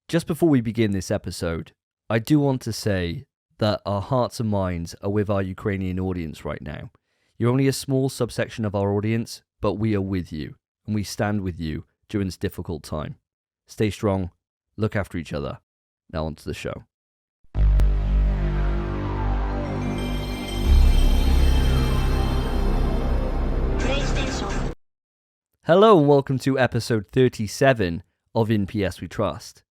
Just before we begin this episode, I do want to say that our hearts and minds are with our Ukrainian audience right now. You're only a small subsection of our audience, but we are with you, and we stand with you during this difficult time. Stay strong, look after each other. Now on to the show. Hello and welcome to episode 37 of In PSWeTrust.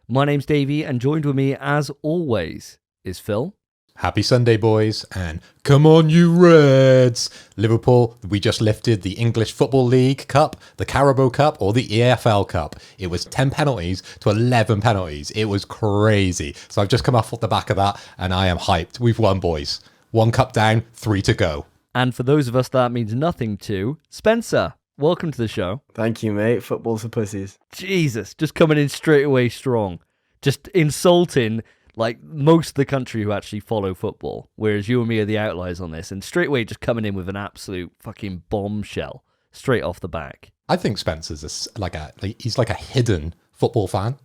My name's Davey, and joined with me, as always, is Phil. Happy Sunday, boys, and come on, you Reds! Liverpool, we just lifted the English Football League Cup, the Carabao Cup, or the EFL Cup. It was 10 penalties to 11 penalties. It was crazy. So I've just come off the back of that, and I am hyped. We've won, boys. 1 cup down, 3 to go. And for those of us that means nothing to, Spencer, welcome to the show. Thank you, mate. Football's for pussies. Jesus, just coming in straight away strong. Just insulting, like, most of the country who actually follow football, whereas you and me are the outliers on this, and straight away just coming in with an absolute fucking bombshell straight off the back. I think Spencer's he's like a hidden football fan,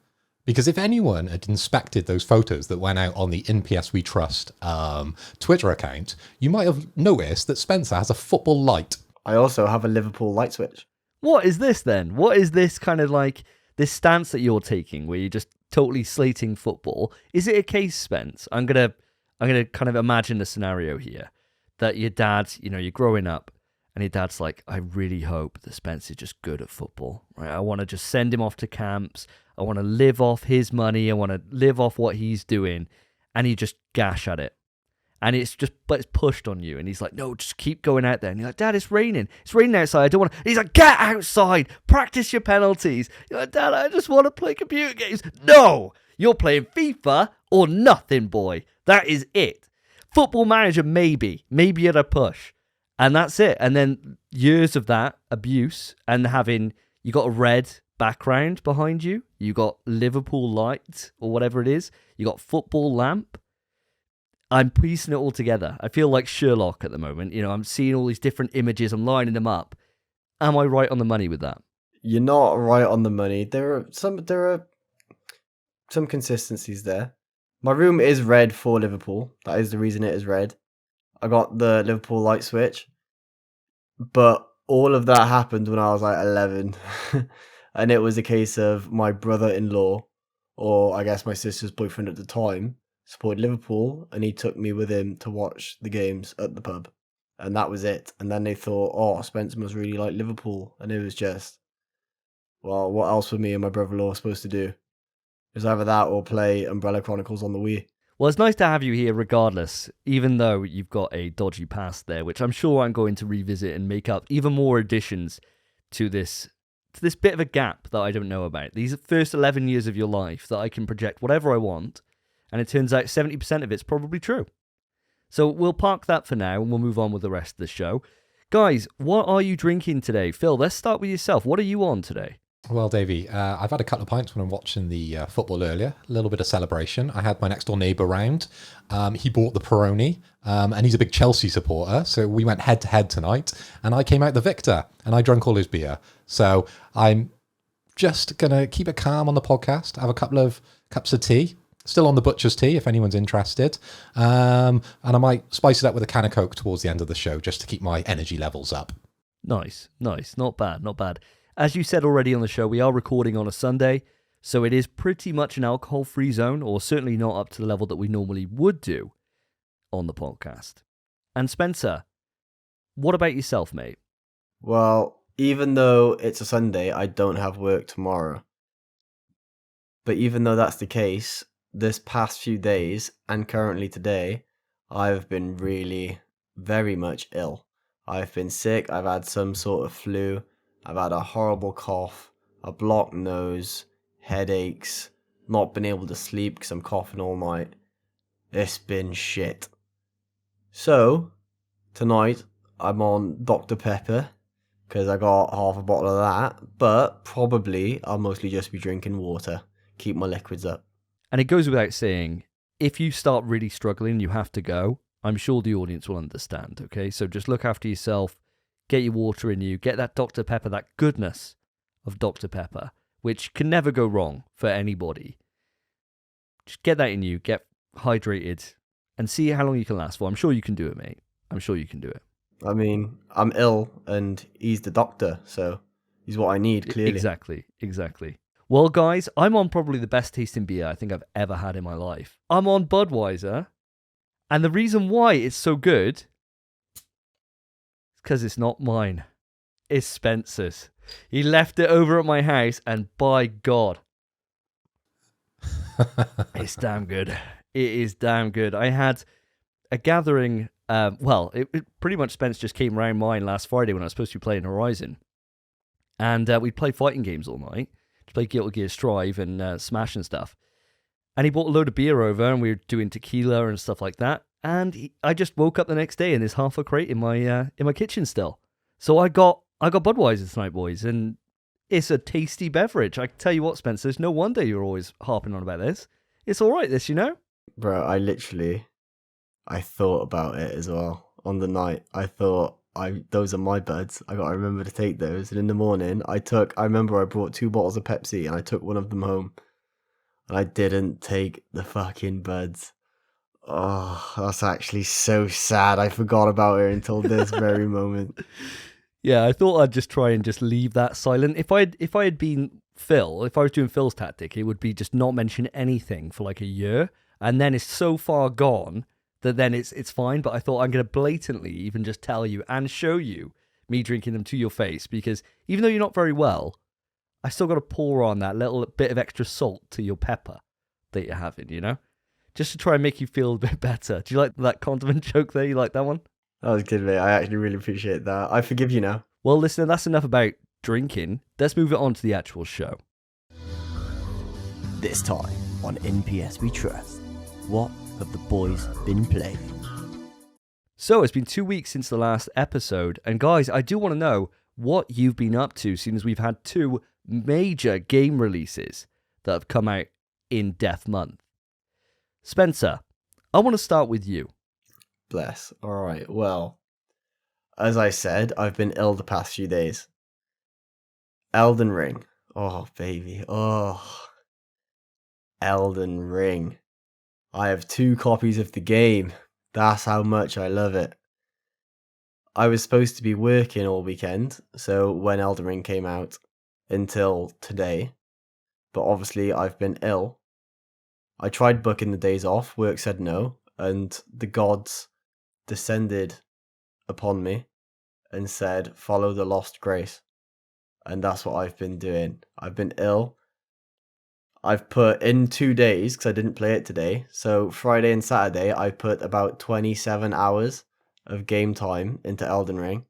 because if anyone had inspected those photos that went out on the In PSWeTrust Twitter account, you might have noticed that Spencer has a football light. I also have a Liverpool light switch. What is this then? What is this kind of like, this stance that you're taking where you're just totally slating football? Is it a case, Spence? I'm gonna kind of imagine a scenario here that your dad, you're growing up, and your dad's like, I really hope that Spence is just good at football, right? I want to just send him off to camps. I want to live off his money. I want to live off what he's doing, and you just gash at it. And it's pushed on you. And he's like, no, just keep going out there. And you're like, Dad, it's raining. It's raining outside. I don't want to. He's like, get outside. Practice your penalties. You're like, Dad, I just want to play computer games. No, you're playing FIFA or nothing, boy. That is it. Football Manager, maybe at a push. And that's it. And then years of that abuse and you got a red background behind you. You got Liverpool light or whatever it is. You got football lamp. I'm piecing it all together. I feel like Sherlock at the moment. I'm seeing all these different images. I'm lining them up. Am I right on the money with that? You're not right on the money. There are some consistencies there. My room is red for Liverpool. That is the reason it is red. I got the Liverpool light switch. But all of that happened when I was like 11. And it was a case of my brother-in-law, or I guess my sister's boyfriend at the time, supported Liverpool, and he took me with him to watch the games at the pub, and that was it. And then they thought, oh, Spencer must really like Liverpool, and it was just, well, what else were me and my brother-in-law supposed to do? It was either that or play Umbrella Chronicles on the Wii. Well, it's nice to have you here regardless, even though you've got a dodgy past there, which I'm sure I'm going to revisit and make up even more additions to this bit of a gap that I don't know about. These first 11 years of your life that I can project whatever I want. And it turns out 70% of it's probably true. So we'll park that for now and we'll move on with the rest of the show. Guys, what are you drinking today? Phil, let's start with yourself. What are you on today? Well, Davey, I've had a couple of pints when I'm watching the football earlier. A little bit of celebration. I had my next door neighbour round. He bought the Peroni, and he's a big Chelsea supporter. So we went head to head tonight, and I came out the victor, and I drank all his beer. So I'm just going to keep it calm on the podcast, have a couple of cups of tea. Still on the butcher's tea, if anyone's interested. And I might spice it up with a can of Coke towards the end of the show, just to keep my energy levels up. Nice. Not bad. As you said already on the show, we are recording on a Sunday, so it is pretty much an alcohol-free zone, or certainly not up to the level that we normally would do on the podcast. And Spencer, what about yourself, mate? Well, even though it's a Sunday, I don't have work tomorrow. But even though that's the case, this past few days, and currently today, I've been really, very much ill. I've been sick, I've had some sort of flu, I've had a horrible cough, a blocked nose, headaches, not been able to sleep because I'm coughing all night. It's been shit. So, tonight, I'm on Dr. Pepper, because I got half a bottle of that, but probably I'll mostly just be drinking water, keep my liquids up. And it goes without saying, if you start really struggling and you have to go, I'm sure the audience will understand, okay? So just look after yourself, get your water in you, get that Dr. Pepper, that goodness of Dr. Pepper, which can never go wrong for anybody. Just get that in you, get hydrated, and see how long you can last for. I'm sure you can do it, mate. I'm sure you can do it. I mean, I'm ill and he's the doctor, so he's what I need, clearly. Exactly. Well, guys, I'm on probably the best tasting beer I think I've ever had in my life. I'm on Budweiser, and the reason why it's so good is because it's not mine. It's Spencer's. He left it over at my house, and by God, it's damn good. It is damn good. I had a gathering. It pretty much Spence just came round mine last Friday when I was supposed to be playing Horizon, and we'd play fighting games all night. To play Guilty Gear Strive and Smash and stuff. And he bought a load of beer over, and we were doing tequila and stuff like that. And I just woke up the next day and there's half a crate in my kitchen still. So I got Budweiser tonight, boys, and it's a tasty beverage. I tell you what, Spencer, it's no wonder you're always harping on about this. It's all right, this, you know? Bro, I thought about it as well on the night. I thought, those are my buds. I got to remember to take those. And in the morning, I remember I brought 2 bottles of Pepsi and I took one of them home. And I didn't take the fucking buds. Oh, that's actually so sad. I forgot about it until this very moment. Yeah, I thought I'd just try and just leave that silent. If I had been Phil, if I was doing Phil's tactic, it would be just not mention anything for like a year. And then it's so far gone that then it's fine, but I thought I'm going to blatantly even just tell you and show you me drinking them to your face, because even though you're not very well, I still got to pour on that little bit of extra salt to your pepper that you're having, you know? Just to try and make you feel a bit better. Do you like that condiment joke there? You like that one? That was good, mate. I actually really appreciate that. I forgive you now. Well, listen, that's enough about drinking. Let's move it on to the actual show. This time on PSWeTrust, what have the boys been playing? So it's been 2 weeks since the last episode, and guys, I do want to know what you've been up to, seeing as we've had 2 major game releases that have come out in Death Month. Spencer, I want to start with you. Bless. All right. Well, as I said, I've been ill the past few days. Elden Ring. Oh, baby. Oh. Elden Ring. I have 2 copies of the game. That's how much I love it. I was supposed to be working all weekend, so when Elden Ring came out, until today. But obviously I've been ill. I tried booking the days off, work said no, and the gods descended upon me and said, follow the lost grace. And that's what I've been doing. I've been ill. I've put in 2 days, because I didn't play it today. So Friday and Saturday, I put about 27 hours of game time into Elden Ring.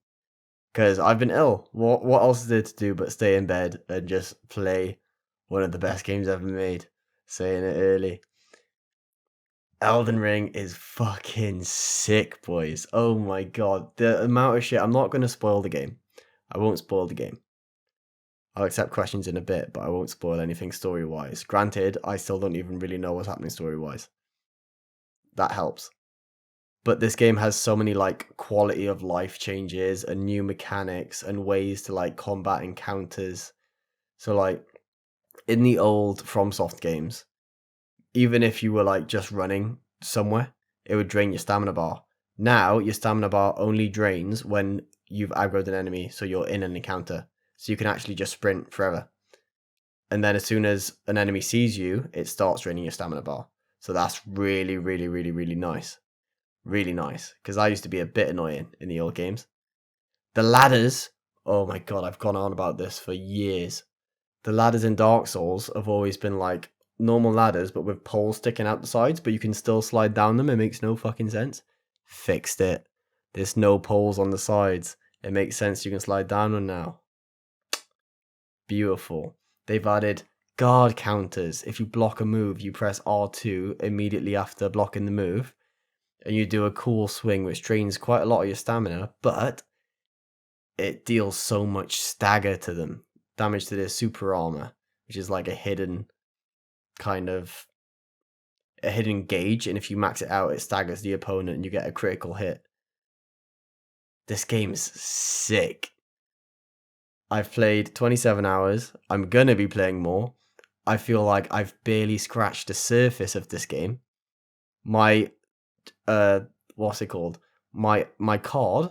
Because I've been ill. What else is there to do but stay in bed and just play one of the best games ever made? Saying it early. Elden Ring is fucking sick, boys. Oh my god. The amount of shit. I'm not going to spoil the game. I won't spoil the game. I'll accept questions in a bit, but I won't spoil anything story-wise. Granted, I still don't even really know what's happening story-wise. That helps. But this game has so many like quality of life changes and new mechanics and ways to like combat encounters. So like in the old FromSoft games, even if you were like just running somewhere, it would drain your stamina bar. Now your stamina bar only drains when you've aggroed an enemy, so you're in an encounter. So you can actually just sprint forever. And then as soon as an enemy sees you, it starts draining your stamina bar. So that's really, really, really, really nice. Really nice. Because I used to be a bit annoying in the old games. The ladders. Oh my god, I've gone on about this for years. The ladders in Dark Souls have always been like normal ladders, but with poles sticking out the sides, but you can still slide down them. It makes no fucking sense. Fixed it. There's no poles on the sides. It makes sense. You can slide down them now. Beautiful. They've added guard counters. If you block a move, you press R2 immediately after blocking the move, and you do a cool swing which drains quite a lot of your stamina, but it deals so much stagger to them. Damage to their super armor, which is like a hidden gauge, and if you max it out, it staggers the opponent and you get a critical hit. This game's sick. I've played 27 hours. I'm going to be playing more. I feel like I've barely scratched the surface of this game. My what's it called? My card,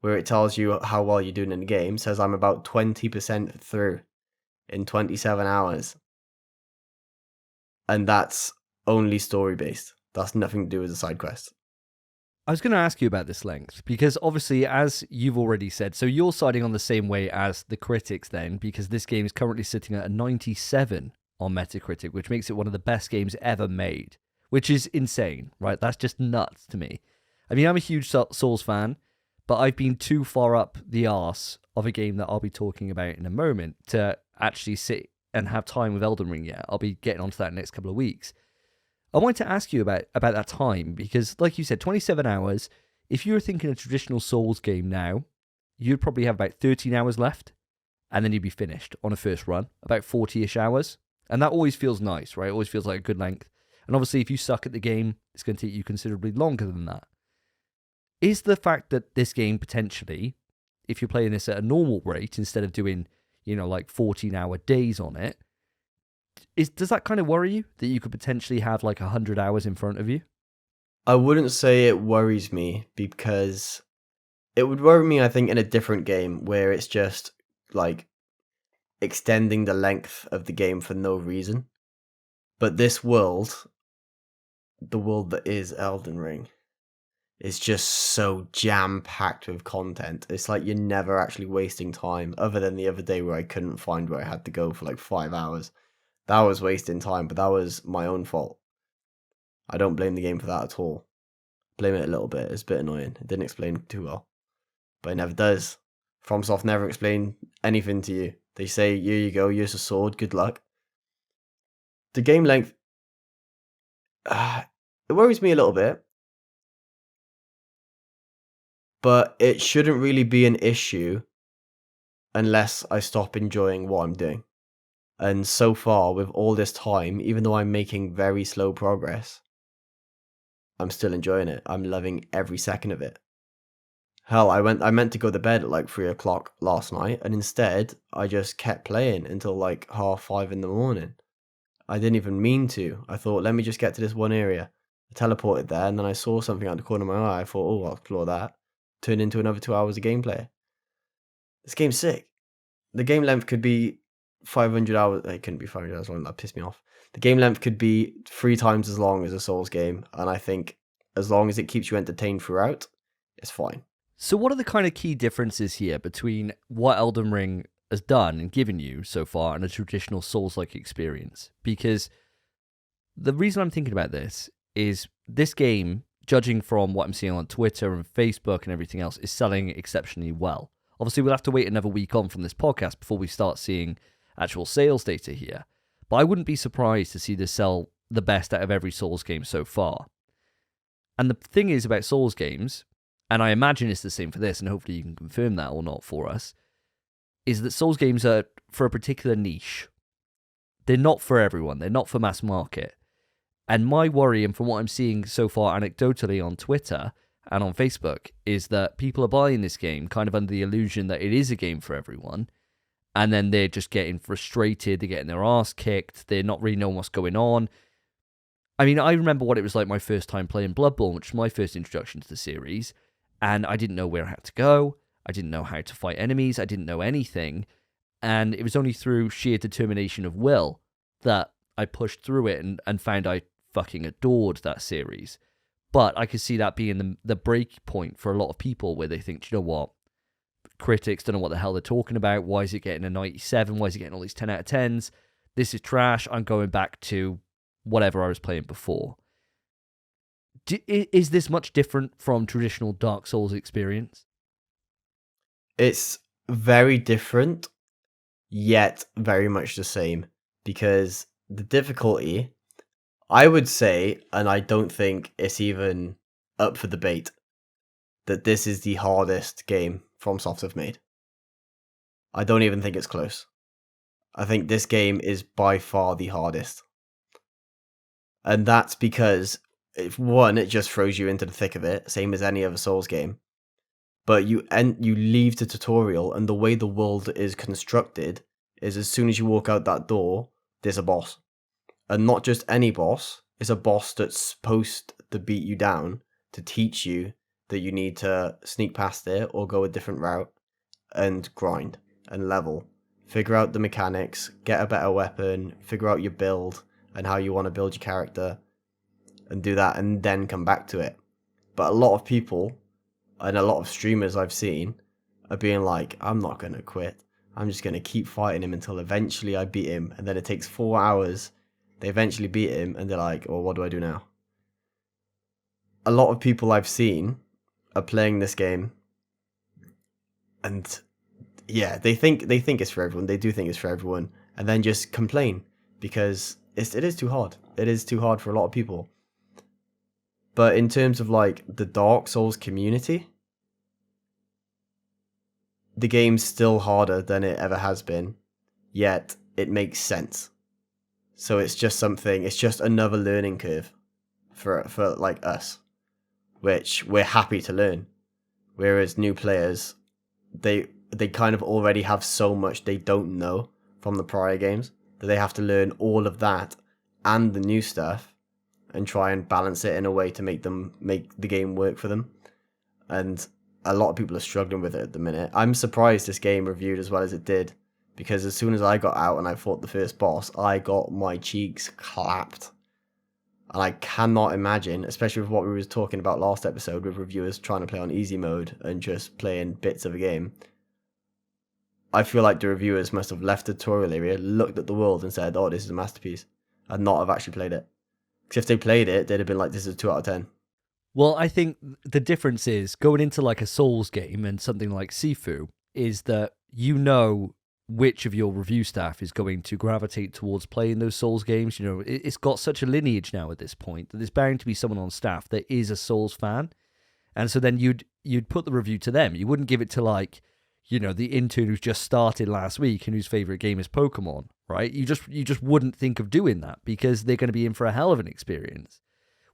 where it tells you how well you're doing in the game, says I'm about 20% through in 27 hours. And that's only story based. That's nothing to do with the side quests. I was going to ask you about this length, because obviously, as you've already said, so you're siding on the same way as the critics then, because this game is currently sitting at a 97 on Metacritic, which makes it one of the best games ever made, which is insane, right? That's just nuts to me. I mean, I'm a huge Souls fan, but I've been too far up the arse of a game that I'll be talking about in a moment to actually sit and have time with Elden Ring yet. I'll be getting onto that in the next couple of weeks. I wanted to ask you about that time, because like you said, 27 hours, if you were thinking a traditional Souls game now, you'd probably have about 13 hours left, and then you'd be finished on a first run, about 40-ish hours. And that always feels nice, right? It always feels like a good length. And obviously, if you suck at the game, it's going to take you considerably longer than that. Is the fact that this game potentially, if you're playing this at a normal rate, instead of doing, like 14-hour days on it, does that kind of worry you, that you could potentially have like 100 hours in front of you? I wouldn't say it worries me, because it would worry me, I think, in a different game where it's just like extending the length of the game for no reason. But this world, the world that is Elden Ring, is just so jam-packed with content. It's like you're never actually wasting time, other than the other day where I couldn't find where I had to go for like 5 hours. That was wasting time, but that was my own fault. I don't blame the game for that at all. Blame it a little bit. It's a bit annoying. It didn't explain too well. But it never does. FromSoft never explain anything to you. They say, here you go, here's a sword, good luck. The game length, it worries me a little bit. But it shouldn't really be an issue unless I stop enjoying what I'm doing. And so far, with all this time, even though I'm making very slow progress, I'm still enjoying it. I'm loving every second of it. Hell, I meant to go to bed at like 3 o'clock last night, and instead, I just kept playing until like 5:30 in the morning. I didn't even mean to. I thought, let me just get to this one area. I teleported there, and then I saw something out the corner of my eye. I thought, oh, I'll explore that. Turned into another 2 hours of gameplay. This game's sick. The game length could be 500 hours. It couldn't be 500 hours long. That pissed me off. The game length could be 3 times as long as a Souls game, and I think as long as it keeps you entertained throughout, it's fine. So what are the kind of key differences here between what Elden Ring has done and given you so far and a traditional Souls-like experience? Because the reason I'm thinking about this is this game, judging from what I'm seeing on Twitter and Facebook and everything else, is selling exceptionally well. Obviously, we'll have to wait another week on from this podcast before we start seeing actual sales data here. But I wouldn't be surprised to see this sell the best out of every Souls game so far. And the thing is about Souls games, and I imagine it's the same for this, and hopefully you can confirm that or not for us, is that Souls games are for a particular niche. They're not for everyone. They're not for mass market. And my worry, and from what I'm seeing so far anecdotally on Twitter and on Facebook, is that people are buying this game kind of under the illusion that it is a game for everyone, and then they're just getting frustrated, they're getting their ass kicked, they're not really knowing what's going on. I mean, I remember what it was like my first time playing Bloodborne, which was my first introduction to the series, and I didn't know where I had to go, I didn't know how to fight enemies, I didn't know anything, and it was only through sheer determination of will that I pushed through it and found I fucking adored that series. But I could see that being the break point for a lot of people, where they think, do you know what? Critics don't know what the hell they're talking about. Why is it getting a 97? Why is it getting all these 10 out of 10s? This is trash. I'm going back to whatever I was playing before. Is this much different from traditional Dark Souls experience? It's very different, yet very much the same. Because the difficulty, I would say, and I don't think it's even up for debate, that this is the hardest game FromSoft have made. I don't even think it's close. I think this game is by far the hardest. And that's because, one, it just throws you into the thick of it, same as any other Souls game. But you leave the tutorial, and the way the world is constructed is as soon as you walk out that door, there's a boss. And not just any boss, it's a boss that's supposed to beat you down to teach you that you need to sneak past it or go a different route and grind and level. Figure out the mechanics, get a better weapon, figure out your build and how you want to build your character and do that and then come back to it. But a lot of people and a lot of streamers I've seen are being like, I'm not going to quit. I'm just going to keep fighting him until eventually I beat him. And then it takes 4 hours. They eventually beat him and they're like, well, what do I do now? A lot of people I've seen are playing this game and yeah, they think it's for everyone. They do think it's for everyone and then just complain because it is too hard. It is too hard for a lot of people. But in terms of like the Dark Souls community, the game's still harder than it ever has been, yet it makes sense. So it's just another learning curve for like us, which we're happy to learn. Whereas new players, they kind of already have so much they don't know from the prior games that they have to learn all of that and the new stuff and try and balance it in a way to make the game work for them. And a lot of people are struggling with it at the minute. I'm surprised this game reviewed as well as it did, because as soon as I got out and I fought the first boss, I got my cheeks clapped. And I cannot imagine, especially with what we were talking about last episode with reviewers trying to play on easy mode and just playing bits of a game. I feel like the reviewers must have left the tutorial area, looked at the world and said, oh, this is a masterpiece, and not have actually played it. Because if they played it, they'd have been like, this is a 2 out of 10. Well, I think the difference is going into like a Souls game and something like Sifu is that you know which of your review staff is going to gravitate towards playing those Souls games. You know, it's got such a lineage now at this point that there's bound to be someone on staff that is a Souls fan. And so then you'd put the review to them. You wouldn't give it to like, you know, the intern who's just started last week and whose favorite game is Pokemon, right? You just wouldn't think of doing that because they're going to be in for a hell of an experience.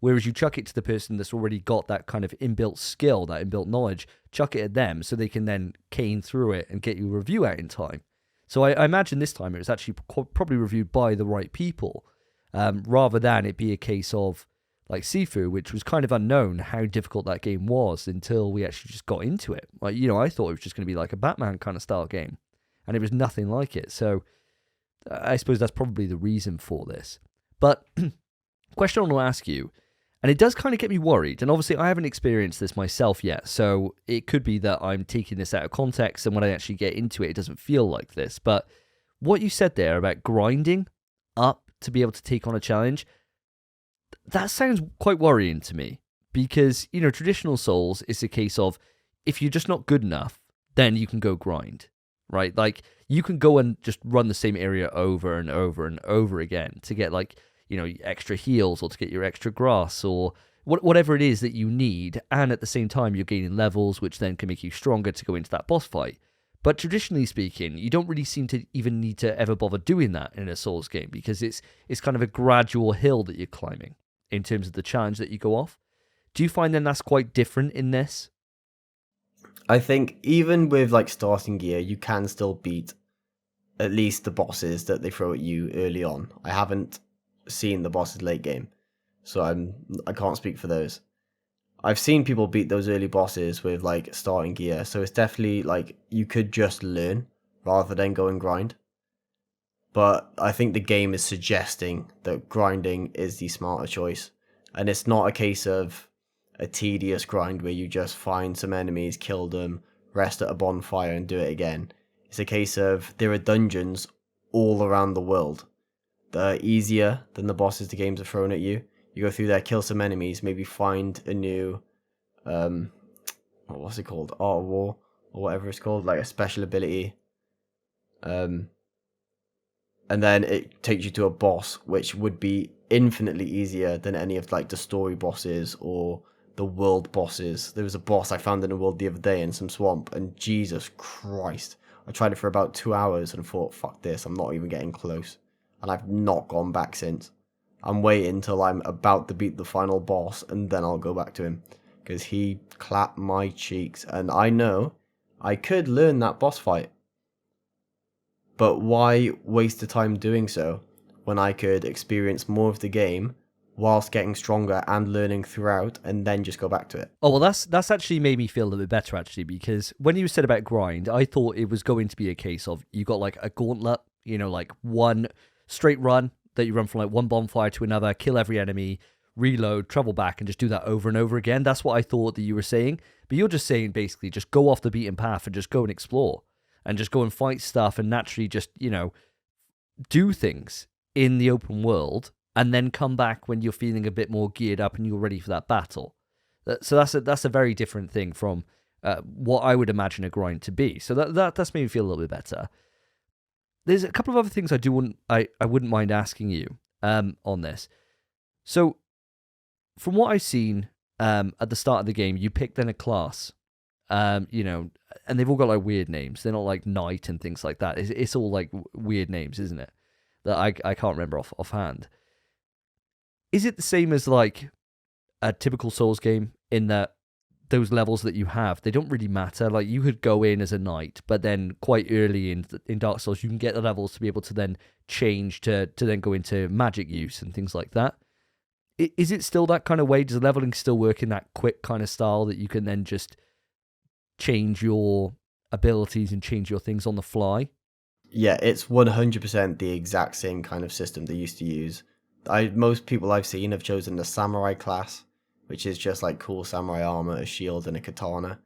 Whereas you chuck it to the person that's already got that kind of inbuilt skill, that inbuilt knowledge, chuck it at them so they can then cane through it and get you a review out in time. So I imagine this time it was actually probably reviewed by the right people, rather than it be a case of like Sifu, which was kind of unknown how difficult that game was until we actually just got into it. Like, you know, I thought it was just going to be like a Batman kind of style game, and it was nothing like it. So I suppose that's probably the reason for this. But question I want to ask you, and it does kind of get me worried, and obviously I haven't experienced this myself yet, so it could be that I'm taking this out of context, and when I actually get into it, it doesn't feel like this. But what you said there about grinding up to be able to take on a challenge, that sounds quite worrying to me, because, you know, traditional Souls is a case of if you're just not good enough, then you can go grind, right? Like, you can go and just run the same area over and over and over again to get, like, you know, extra heals or to get your extra grass or whatever it is that you need. And at the same time, you're gaining levels, which then can make you stronger to go into that boss fight. But traditionally speaking, you don't really seem to even need to ever bother doing that in a Souls game because it's kind of a gradual hill that you're climbing in terms of the challenge that you go off. Do you find then that's quite different in this? I think even with like starting gear, you can still beat at least the bosses that they throw at you early on. I haven't seen the bosses late game, so I can't speak for those. I've seen people beat those early bosses with like starting gear, so it's definitely like you could just learn rather than go and grind. But I think the game is suggesting that grinding is the smarter choice, and it's not a case of a tedious grind where you just find some enemies, kill them, rest at a bonfire and do it again. It's a case of there are dungeons all around the world that are easier than the bosses the games are throwing at you. You go through there, kill some enemies, maybe find a new, what's it called? Art of War, or whatever it's called, like a special ability. And then it takes you to a boss, which would be infinitely easier than any of like the story bosses or the world bosses. There was a boss I found in the world the other day in some swamp, and Jesus Christ, I tried it for about 2 hours and thought, fuck this, I'm not even getting close. And I've not gone back since. I'm waiting till I'm about to beat the final boss, and then I'll go back to him. Because he clapped my cheeks, and I know I could learn that boss fight. But why waste the time doing so when I could experience more of the game whilst getting stronger and learning throughout, and then just go back to it. Oh, well, that's actually made me feel a little bit better, actually, because when you said about grind, I thought it was going to be a case of you got like a gauntlet, like one straight run that you run from like one bonfire to another, kill every enemy, reload, travel back, and just do that over and over again. That's what I thought that you were saying. But you're just saying basically just go off the beaten path and just go and explore and just go and fight stuff and naturally just, do things in the open world and then come back when you're feeling a bit more geared up and you're ready for that battle. So that's a very different thing from what I would imagine a grind to be. So that's made me feel a little bit better. There's a couple of other things I wouldn't mind asking you on this. So from what I've seen at the start of the game, you pick then a class, and they've all got like weird names. They're not like knight and things like that. It's all like weird names, isn't it? That I can't remember offhand. Is it the same as like a typical Souls game in that those levels that you have, they don't really matter? Like you could go in as a knight, but then quite early in Dark Souls, you can get the levels to be able to then change to then go into magic use and things like that. Is it still that kind of way? Does the leveling still work in that quick kind of style that you can then just change your abilities and change your things on the fly? Yeah, it's 100% the exact same kind of system they used to use. Most people I've seen have chosen the samurai class, which is just like cool samurai armor, a shield, and a katana.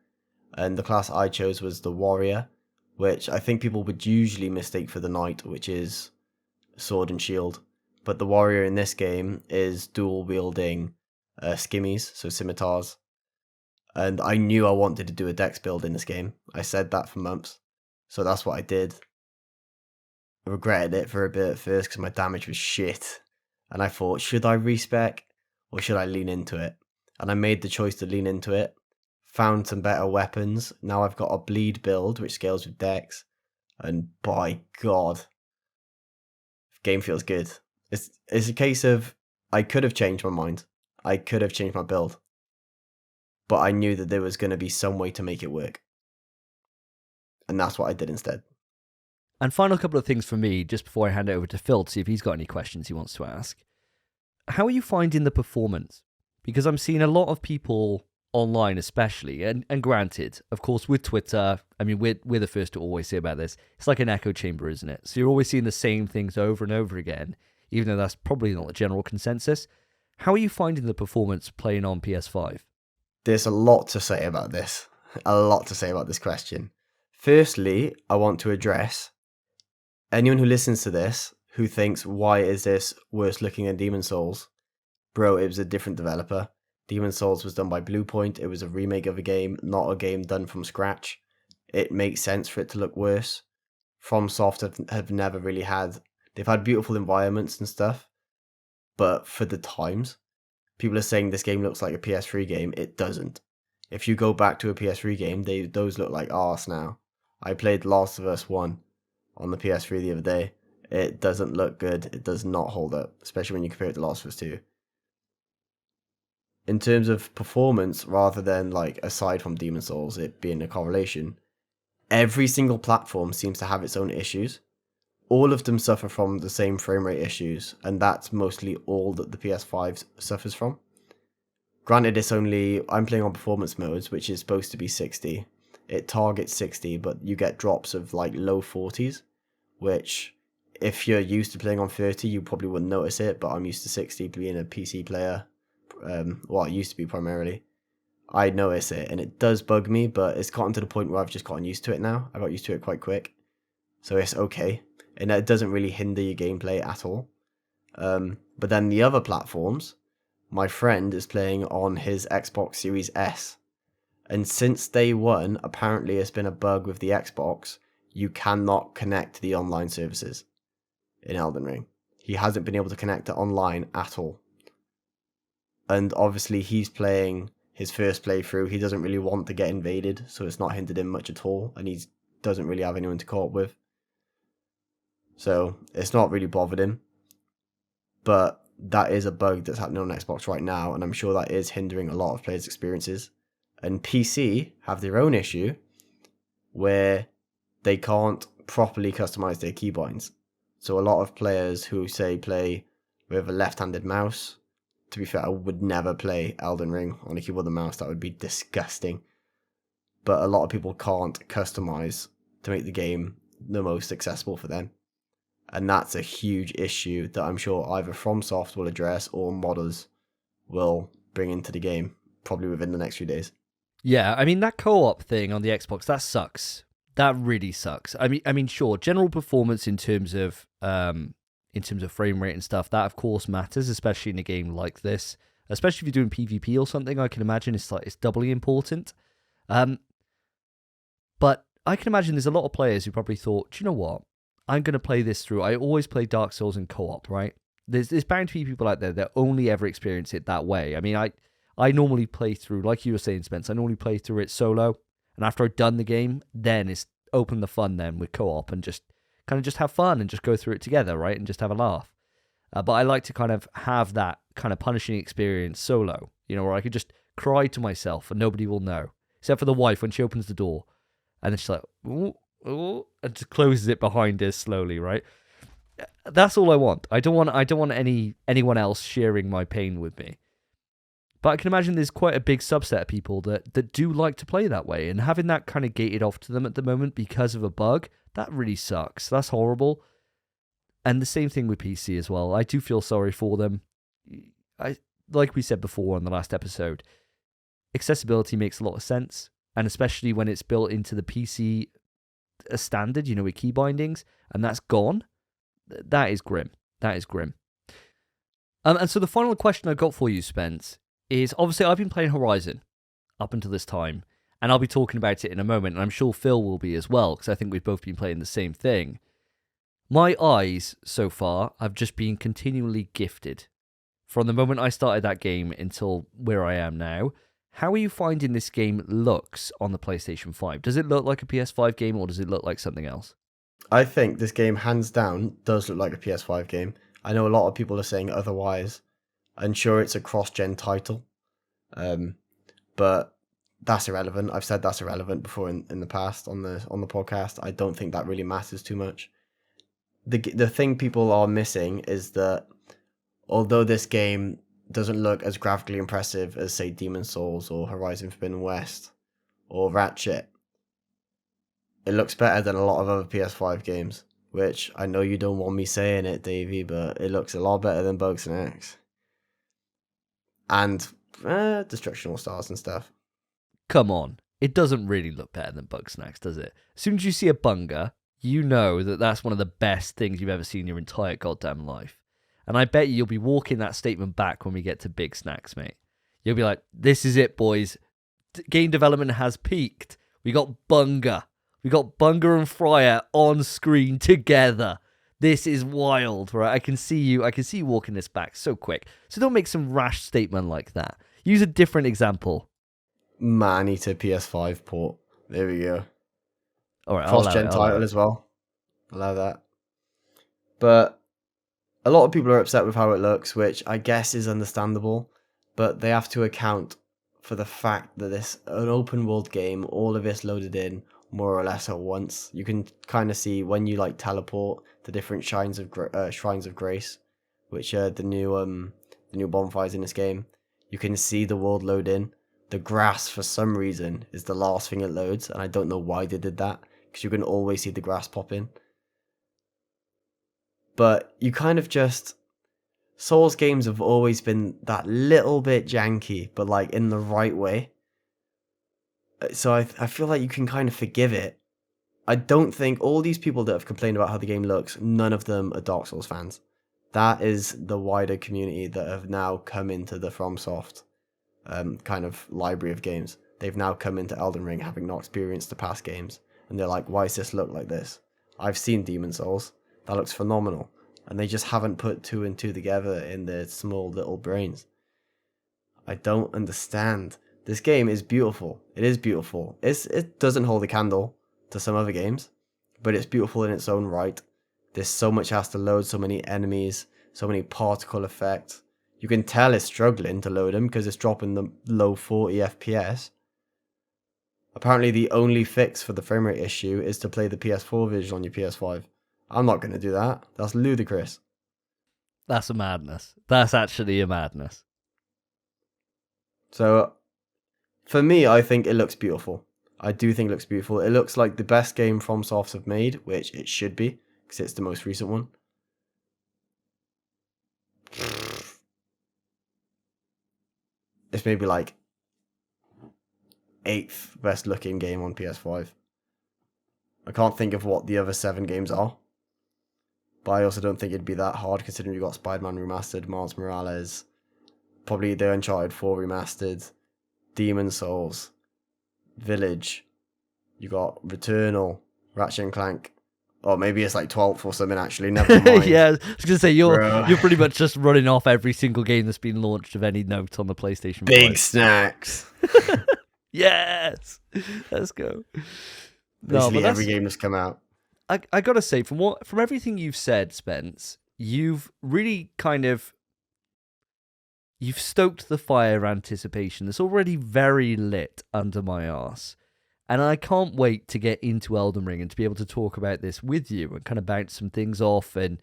And the class I chose was the warrior, which I think people would usually mistake for the knight, which is sword and shield. But the warrior in this game is dual wielding skimmies, so scimitars. And I knew I wanted to do a dex build in this game. I said that for months. So that's what I did. I regretted it for a bit at first because my damage was shit. And I thought, should I respec or should I lean into it? And I made the choice to lean into it. Found some better weapons. Now I've got a bleed build which scales with dex. And by God, game feels good. It's a case of I could have changed my mind. I could have changed my build. But I knew that there was going to be some way to make it work. And that's what I did instead. And final couple of things for me, just before I hand it over to Phil to see if he's got any questions he wants to ask. How are you finding the performance? Because I'm seeing a lot of people online especially, and granted, of course, with Twitter, I mean, we're the first to always say about this, it's like an echo chamber, isn't it? So you're always seeing the same things over and over again, even though that's probably not the general consensus. How are you finding the performance playing on PS5? There's a lot to say about this. A lot to say about this question. Firstly, I want to address anyone who listens to this who thinks, why is this worse looking than Demon's Souls? Bro, it was a different developer. Demon's Souls was done by Bluepoint. It was a remake of a game, not a game done from scratch. It makes sense for it to look worse. FromSoft have never really had... They've had beautiful environments and stuff, but for the times, people are saying this game looks like a PS3 game. It doesn't. If you go back to a PS3 game, those look like arse now. I played Last of Us 1 on the PS3 the other day. It doesn't look good. It does not hold up, especially when you compare it to Last of Us 2. In terms of performance, rather than like aside from Demon's Souls, it being a correlation, every single platform seems to have its own issues. All of them suffer from the same frame rate issues, and that's mostly all that the PS5 suffers from. Granted, I'm playing on performance modes, which is supposed to be 60. It targets 60, but you get drops of like low 40s, which if you're used to playing on 30, you probably wouldn't notice it, but I'm used to 60 being a PC player. Well, I used to be primarily. I notice it, and it does bug me, but it's gotten to the point where I've just gotten used to it now. I got used to it quite quick, so it's okay, and it doesn't really hinder your gameplay at all. But then the other platforms, my friend is playing on his Xbox Series S, and since day one, apparently it's been a bug with the Xbox. You cannot connect to the online services in Elden Ring. He hasn't been able to connect to online at all. And obviously he's playing his first playthrough. He doesn't really want to get invaded, so it's not hindered him much at all, and he doesn't really have anyone to co-op with. So it's not really bothered him. But that is a bug that's happening on Xbox right now, and I'm sure that is hindering a lot of players' experiences. And PC have their own issue where they can't properly customize their keybinds. So a lot of players who say play with a left-handed mouse, to be fair, I would never play Elden Ring on a keyboard and mouse. That would be disgusting. But a lot of people can't customize to make the game the most accessible for them. And that's a huge issue that I'm sure either FromSoft will address or modders will bring into the game, probably within the next few days. Yeah, I mean, that co-op thing on the Xbox, that sucks. That really sucks. I mean, sure, general performance in terms of frame rate and stuff, that of course matters, especially in a game like this. Especially if you're doing PvP or something, I can imagine it's doubly important. But I can imagine there's a lot of players who probably thought, do you know what? I'm going to play this through. I always play Dark Souls in co-op, right? There's bound to be people out there that only ever experience it that way. I mean, I normally play through, like you were saying, Spence, I normally play through it solo. And after I've done the game, then it's open the fun then with co-op and just kind of just have fun and just go through it together, right? And just have a laugh. But I like to kind of have that kind of punishing experience solo, where I could just cry to myself and nobody will know. Except for the wife when she opens the door. And then she's like, ooh, ooh, and just closes it behind us slowly, right? That's all I want. I don't want anyone else sharing my pain with me. But I can imagine there's quite a big subset of people that do like to play that way, and having that kind of gated off to them at the moment because of a bug, that really sucks. That's horrible. And the same thing with PC as well. I do feel sorry for them. Like we said before on the last episode, accessibility makes a lot of sense, and especially when it's built into the PC standard, with key bindings, and that's gone. That is grim. That is grim. And so the final question I've got for you, Spence, is obviously I've been playing Horizon up until this time, and I'll be talking about it in a moment, and I'm sure Phil will be as well, because I think we've both been playing the same thing. My eyes, so far, have just been continually gifted. From the moment I started that game until where I am now, how are you finding this game looks on the PlayStation 5? Does it look like a PS5 game, or does it look like something else? I think this game, hands down, does look like a PS5 game. I know a lot of people are saying otherwise. I'm sure it's a cross-gen title, but that's irrelevant. I've said that's irrelevant before in the past on the podcast. I don't think that really matters too much. The thing people are missing is that although this game doesn't look as graphically impressive as, say, Demon's Souls or Horizon Forbidden West or Ratchet, it looks better than a lot of other PS5 games, which I know you don't want me saying it, Davey, but it looks a lot better than Bugsnax. And Destruction All Stars and stuff. Come on. It doesn't really look better than Bugsnax, does it? As soon as you see a bunga, you know that that's one of the best things you've ever seen in your entire goddamn life. And I bet you'll be walking that statement back when we get to Big Snacks, mate. You'll be like, this is it, boys. Game development has peaked. We got bunga. We got Bunga and Fryer on screen together. This is wild, right? I can see you walking this back so quick. So don't make some rash statement like that. Use a different example. Man eater PS5 port. There we go. All right, cross-gen title as well. Allow that. But a lot of people are upset with how it looks, which I guess is understandable. But they have to account for the fact that this an open world game, all of this loaded in more or less at once. You can kind of see when you teleport to different shrines of grace, which are the new bonfires in this game. You can see the world load in. The grass, for some reason, is the last thing it loads, and I don't know why they did that, because you can always see the grass pop in. But you kind of just... Souls games have always been that little bit janky, but in the right way. So I feel like you can kind of forgive it. I don't think all these people that have complained about how the game looks, none of them are Dark Souls fans. That is the wider community that have now come into the FromSoft kind of library of games. They've now come into Elden Ring having not experienced the past games. And they're like, why does this look like this? I've seen Demon's Souls. That looks phenomenal. And they just haven't put two and two together in their small little brains. I don't understand. This game is beautiful. It is beautiful. It doesn't hold a candle to some other games, but it's beautiful in its own right. There's so much has to load, so many enemies, so many particle effects. You can tell it's struggling to load them because it's dropping the low 40 FPS. Apparently the only fix for the frame rate issue is to play the PS4 version on your PS5. I'm not going to do that. That's ludicrous. That's a madness. That's actually a madness. So, for me, I think it looks beautiful. I do think it looks beautiful. It looks like the best game FromSoft have made, which it should be, because it's the most recent one. It's maybe like 8th best looking game on PS5. I can't think of what the other 7 games are. But I also don't think it'd be that hard considering you've got Spider-Man Remastered, Miles Morales, probably the Uncharted 4 Remastered, Demon's Souls, Village, you got Returnal, Ratchet and Clank. Or maybe it's like 12th or something actually, never mind. Yeah, I was going to say, you're Bro. pretty much just running off every single game that's been launched of any note on the PlayStation Big 5. snacks. Yes! Let's go. Basically every game that's come out. I gotta say, from everything you've said, Spence, you've really you've stoked the fire of anticipation that's already very lit under my arse. And I can't wait to get into Elden Ring and to be able to talk about this with you and kind of bounce some things off and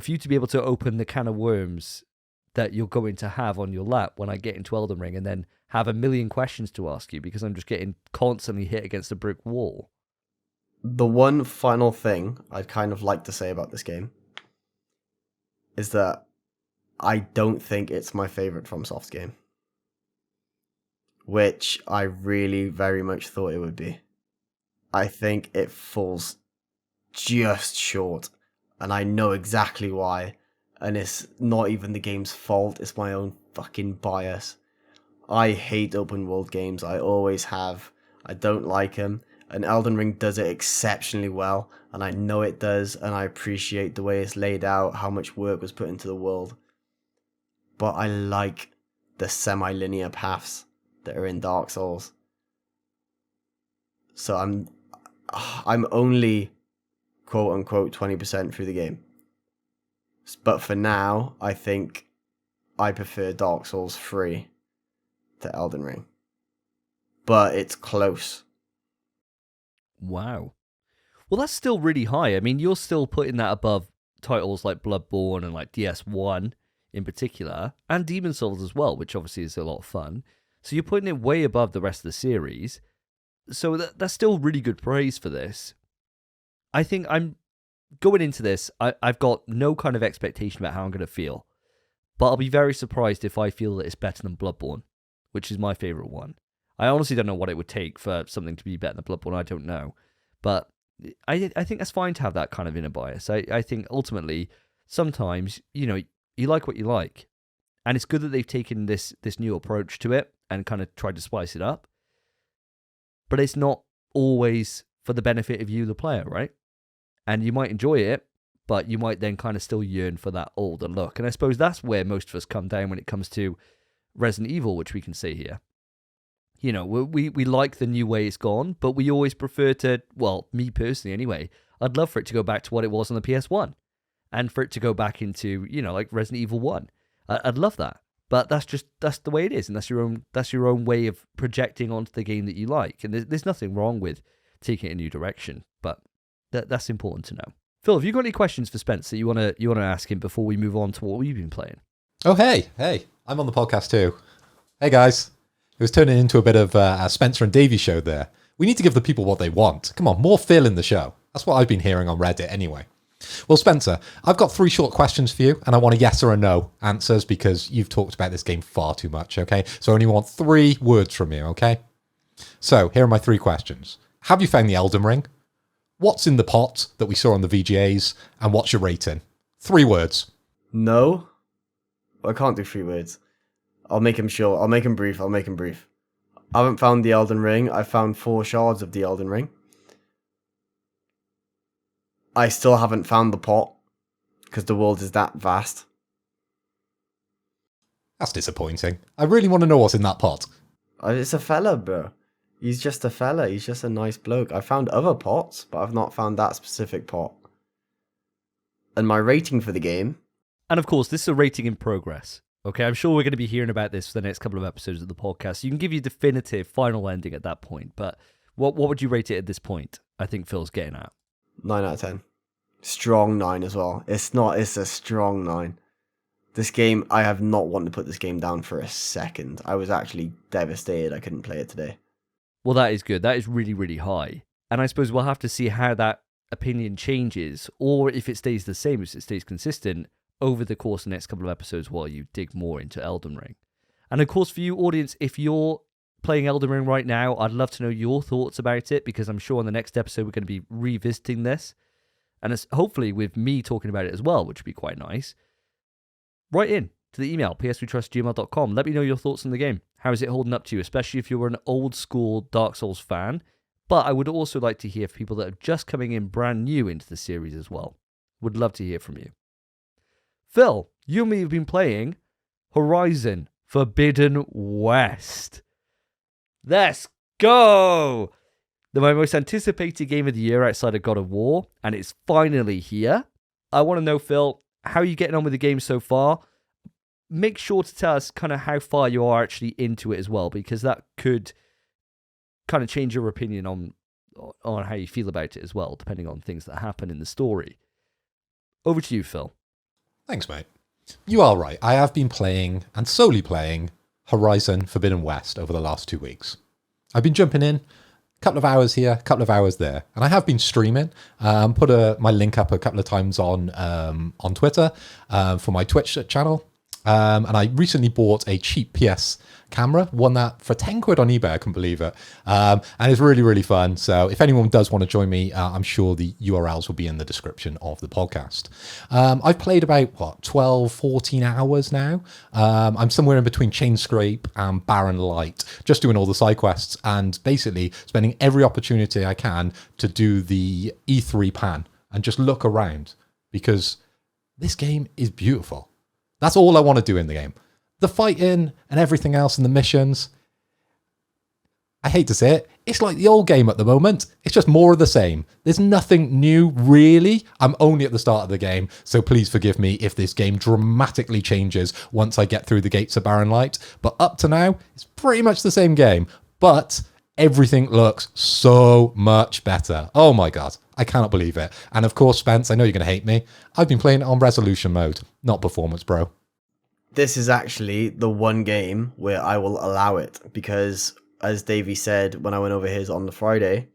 for you to be able to open the can of worms that you're going to have on your lap when I get into Elden Ring and then have a million questions to ask you because I'm just getting constantly hit against a brick wall. The one final thing I'd kind of like to say about this game is that I don't think it's my favorite FromSoft game, which I really very much thought it would be. I think it falls just short, and I know exactly why, and it's not even the game's fault, it's my own fucking bias. I hate open world games, I always have. I don't like them. And Elden Ring does it exceptionally well, and I know it does, and I appreciate the way it's laid out, how much work was put into the world. But I like the semi-linear paths that are in Dark Souls. So I'm only quote-unquote 20% through the game. But for now, I think I prefer Dark Souls 3 to Elden Ring. But it's close. Wow. Well, that's still really high. I mean, you're still putting that above titles like Bloodborne and like DS1 in particular, and Demon's Souls as well, which obviously is a lot of fun. So you're putting it way above the rest of the series. So that's still really good praise for this. I think I'm going into this, I've got no kind of expectation about how I'm going to feel. But I'll be very surprised if I feel that it's better than Bloodborne, which is my favorite one. I honestly don't know what it would take for something to be better than Bloodborne. I don't know. But I think that's fine to have that kind of inner bias. I think ultimately, sometimes, you know, you like what you like. And it's good that they've taken this new approach to it and kind of tried to spice it up. But it's not always for the benefit of you, the player, right? And you might enjoy it, but you might then kind of still yearn for that older look. And I suppose that's where most of us come down when it comes to Resident Evil, which we can say here. You know, we like the new way it's gone, but we always prefer to, well, me personally anyway, I'd love for it to go back to what it was on the PS1 and for it to go back into, you know, like Resident Evil 1. I'd love that. But that's the way it is, and that's your own way of projecting onto the game that you like. And there's nothing wrong with taking it a new direction, but that's important to know. Phil, have you got any questions for Spence that you wanna ask him before we move on to what we've been playing? Oh, hey, I'm on the podcast too. Hey, guys. It was turning into a bit of a Spencer and Davey show there. We need to give the people what they want. Come on, more Phil in the show. That's what I've been hearing on Reddit anyway. Well, Spencer, I've got 3 short questions for you, and I want a yes or a no answers because you've talked about this game far too much, okay? So I only want 3 words from you, okay? So here are my 3 questions. Have you found the Elden Ring? What's in the pot that we saw on the VGAs? And what's your rating? 3 words. No? I can't do 3 words. I'll make him short. I'll make him brief. I haven't found the Elden Ring. I found 4 shards of the Elden Ring. I still haven't found the pot because the world is that vast. That's disappointing. I really want to know what's in that pot. It's a fella, bro. He's just a fella. He's just a nice bloke. I found other pots, but I've not found that specific pot. And my rating for the game... And of course, this is a rating in progress. Okay, I'm sure we're going to be hearing about this for the next couple of episodes of the podcast. You can give your definitive final ending at that point, but what would you rate it at this point? I think Phil's getting at. 9 out of 10. Strong 9 as well. It's a strong 9. This game, I have not wanted to put this game down for a second. I was actually devastated I couldn't play it today. Well, that is good. That is really, really high. And I suppose we'll have to see how that opinion changes, or if it stays the same, if it stays consistent over the course of the next couple of episodes while you dig more into Elden Ring. And of course, for you, audience, if you're playing Elden Ring right now, I'd love to know your thoughts about it, because I'm sure in the next episode we're going to be revisiting this. And it's hopefully with me talking about it as well, which would be quite nice. Write in to the email, pswetrust@gmail.com. Let me know your thoughts on the game. How is it holding up to you, especially if you're an old school Dark Souls fan? But I would also like to hear from people that are just coming in brand new into the series as well. Would love to hear from you. Phil, you and me have been playing Horizon Forbidden West. Let's go! My most anticipated game of the year outside of God of War, and it's finally here. I want to know, Phil, how are you getting on with the game so far? Make sure to tell us kind of how far you are actually into it as well, because that could kind of change your opinion on how you feel about it as well, depending on things that happen in the story. Over to you, Phil. Thanks, mate. You are right. I have been playing, and solely playing, Horizon Forbidden West over the last 2 weeks. I've been jumping in, a couple of hours here, a couple of hours there, and I have been streaming. Put my link up a couple of times on Twitter for my Twitch channel. And I recently bought a cheap PS camera, won that for 10 quid on eBay, I couldn't believe it. And it's really, really fun. So if anyone does want to join me, I'm sure the URLs will be in the description of the podcast. I've played about, 12, 14 hours now. I'm somewhere in between Chainscrape and Barren Light, just doing all the side quests and basically spending every opportunity I can to do the E3 pan and just look around, because this game is beautiful. That's all I want to do in the game. The fighting and everything else and the missions, I hate to say it, it's like the old game at the moment. It's just more of the same. There's nothing new, really. I'm only at the start of the game, so please forgive me if this game dramatically changes once I get through the gates of Barren Light. But up to now, it's pretty much the same game. But everything looks so much better. Oh my God, I cannot believe it. And of course, Spence, I know you're going to hate me. I've been playing it on resolution mode, not performance, bro. This is actually the one game where I will allow it, because as Davey said when I went over his on the Friday,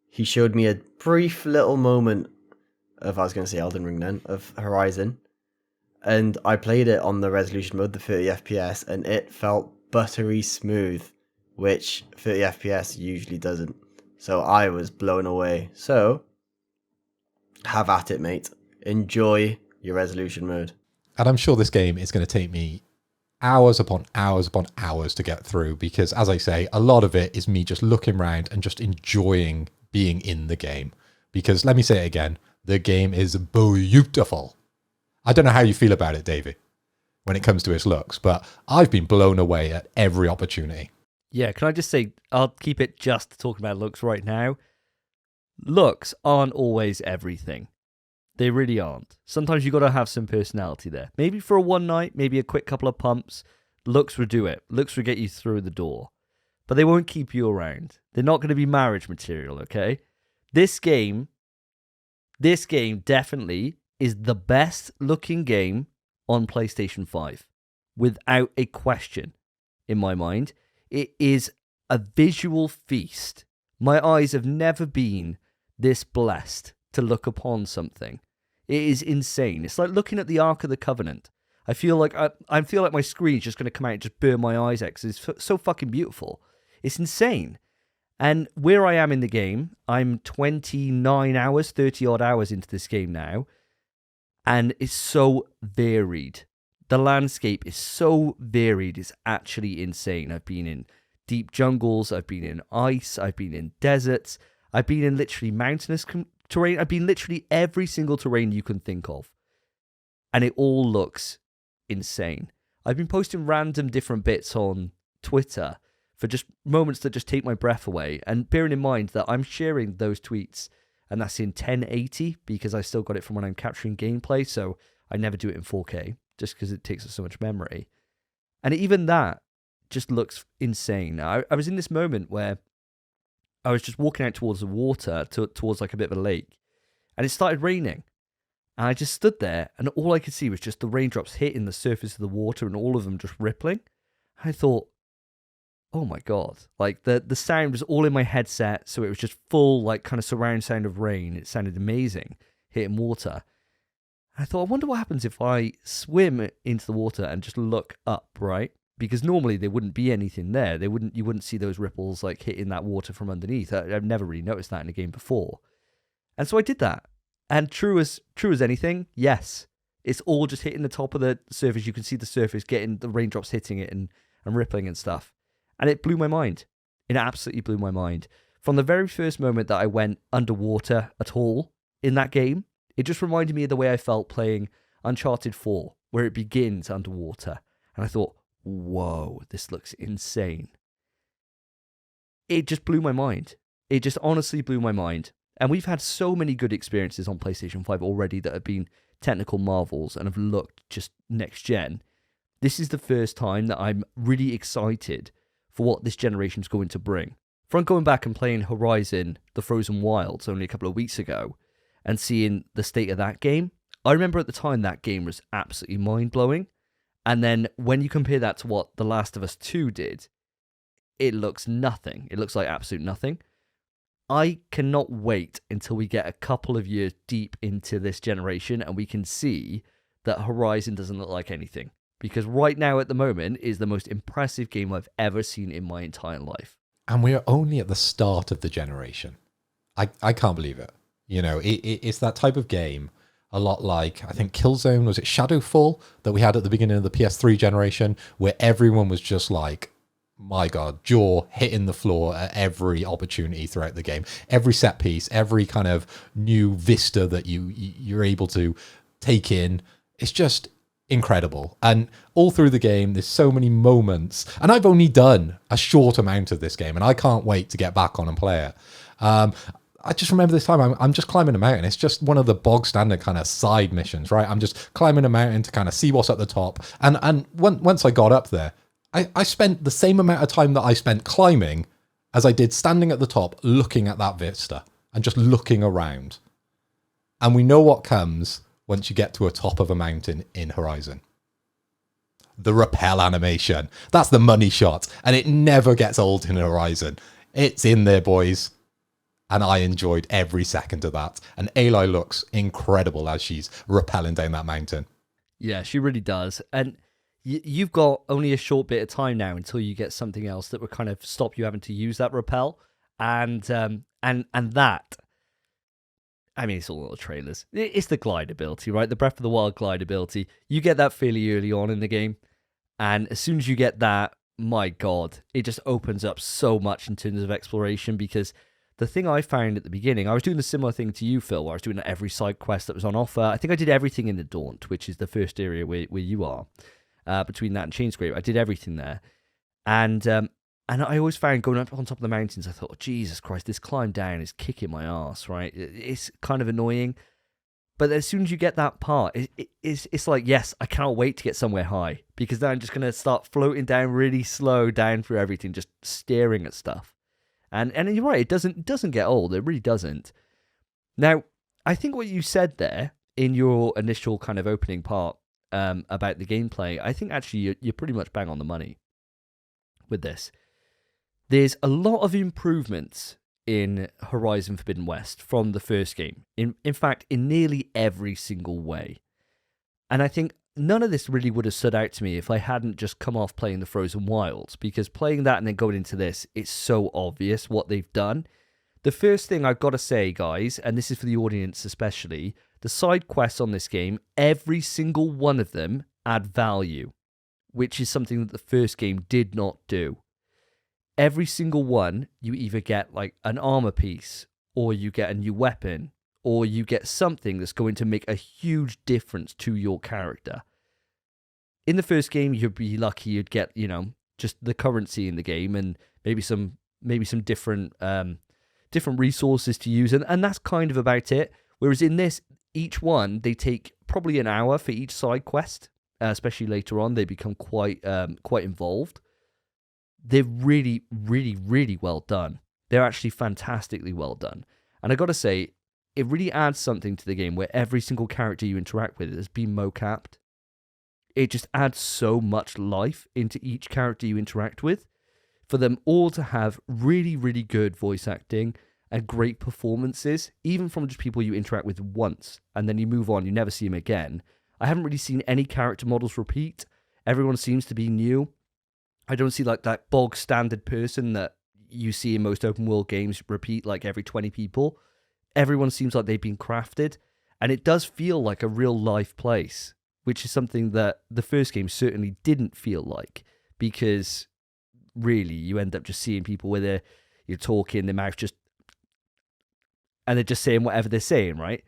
he showed me a brief little moment of, I was going to say Elden Ring then, of Horizon. And I played it on the resolution mode, the 30 FPS, and it felt buttery smooth, which 30 FPS usually doesn't. So I was blown away. So, have at it, mate. Enjoy your resolution mode. And I'm sure this game is going to take me hours upon hours upon hours to get through, because, as I say, a lot of it is me just looking around and just enjoying being in the game. Because, let me say it again, the game is beautiful. I don't know how you feel about it, Davey, when it comes to its looks, but I've been blown away at every opportunity. Yeah, can I just say, I'll keep it just talking about looks right now. Looks aren't always everything. They really aren't. Sometimes you got to have some personality there. Maybe for a one night, maybe a quick couple of pumps. Looks will do it. Looks will get you through the door. But they won't keep you around. They're not going to be marriage material, okay? This game definitely is the best looking game on PlayStation 5. Without a question, in my mind. It is a visual feast. My eyes have never been this blessed to look upon something. It is insane. It's like looking at the Ark of the Covenant. I feel like my screen's just going to come out and just burn my eyes out, because it's so fucking beautiful. It's insane. And where I am in the game, I'm 29 hours, 30 odd hours into this game now, and it's so varied. The landscape is so varied, it's actually insane. I've been in deep jungles, I've been in ice, I've been in deserts, I've been in literally mountainous terrain, I've been literally every single terrain you can think of. And it all looks insane. I've been posting random different bits on Twitter for just moments that just take my breath away. And bearing in mind that I'm sharing those tweets, and that's in 1080, because I still got it from when I'm capturing gameplay, so I never do it in 4K. Just because it takes up so much memory. And even that just looks insane. I was in this moment where I was just walking out towards the water, towards like a bit of a lake, and it started raining. And I just stood there, and all I could see was just the raindrops hitting the surface of the water and all of them just rippling. I thought, oh my God. Like, the sound was all in my headset, so it was just full, like, kind of surround sound of rain. It sounded amazing, hitting water. I thought, I wonder what happens if I swim into the water and just look up, right? Because normally there wouldn't be anything there. You wouldn't see those ripples, like, hitting that water from underneath. I've never really noticed that in a game before. And so I did that. And true as anything, yes. It's all just hitting the top of the surface. You can see the surface getting the raindrops hitting it and rippling and stuff. And it blew my mind. It absolutely blew my mind. From the very first moment that I went underwater at all in that game, it just reminded me of the way I felt playing Uncharted 4, where it begins underwater. And I thought, whoa, this looks insane. It just blew my mind. It just honestly blew my mind. And we've had so many good experiences on PlayStation 5 already that have been technical marvels and have looked just next gen. This is the first time that I'm really excited for what this generation's going to bring. From going back and playing Horizon The Frozen Wilds only a couple of weeks ago and seeing the state of that game, I remember at the time that game was absolutely mind-blowing. And then when you compare that to what The Last of Us 2 did, it looks nothing. It looks like absolute nothing. I cannot wait until we get a couple of years deep into this generation and we can see that Horizon doesn't look like anything. Because right now, at the moment, is the most impressive game I've ever seen in my entire life. And we are only at the start of the generation. I can't believe it. You know, it's that type of game, a lot like, I think Killzone, was it Shadowfall, that we had at the beginning of the PS3 generation, where everyone was just like, my God, jaw hitting the floor at every opportunity throughout the game. Every set piece, every kind of new vista that you're able to take in. It's just incredible. And all through the game, there's so many moments. And I've only done a short amount of this game, and I can't wait to get back on and play it. I just remember this time, I'm just climbing a mountain. It's just one of the bog standard kind of side missions, right? I'm just climbing a mountain to kind of see what's at the top. And once I got up there, I spent the same amount of time that I spent climbing as I did standing at the top, looking at that vista and just looking around. And we know what comes once you get to a top of a mountain in Horizon. The rappel animation. That's the money shot. And it never gets old in Horizon. It's in there, boys. And I enjoyed every second of that. And Aloy looks incredible as she's rappelling down that mountain. Yeah, she really does. And you've got only a short bit of time now until you get something else that will kind of stop you having to use that rappel. And that, I mean, it's all the trailers. It's the glide ability, right? The Breath of the Wild glide ability. You get that fairly early on in the game. And as soon as you get that, my God, it just opens up so much in terms of exploration. Because the thing I found at the beginning, I was doing a similar thing to you, Phil, where I was doing every side quest that was on offer. I think I did everything in the Daunt, which is the first area where you are. Between that and Chainscrape, I did everything there. And I always found going up on top of the mountains, I thought, oh, Jesus Christ, this climb down is kicking my ass, right? It's kind of annoying. But as soon as you get that part, it's like, yes, I cannot wait to get somewhere high. Because then I'm just going to start floating down really slow down through everything, just staring at stuff. And you're right, it doesn't get old. It really doesn't. Now, I think what you said there in your initial kind of opening part about the gameplay, I think actually you're pretty much bang on the money with this. There's a lot of improvements in Horizon Forbidden West from the first game. In fact, in nearly every single way. And I think none of this really would have stood out to me if I hadn't just come off playing the Frozen Wilds, because playing that and then going into this, it's so obvious what they've done. The first thing I've got to say, guys, and this is for the audience especially, the side quests on this game, every single one of them add value, which is something that the first game did not do. Every single one, you either get like an armor piece, or you get a new weapon, or you get something that's going to make a huge difference to your character. In the first game, you'd be lucky you'd get, just the currency in the game and maybe some different resources to use, and that's kind of about it. Whereas in this, each one, they take probably an hour for each side quest, especially later on. They become quite involved. They're really, really, really well done. They're actually fantastically well done. And I got to say, it really adds something to the game where every single character you interact with has been mocapped. It just adds so much life into each character you interact with. For them all to have really, really good voice acting and great performances, even from just people you interact with once, and then you move on, you never see them again. I haven't really seen any character models repeat. Everyone seems to be new. I don't see like that bog standard person that you see in most open world games repeat like every 20 people. Everyone seems like they've been crafted, and it does feel like a real life place, which is something that the first game certainly didn't feel like, because really you end up just seeing people where you're talking, their mouth just, and they're just saying whatever they're saying, right?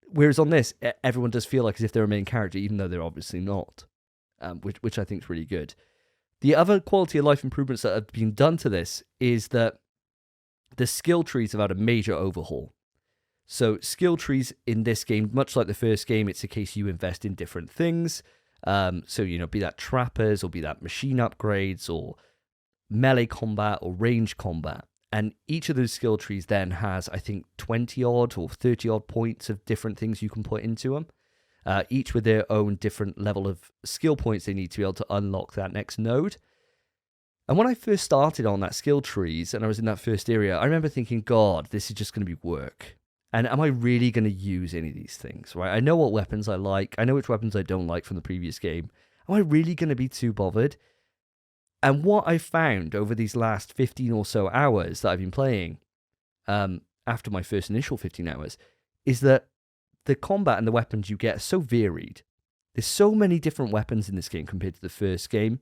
Whereas on this, everyone does feel like as if they're a main character, even though they're obviously not, which I think is really good. The other quality of life improvements that have been done to this is that the skill trees have had a major overhaul. So skill trees in this game, much like the first game, it's a case you invest in different things. So, be that trappers or be that machine upgrades or melee combat or range combat. And each of those skill trees then has, I think, 20 odd or 30 odd points of different things you can put into them. Each with their own different level of skill points they need to be able to unlock that next node. And when I first started on that skill trees and I was in that first area, I remember thinking, God, this is just going to be work. And am I really going to use any of these things, right? I know what weapons I like. I know which weapons I don't like from the previous game. Am I really going to be too bothered? And what I found over these last 15 or so hours that I've been playing, after my first initial 15 hours, is that the combat and the weapons you get are so varied. There's so many different weapons in this game compared to the first game.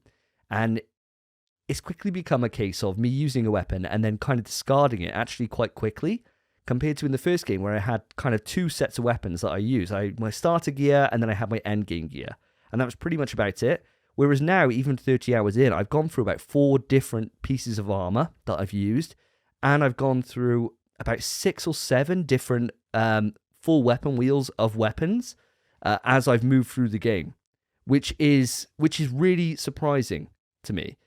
And it's quickly become a case of me using a weapon and then kind of discarding it actually quite quickly, compared to in the first game where I had kind of two sets of weapons that I use. I had my starter gear and then I had my end game gear. And that was pretty much about it. Whereas now, even 30 hours in, I've gone through about 4 different pieces of armor that I've used. And I've gone through about 6 or 7 different full weapon wheels of weapons as I've moved through the game, which is really surprising to me.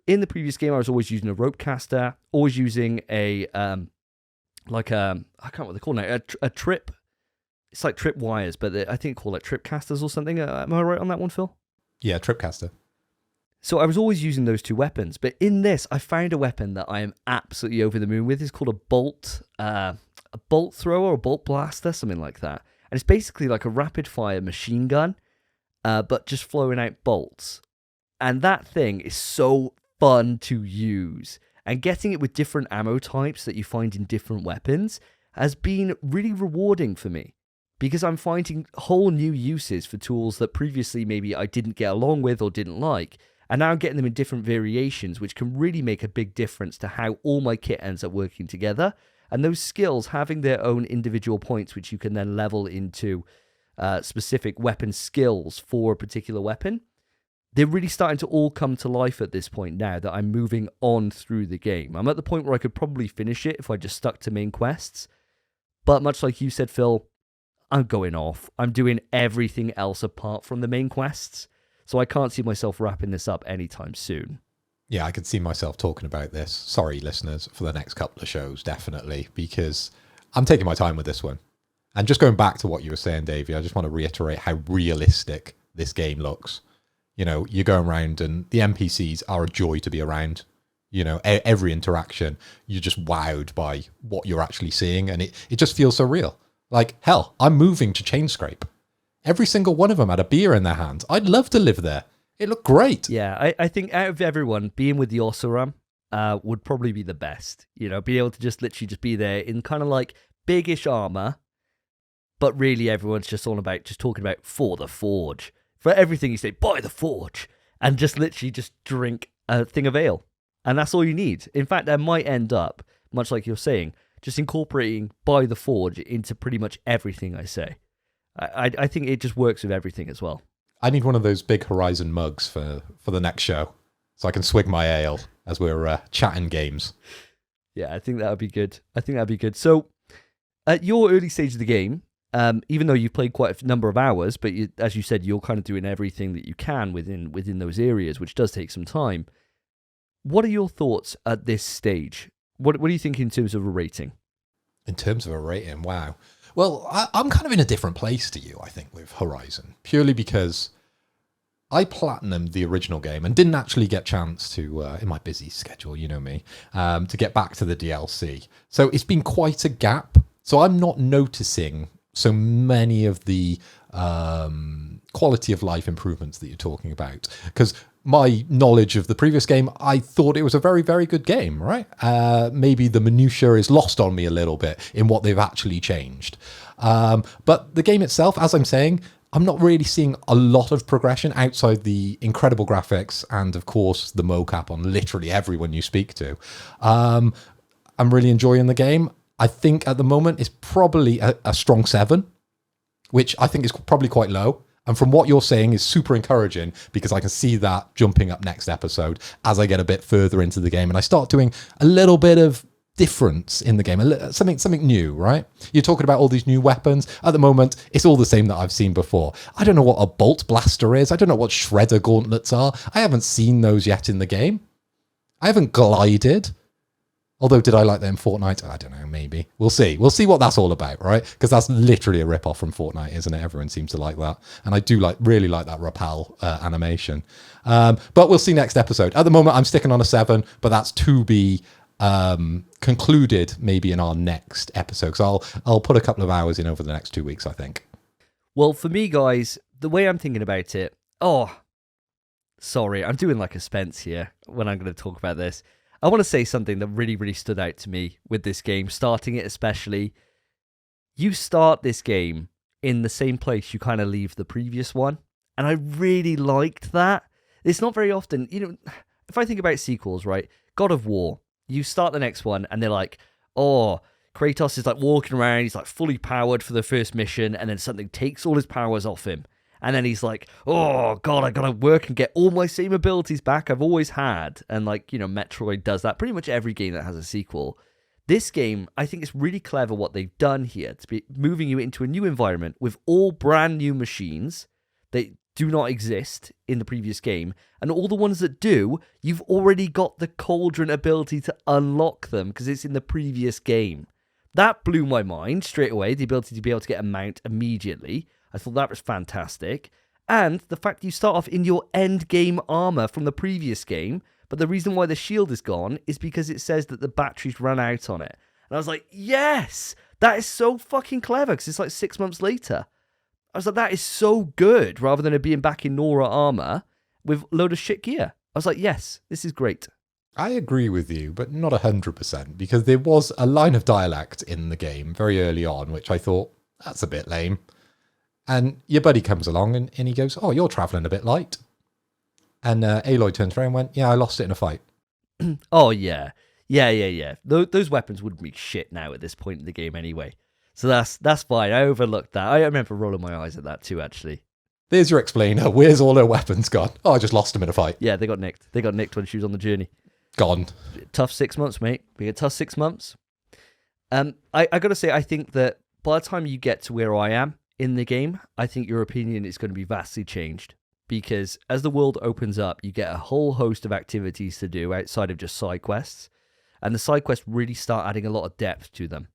In the previous game, I was always using a rope caster, always using I can't remember what they're called now, a trip. It's like trip wires, but I think they call it trip casters or something. Am I right on that one, Phil? Yeah, trip caster. So I was always using those 2 weapons, but in this, I found a weapon that I am absolutely over the moon with. It's called a bolt thrower or bolt blaster, something like that. And it's basically like a rapid fire machine gun, but just flowing out bolts. And that thing is so fun to use. And getting it with different ammo types that you find in different weapons has been really rewarding for me, because I'm finding whole new uses for tools that previously maybe I didn't get along with or didn't like, and now I'm getting them in different variations, which can really make a big difference to how all my kit ends up working together. And those skills having their own individual points, which you can then level into specific weapon skills for a particular weapon, they're really starting to all come to life at this point now that I'm moving on through the game. I'm at the point where I could probably finish it if I just stuck to main quests. But much like you said, Phil, I'm going off. I'm doing everything else apart from the main quests. So I can't see myself wrapping this up anytime soon. Yeah, I could see myself talking about this. Sorry, listeners, for the next couple of shows, definitely, because I'm taking my time with this one. And just going back to what you were saying, Davey, I just want to reiterate how realistic this game looks. You're going around and the NPCs are a joy to be around. Every interaction, you're just wowed by what you're actually seeing, and it just feels so real. Like, hell, I'm moving to Chain Scrape. Every single one of them had a beer in their hands. I'd love to live there. It looked great. Yeah, I think out of everyone, being with the Ossuram would probably be the best. Be able to just literally just be there in kind of like biggish armor, but really everyone's just all about just talking about for the Forge. For everything you say, buy the Forge, and just literally just drink a thing of ale. And that's all you need. In fact, that might end up, much like you're saying, just incorporating buy the Forge into pretty much everything I say. I think it just works with everything as well. I need one of those big Horizon mugs for the next show, so I can swig my ale as we're chatting games. Yeah, I think that would be good. So, at your early stage of the game, even though you've played quite a number of hours, but as you said, you're kind of doing everything that you can within those areas, which does take some time. What are your thoughts at this stage? What do you think in terms of a rating? In terms of a rating, wow. Well, I'm kind of in a different place to you, I think, with Horizon, purely because I platinumed the original game and didn't actually get a chance to, in my busy schedule, you know me, to get back to the DLC. So it's been quite a gap. So I'm not noticing so many of the quality of life improvements that you're talking about. Because my knowledge of the previous game, I thought it was a very, very good game, right? Maybe the minutiae is lost on me a little bit in what they've actually changed. But the game itself, as I'm saying, I'm not really seeing a lot of progression outside the incredible graphics and, of course, the mocap on literally everyone you speak to. I'm really enjoying the game. I think at the moment it's probably a strong 7, which I think is probably quite low. And from what you're saying is super encouraging, because I can see that jumping up next episode as I get a bit further into the game and I start doing a little bit of difference in the game, something new, right? You're talking about all these new weapons. At the moment, it's all the same that I've seen before. I don't know what a bolt blaster is. I don't know what shredder gauntlets are. I haven't seen those yet in the game. I haven't glided. Although, did I like that in Fortnite? I don't know, maybe. We'll see. We'll see what that's all about, right? Because that's literally a rip-off from Fortnite, isn't it? Everyone seems to like that. And I do really like that rappel animation. But we'll see next episode. At the moment, I'm sticking on a 7, but that's to be concluded maybe in our next episode. So I'll put a couple of hours in over the next 2 weeks, I think. Well, for me, guys, the way I'm thinking about it... sorry, I'm doing like a Spence here when I'm going to talk about this. I want to say something that really, really stood out to me with this game, starting it especially. You start this game in the same place you kind of leave the previous one, and I really liked that. It's not very often, if I think about sequels, right? God of War, you start the next one, and they're like, Kratos is like walking around, he's like fully powered for the first mission, and then something takes all his powers off him. And then he's like, oh, God, I got to work and get all my same abilities back I've always had. And Metroid does that. Pretty much every game that has a sequel. This game, I think it's really clever what they've done here to be moving you into a new environment with all brand new machines that do not exist in the previous game. And all the ones that do, you've already got the cauldron ability to unlock them because it's in the previous game. That blew my mind straight away, the ability to be able to get a mount immediately. I thought that was fantastic. And the fact you start off in your end game armor from the previous game, but the reason why the shield is gone is because it says that the batteries run out on it. And I was like, yes, that is so fucking clever because it's like 6 months later. I was like, that is so good rather than it being back in Nora armor with a load of shit gear. I was like, yes, this is great. I agree with you, but not 100%, because there was a line of dialect in the game very early on, which I thought, that's a bit lame. And your buddy comes along and he goes, oh, you're travelling a bit light. And Aloy turns around and went, yeah, I lost it in a fight. Oh, yeah. Yeah. Those weapons wouldn't be shit now at this point in the game anyway. So that's fine. I overlooked that. I remember rolling my eyes at that too, actually. There's your explainer. Where's all her weapons gone? Oh, I just lost them in a fight. Yeah, they got nicked. They got nicked when she was on the journey. Gone. Tough 6 months, mate. We had tough 6 months. I got to say, I think that by the time you get to where I am in the game, I think your opinion is going to be vastly changed. Because as the world opens up, you get a whole host of activities to do outside of just side quests. And the side quests really start adding a lot of depth to them.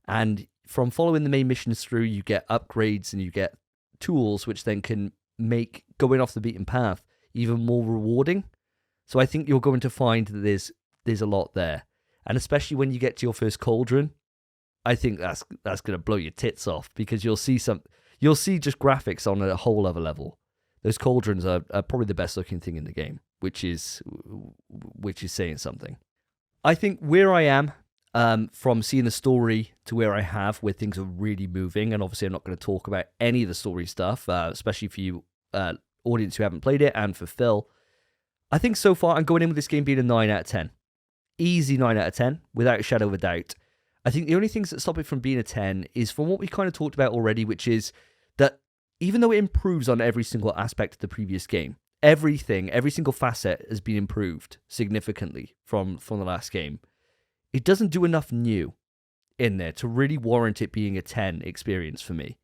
And from following the main missions through, you get upgrades and you get tools which then can make going off the beaten path even more rewarding. So I think you're going to find that there's a lot there. And especially when you get to your first cauldron, I think that's going to blow your tits off, because you'll see just graphics on a whole other level. Those cauldrons are probably the best looking thing in the game, which is saying something. I think where I am, from seeing the story to where I have, where things are really moving, and obviously I'm not going to talk about any of the story stuff, especially for you audience who haven't played it, and for Phil. I think so far I'm going in with this game being a 9 out of 10. Easy 9 out of 10, without a shadow of a doubt. I think the only things that stop it from being a 10 is from what we kind of talked about already, which is that even though it improves on every single aspect of the previous game, every single facet has been improved significantly from the last game, it doesn't do enough new in there to really warrant it being a 10 experience for me.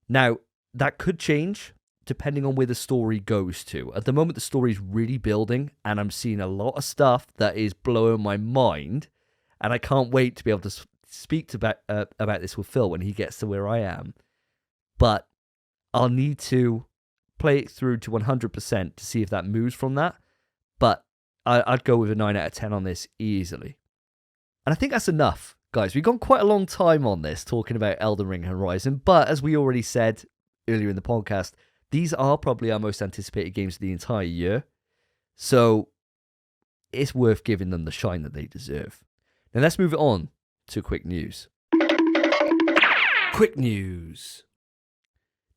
Now, that could change depending on where the story goes to. At the moment, the story is really building, and I'm seeing a lot of stuff that is blowing my mind, and I can't wait to be able to speak about this with Phil when he gets to where I am, but I'll need to play it through to 100% to see if that moves from that. But I'd go with a 9 out of 10 on this easily. And I think that's enough, guys. We've gone quite a long time on this talking about Elden Ring and Horizon, but as we already said earlier in the podcast, these are probably our most anticipated games of the entire year. So it's worth giving them the shine that they deserve. Now let's move it on to quick news. Quick news.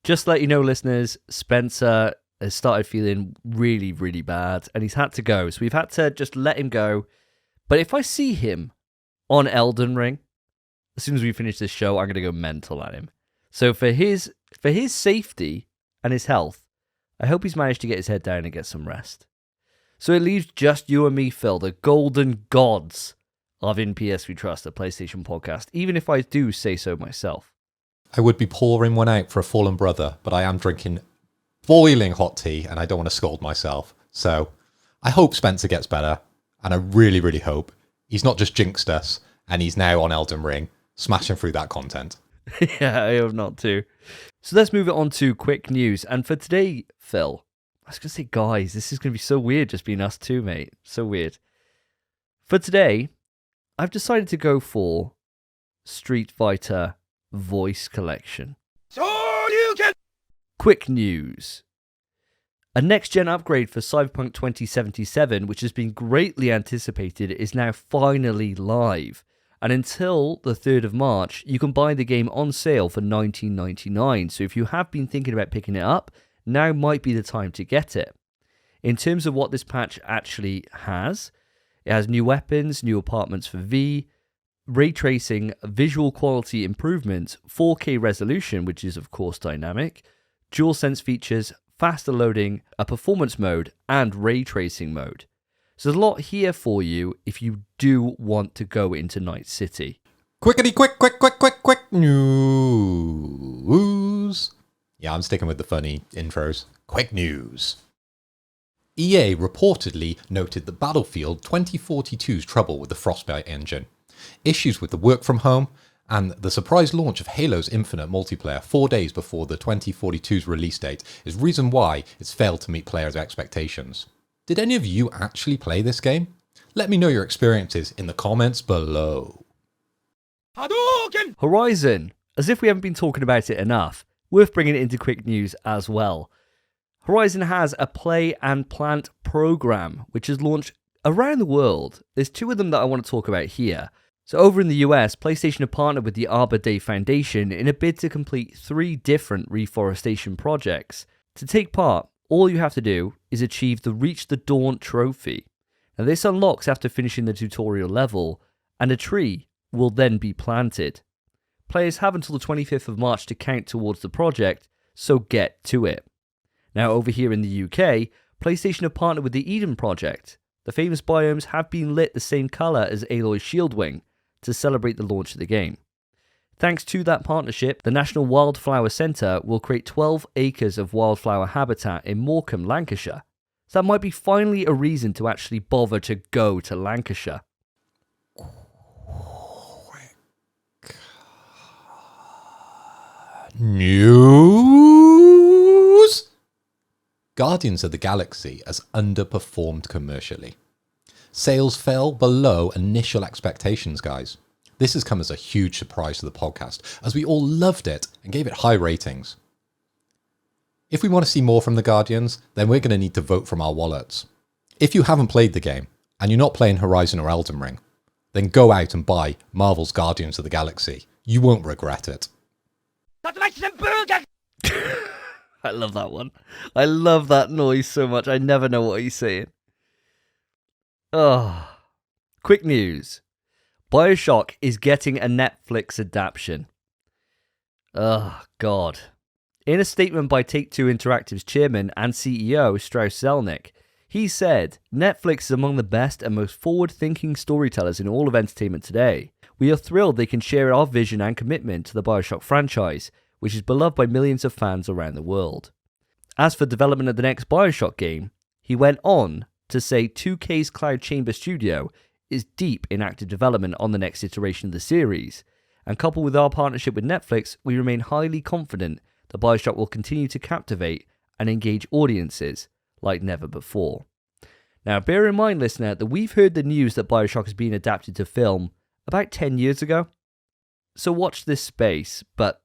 Just to let you know, listeners, Spencer has started feeling really, really bad, and he's had to go. So we've had to just let him go. But if I see him on Elden Ring, as soon as we finish this show, I'm going to go mental at him. So for his safety and his health, I hope he's managed to get his head down and get some rest. So it leaves just you and me, Phil, the golden gods of In PSWeTrust, a PlayStation podcast, even if I do say so myself. I would be pouring one out for a fallen brother, but I am drinking boiling hot tea and I don't want to scold myself. So I hope Spencer gets better, and I really, really hope he's not just jinxed us and he's now on Elden Ring, smashing through that content. Yeah, I hope not too. So let's move it on to quick news. And for today, Phil, I was going to say, guys, this is going to be so weird just being us two, mate. So weird. For today, I've decided to go for Street Fighter Voice Collection. So you can... Quick news. A next-gen upgrade for Cyberpunk 2077, which has been greatly anticipated, is now finally live. And until the 3rd of March, you can buy the game on sale for $19.99. So if you have been thinking about picking it up, now might be the time to get it. In terms of what this patch actually has, it has new weapons, new apartments for V, ray tracing, visual quality improvements, 4K resolution, which is of course dynamic, DualSense features, faster loading, a performance mode, and ray tracing mode. So there's a lot here for you if you do want to go into Night City. Quick news. Yeah, I'm sticking with the funny intros. Quick news. EA reportedly noted that Battlefield 2042's trouble with the Frostbite engine, issues with the work from home, and the surprise launch of Halo's Infinite multiplayer 4 days before the 2042's release date is reason why it's failed to meet players' expectations. Did any of you actually play this game? Let me know your experiences in the comments below. Hadouken! Horizon, as if we haven't been talking about it enough, worth bringing it into quick news as well. Horizon has a play and plant program, which has launched around the world. There's 2 of them that I want to talk about here. So over in the US, PlayStation have partnered with the Arbor Day Foundation in a bid to complete 3 different reforestation projects. To take part, all you have to do is achieve the Reach the Dawn trophy. Now this unlocks after finishing the tutorial level, and a tree will then be planted. Players have until the 25th of March to count towards the project, so get to it. Now over here in the UK, PlayStation have partnered with the Eden Project. The famous biomes have been lit the same colour as Aloy's Shieldwing to celebrate the launch of the game. Thanks to that partnership, the National Wildflower Centre will create 12 acres of wildflower habitat in Morecambe, Lancashire. So that might be finally a reason to actually bother to go to Lancashire. News? Guardians of the Galaxy has underperformed commercially. Sales fell below initial expectations, guys. This has come as a huge surprise to the podcast, as we all loved it and gave it high ratings. If we want to see more from the Guardians, then we're going to need to vote from our wallets. If you haven't played the game, and you're not playing Horizon or Elden Ring, then go out and buy Marvel's Guardians of the Galaxy. You won't regret it. I love that one. I love that noise so much. I never know what he's saying. Oh, quick news. BioShock is getting a Netflix adaptation. Oh, God. In a statement by Take-Two Interactive's chairman and CEO, Strauss Zelnick, he said, Netflix is among the best and most forward-thinking storytellers in all of entertainment today. We are thrilled they can share our vision and commitment to the BioShock franchise, which is beloved by millions of fans around the world. As for development of the next BioShock game, he went on to say 2K's Cloud Chamber Studio is deep in active development on the next iteration of the series, and coupled with our partnership with Netflix, we remain highly confident that BioShock will continue to captivate and engage audiences like never before. Now, bear in mind, listener, that we've heard the news that BioShock has been adapted to film about 10 years ago. So watch this space, but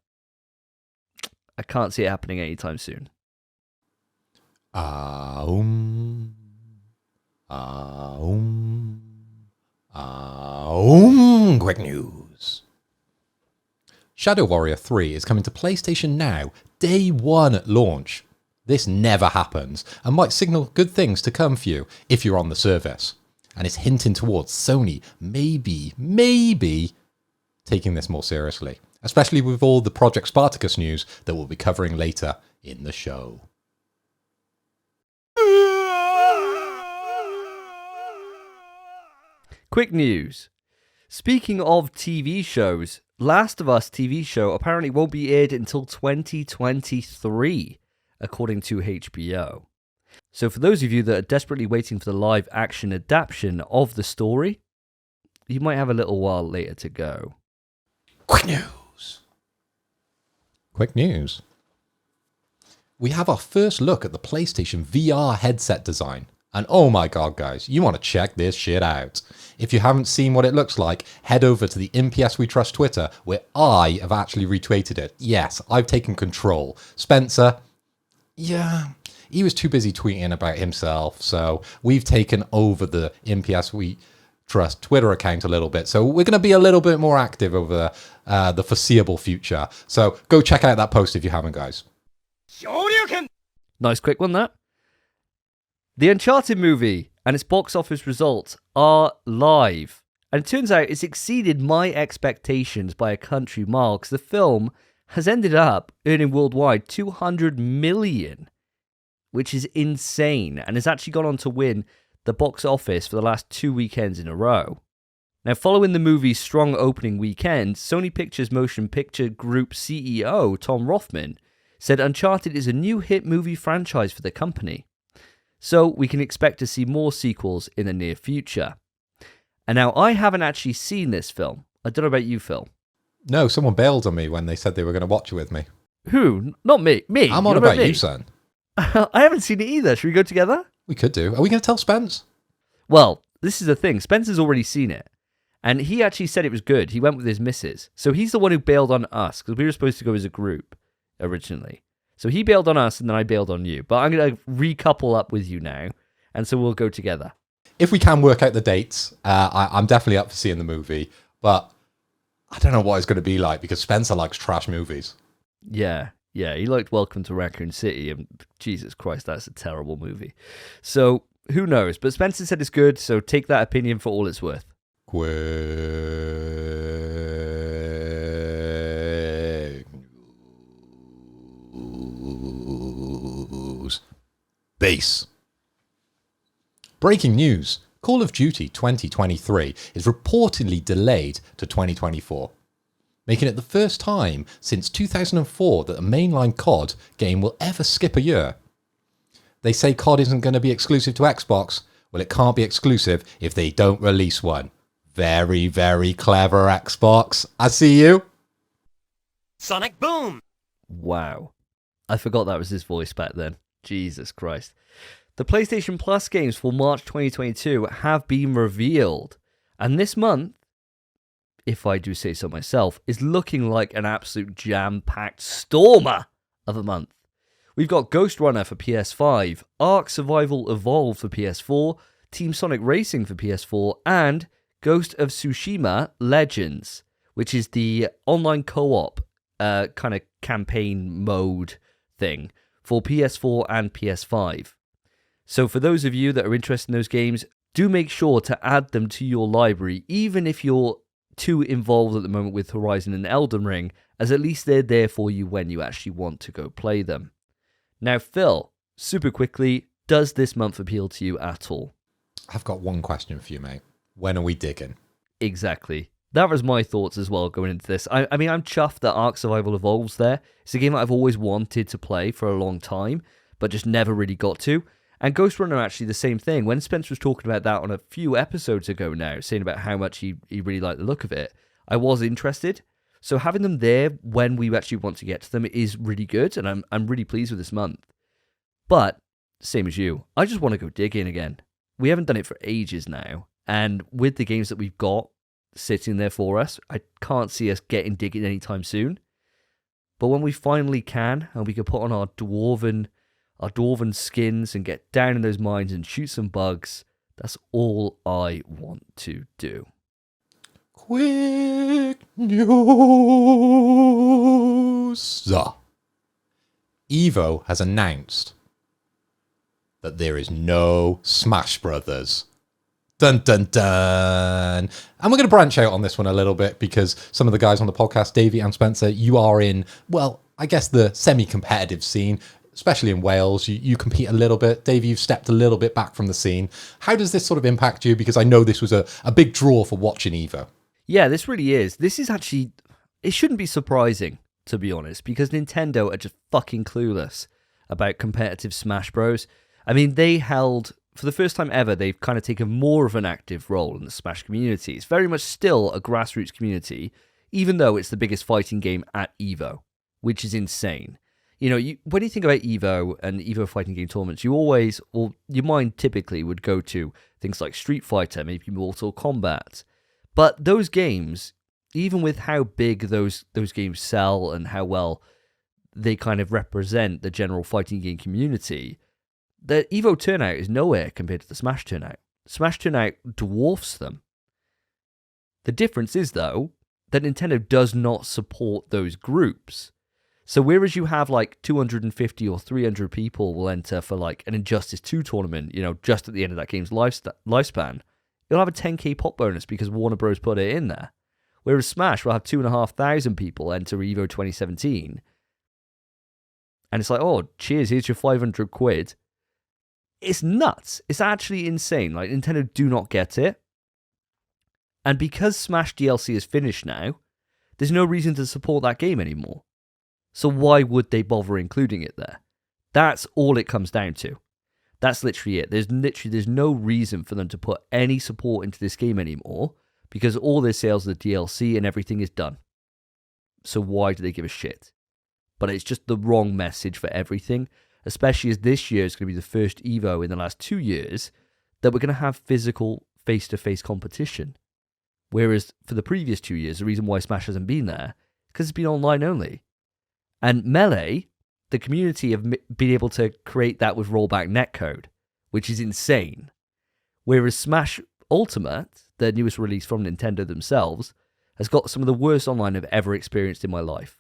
I can't see it happening anytime soon. Quick news. Shadow Warrior 3 is coming to PlayStation Now, day one at launch. This never happens, and might signal good things to come for you if you're on the service. And it's hinting towards Sony maybe taking this more seriously, especially with all the Project Spartacus news that we'll be covering later in the show. Quick news. Speaking of TV shows, Last of Us TV show apparently won't be aired until 2023, according to HBO. So for those of you that are desperately waiting for the live action adaptation of the story, you might have a little while later to go. Quick news. Quick news. We have our first look at the PlayStation VR headset design. And oh my god, guys, you want to check this shit out. If you haven't seen what it looks like, head over to the PSWeTrust Twitter, where I have actually retweeted it. Yes, I've taken control. Spencer, yeah, he was too busy tweeting about himself, so we've taken over the PSWeTrust Twitter account a little bit. So we're going to be a little bit more active over the foreseeable future. So go check out that post if you haven't, guys. Nice quick one, that. The Uncharted movie and its box office results are live. And it turns out it's exceeded my expectations by a country mile, because the film has ended up earning worldwide $200 million, which is insane, and has actually gone on to win the box office for the last 2 weekends in a row. Now, following the movie's strong opening weekend, Sony Pictures Motion Picture Group CEO Tom Rothman said Uncharted is a new hit movie franchise for the company. So we can expect to see more sequels in the near future. And now, I haven't actually seen this film. I don't know about you, Phil. No, someone bailed on me when they said they were going to watch it with me. Who? Not me. Me. I'm on about you, son. I haven't seen it either. Should we go together? We could do. Are we going to tell Spence? Well, this is the thing. Spencer's already seen it. And he actually said it was good. He went with his missus. So he's the one who bailed on us, because we were supposed to go as a group originally. So he bailed on us and then I bailed on you. But I'm going to recouple up with you now. And so we'll go together. If we can work out the dates, I'm definitely up for seeing the movie. But I don't know what it's going to be like, because Spencer likes trash movies. Yeah. He liked Welcome to Raccoon City. And Jesus Christ, that's a terrible movie. So who knows? But Spencer said it's good. So take that opinion for all it's worth. Base. Breaking news. Call of Duty 2023 is reportedly delayed to 2024, making it the first time since 2004 that a mainline COD game will ever skip a year. They say COD isn't going to be exclusive to Xbox. Well, it can't be exclusive if they don't release one. Very, very clever, Xbox. I see you. Sonic Boom! Wow. I forgot that was his voice back then. Jesus Christ. The PlayStation Plus games for March 2022 have been revealed. And this month, if I do say so myself, is looking like an absolute jam-packed stormer of a month. We've got Ghost Runner for PS5, Ark Survival Evolved for PS4, Team Sonic Racing for PS4, and Ghost of Tsushima Legends, which is the online co-op kind of campaign mode thing for PS4 and PS5. So for those of you that are interested in those games, do make sure to add them to your library, even if you're too involved at the moment with Horizon and Elden Ring, as at least they're there for you when you actually want to go play them. Now, Phil, super quickly, does this month appeal to you at all? I've got one question for you, mate. When are we digging? Exactly. That was my thoughts as well going into this. I mean, I'm chuffed that Ark Survival Evolved's there. It's a game that I've always wanted to play for a long time, but just never really got to. And Ghost Runner actually the same thing. When Spence was talking about that on a few episodes ago now, saying about how much he really liked the look of it, I was interested. So having them there when we actually want to get to them is really good, and I'm really pleased with this month. But, same as you, I just want to go digging again. We haven't done it for ages now, and with the games that we've got sitting there for us, I can't see us getting digging anytime soon. But when we finally can, and we can put on our dwarven skins and get down in those mines and shoot some bugs, that's all I want to do. Quick news! Evo has announced that there is no Smash Brothers. Dun dun dun. And we're going to branch out on this one a little bit because some of the guys on the podcast, Davey and Spencer, you are in, well, I guess the semi-competitive scene, especially in Wales. You compete a little bit. Davey, you've stepped a little bit back from the scene. How does this sort of impact you? Because I know this was a big draw for watching Evo. Yeah, this really is. This is actually, it shouldn't be surprising, to be honest, because Nintendo are just fucking clueless about competitive Smash Bros. I mean, they held, for the first time ever, they've kind of taken more of an active role in the Smash community. It's very much still a grassroots community, even though it's the biggest fighting game at EVO, which is insane. You know, when you think about EVO and EVO fighting game tournaments, you always, or your mind typically would go to things like Street Fighter, maybe Mortal Kombat. But those games, even with how big those games sell and how well they kind of represent the general fighting game community, the EVO turnout is nowhere compared to the Smash turnout. Smash turnout dwarfs them. The difference is, though, that Nintendo does not support those groups. So whereas you have like 250 or 300 people will enter for like an Injustice 2 tournament, you know, just at the end of that game's lifespan, you'll have a 10k pop bonus because Warner Bros. Put it in there. Whereas Smash will have 2,500 people enter EVO 2017. And it's like, oh, cheers, here's your 500 quid. It's nuts. It's actually insane. Like, Nintendo do not get it. And because Smash DLC is finished now, there's no reason to support that game anymore. So why would they bother including it there? That's all it comes down to. That's literally it. There's no reason for them to put any support into this game anymore because all their sales of the DLC and everything is done. So why do they give a shit? But it's just the wrong message for everything, especially as this year is going to be the first EVO in the last 2 years that we're going to have physical face-to-face competition. Whereas for the previous 2 years, the reason why Smash hasn't been there is because it's been online only. And Melee, the community have been able to create that with rollback netcode, which is insane. Whereas Smash Ultimate, the newest release from Nintendo themselves, has got some of the worst online I've ever experienced in my life.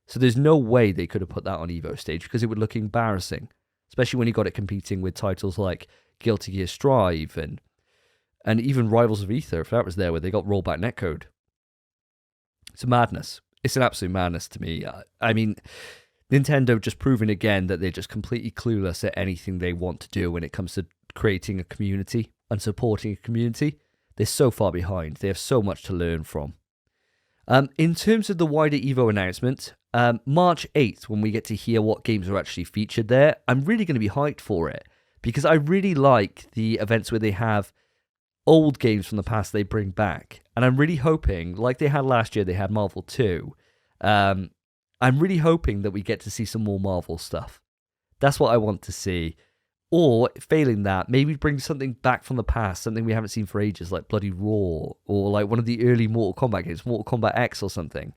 So there's no way they could have put that on EVO stage because it would look embarrassing, especially when you got it competing with titles like Guilty Gear Strive and even Rivals of Aether, if that was there, where they got rollback netcode. It's a madness. It's an absolute madness to me. I mean, Nintendo just proving again that they're just completely clueless at anything they want to do when it comes to creating a community and supporting a community. They're so far behind. They have so much to learn from. In terms of the wider EVO announcement, March 8th, when we get to hear what games are actually featured there, I'm really going to be hyped for it because I really like the events where they have old games from the past they bring back. And I'm really hoping, like they had last year, they had Marvel 2. I'm really hoping that we get to see some more Marvel stuff. That's what I want to see. Or, failing that, maybe bring something back from the past, something we haven't seen for ages, like Bloody Roar, or like one of the early Mortal Kombat games, Mortal Kombat X or something.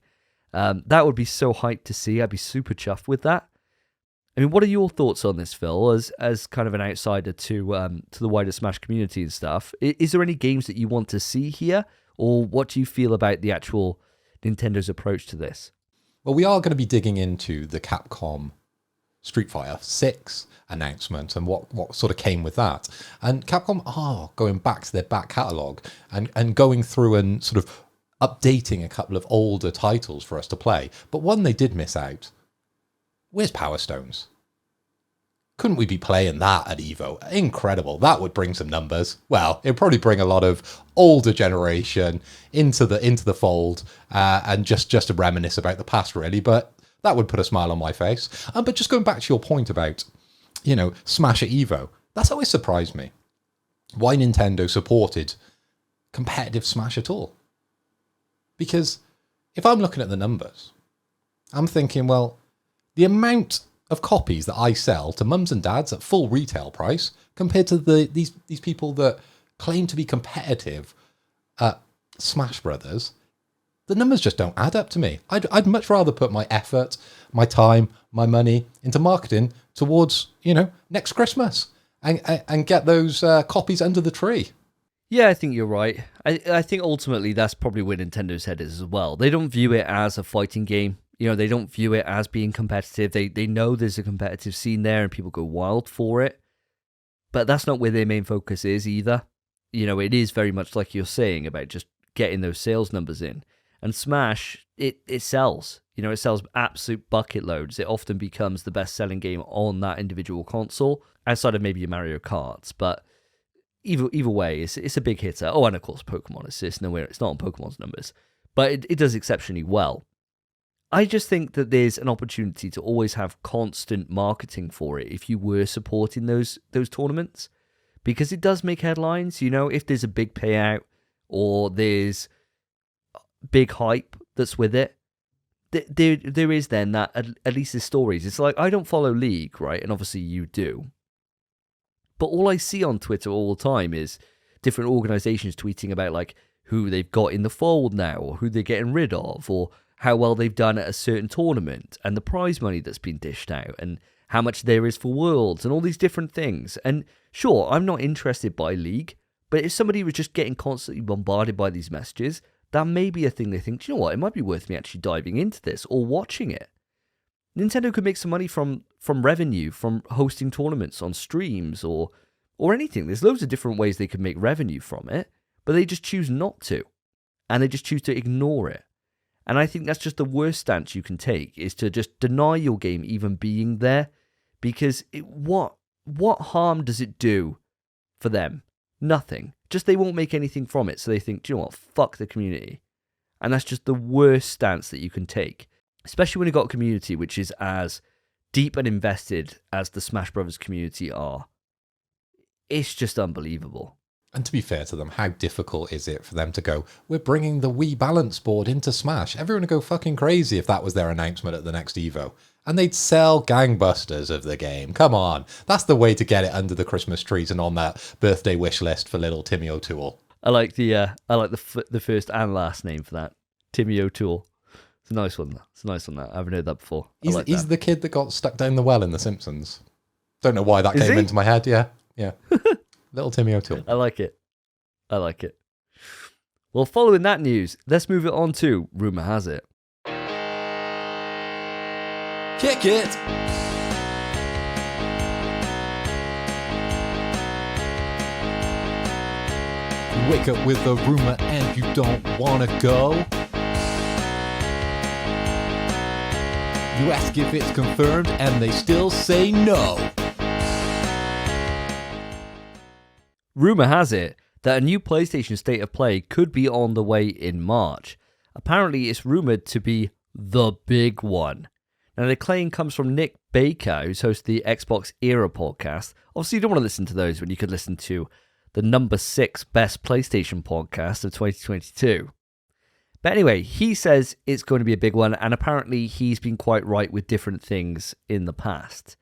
That would be so hyped to see. I'd be super chuffed with that. I mean, what are your thoughts on this, Phil, as kind of an outsider to the wider Smash community and stuff? Is there any games that you want to see here, or what do you feel about the actual Nintendo's approach to this? Well, we are going to be digging into the Capcom Street Fighter 6 announcement and what sort of came with that. And Capcom are going back to their back catalogue and going through and sort of updating a couple of older titles for us to play. But one they did miss out. Where's Power Stones? Couldn't we be playing that at EVO? Incredible. That would bring some numbers. Well, it'd probably bring a lot of older generation into the fold and just to reminisce about the past, really. But that would put a smile on my face. But just going back to your point about, Smash at EVO, That's always surprised me. Why Nintendo supported competitive Smash at all. Because if I'm looking at the numbers, I'm thinking, well, the amount of copies that I sell to mums and dads at full retail price compared to these people that claim to be competitive at Smash Brothers, the numbers just don't add up to me. I'd much rather put my effort, my time, my money into marketing towards, next Christmas and get those copies under the tree. Yeah, I think you're right. I think ultimately that's probably where Nintendo's head is as well. They don't view it as a fighting game. They don't view it as being competitive. They know there's a competitive scene there and people go wild for it. But that's not where their main focus is either. It is very much like you're saying about just getting those sales numbers in. And Smash, it sells. It sells absolute bucket loads. It often becomes the best-selling game on that individual console, outside of maybe your Mario Karts. But either way, it's a big hitter. Oh, and of course, Pokemon. It's nowhere. It's not on Pokemon's numbers, but it does exceptionally well. I just think that there's an opportunity to always have constant marketing for it if you were supporting those tournaments, because it does make headlines. If there's a big payout or there's big hype that's with it, there is then that at least the stories. It's like, I don't follow League, right? And obviously you do. But all I see on Twitter all the time is different organizations tweeting about like who they've got in the fold now, or who they're getting rid of, or how well they've done at a certain tournament, and the prize money that's been dished out, and how much there is for Worlds, and all these different things. And sure, I'm not interested by League, but if somebody was just getting constantly bombarded by these messages, that may be a thing they think, do you know what, it might be worth me actually diving into this or watching it. Nintendo could make some money from revenue, from hosting tournaments on streams or anything. There's loads of different ways they could make revenue from it, but they just choose not to. And they just choose to ignore it. And I think that's just the worst stance you can take, is to just deny your game even being there. Because what harm does it do for them? Nothing. Just they won't make anything from it. So they think, do you know what, fuck the community. And that's just the worst stance that you can take. Especially when you've got a community which is as deep and invested as the Smash Brothers community are. It's just unbelievable. And to be fair to them, how difficult is it for them to go, we're bringing the Wii balance board into Smash? Everyone would go fucking crazy if that was their announcement at the next Evo. And they'd sell gangbusters of the game. Come on. That's the way to get it under the Christmas trees and on that birthday wish list for little Timmy O'Toole. I like the first and last name for that. Timmy O'Toole. It's a nice one. That. I haven't heard that before. He's the kid that got stuck down the well in The Simpsons. Don't know why that came into my head. Yeah. Little Timmy O'Toole. I like it. Well, following that news, let's move it on to Rumour Has It. Kick it! You wake up with a rumour and you don't want to go. You ask if it's confirmed and they still say no. Rumour has it that a new PlayStation State of Play could be on the way in March. Apparently, it's rumoured to be the big one. Now, the claim comes from Nick Baker, who's hosted the Xbox Era podcast. Obviously, you don't want to listen to those when you could listen to the number 6 best PlayStation podcast of 2022. But anyway, he says it's going to be a big one, and apparently he's been quite right with different things in the past.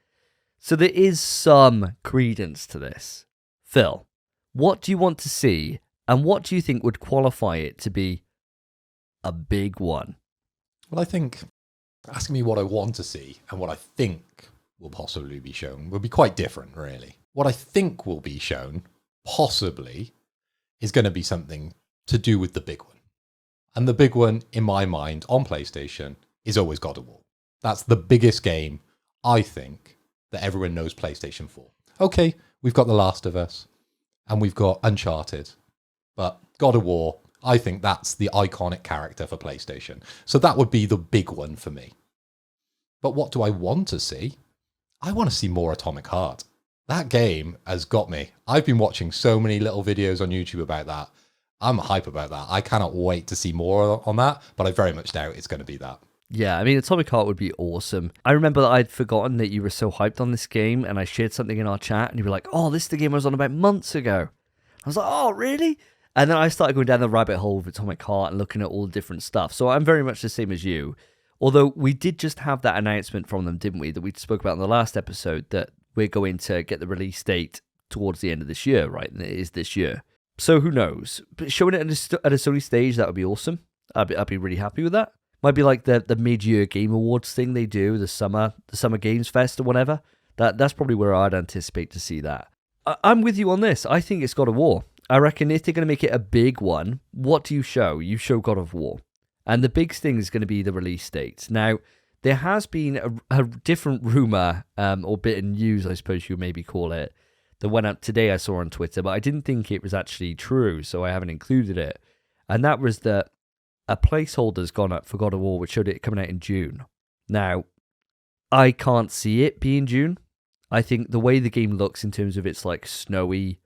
So there is some credence to this. Phil, what do you want to see, and what do you think would qualify it to be a big one? Well, I think asking me what I want to see and what I think will possibly be shown will be quite different, really. What I think will be shown, possibly, is going to be something to do with the big one. And the big one, in my mind, on PlayStation, is always God of War. That's the biggest game, I think, that everyone knows PlayStation for. Okay, we've got The Last of Us, and we've got Uncharted, but God of War, I think that's the iconic character for PlayStation. So that would be the big one for me. But what do I want to see? I want to see more Atomic Heart. That game has got me. I've been watching so many little videos on YouTube about that. I'm hype about that. I cannot wait to see more on that, but I very much doubt it's going to be that. Yeah, I mean, Atomic Heart would be awesome. I remember that I'd forgotten that you were so hyped on this game, and I shared something in our chat, and you were like, oh, this is the game I was on about months ago. I was like, oh, really? And then I started going down the rabbit hole with Atomic Heart and looking at all the different stuff. So I'm very much the same as you. Although we did just have that announcement from them, didn't we, that we spoke about in the last episode, that we're going to get the release date towards the end of this year, right? And it is this year. So who knows? But showing it at a Sony stage, that would be awesome. I'd be really happy with that. Might be like the mid-year Game Awards thing they do, the summer Games Fest or whatever. That's probably where I'd anticipate to see that. I'm with you on this. I think it's God of War. I reckon if they're going to make it a big one, what do you show? You show God of War. And the big thing is going to be the release date. Now, there has been a different rumour, or bit of news, I suppose you maybe call it, that went up today I saw on Twitter, but I didn't think it was actually true, so I haven't included it. And that was that a placeholder's gone up for God of War, which showed it coming out in June. Now, I can't see it being June. I think the way the game looks in terms of its like snowy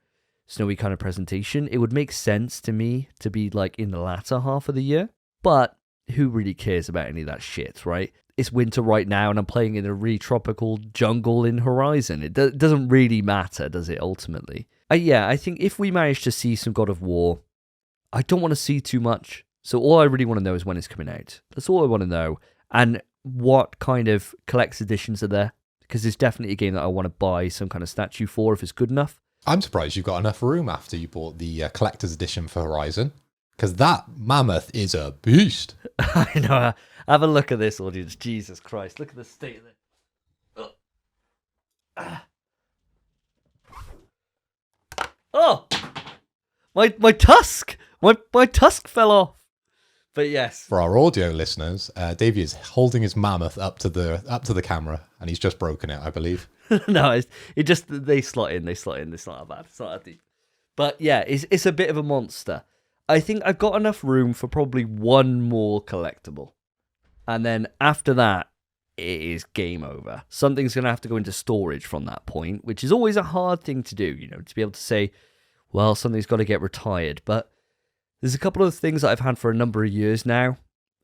kind of presentation, it would make sense to me to be like in the latter half of the year. But who really cares about any of that shit, right? It's winter right now, and I'm playing in a really tropical jungle in Horizon. It doesn't really matter, does it, ultimately? I think if we manage to see some God of War, I don't want to see too much. So all I really want to know is when it's coming out. That's all I want to know. And what kind of collector's editions are there? Because it's definitely a game that I want to buy some kind of statue for if it's good enough. I'm surprised you've got enough room after you bought the collector's edition for Horizon. Because that mammoth is a beast. I know. Have a look at this, audience. Jesus Christ. Look at the state of it. Oh! My tusk! My tusk fell off. But yes. For our audio listeners, Davey is holding his mammoth up to the camera, and he's just broken it, I believe. No, they slot in. It's not that bad. It's not that deep. But yeah, it's a bit of a monster. I think I've got enough room for probably one more collectible. And then after that, it is game over. Something's going to have to go into storage from that point, which is always a hard thing to do, to be able to say, well, something's got to get retired. But there's a couple of things that I've had for a number of years now,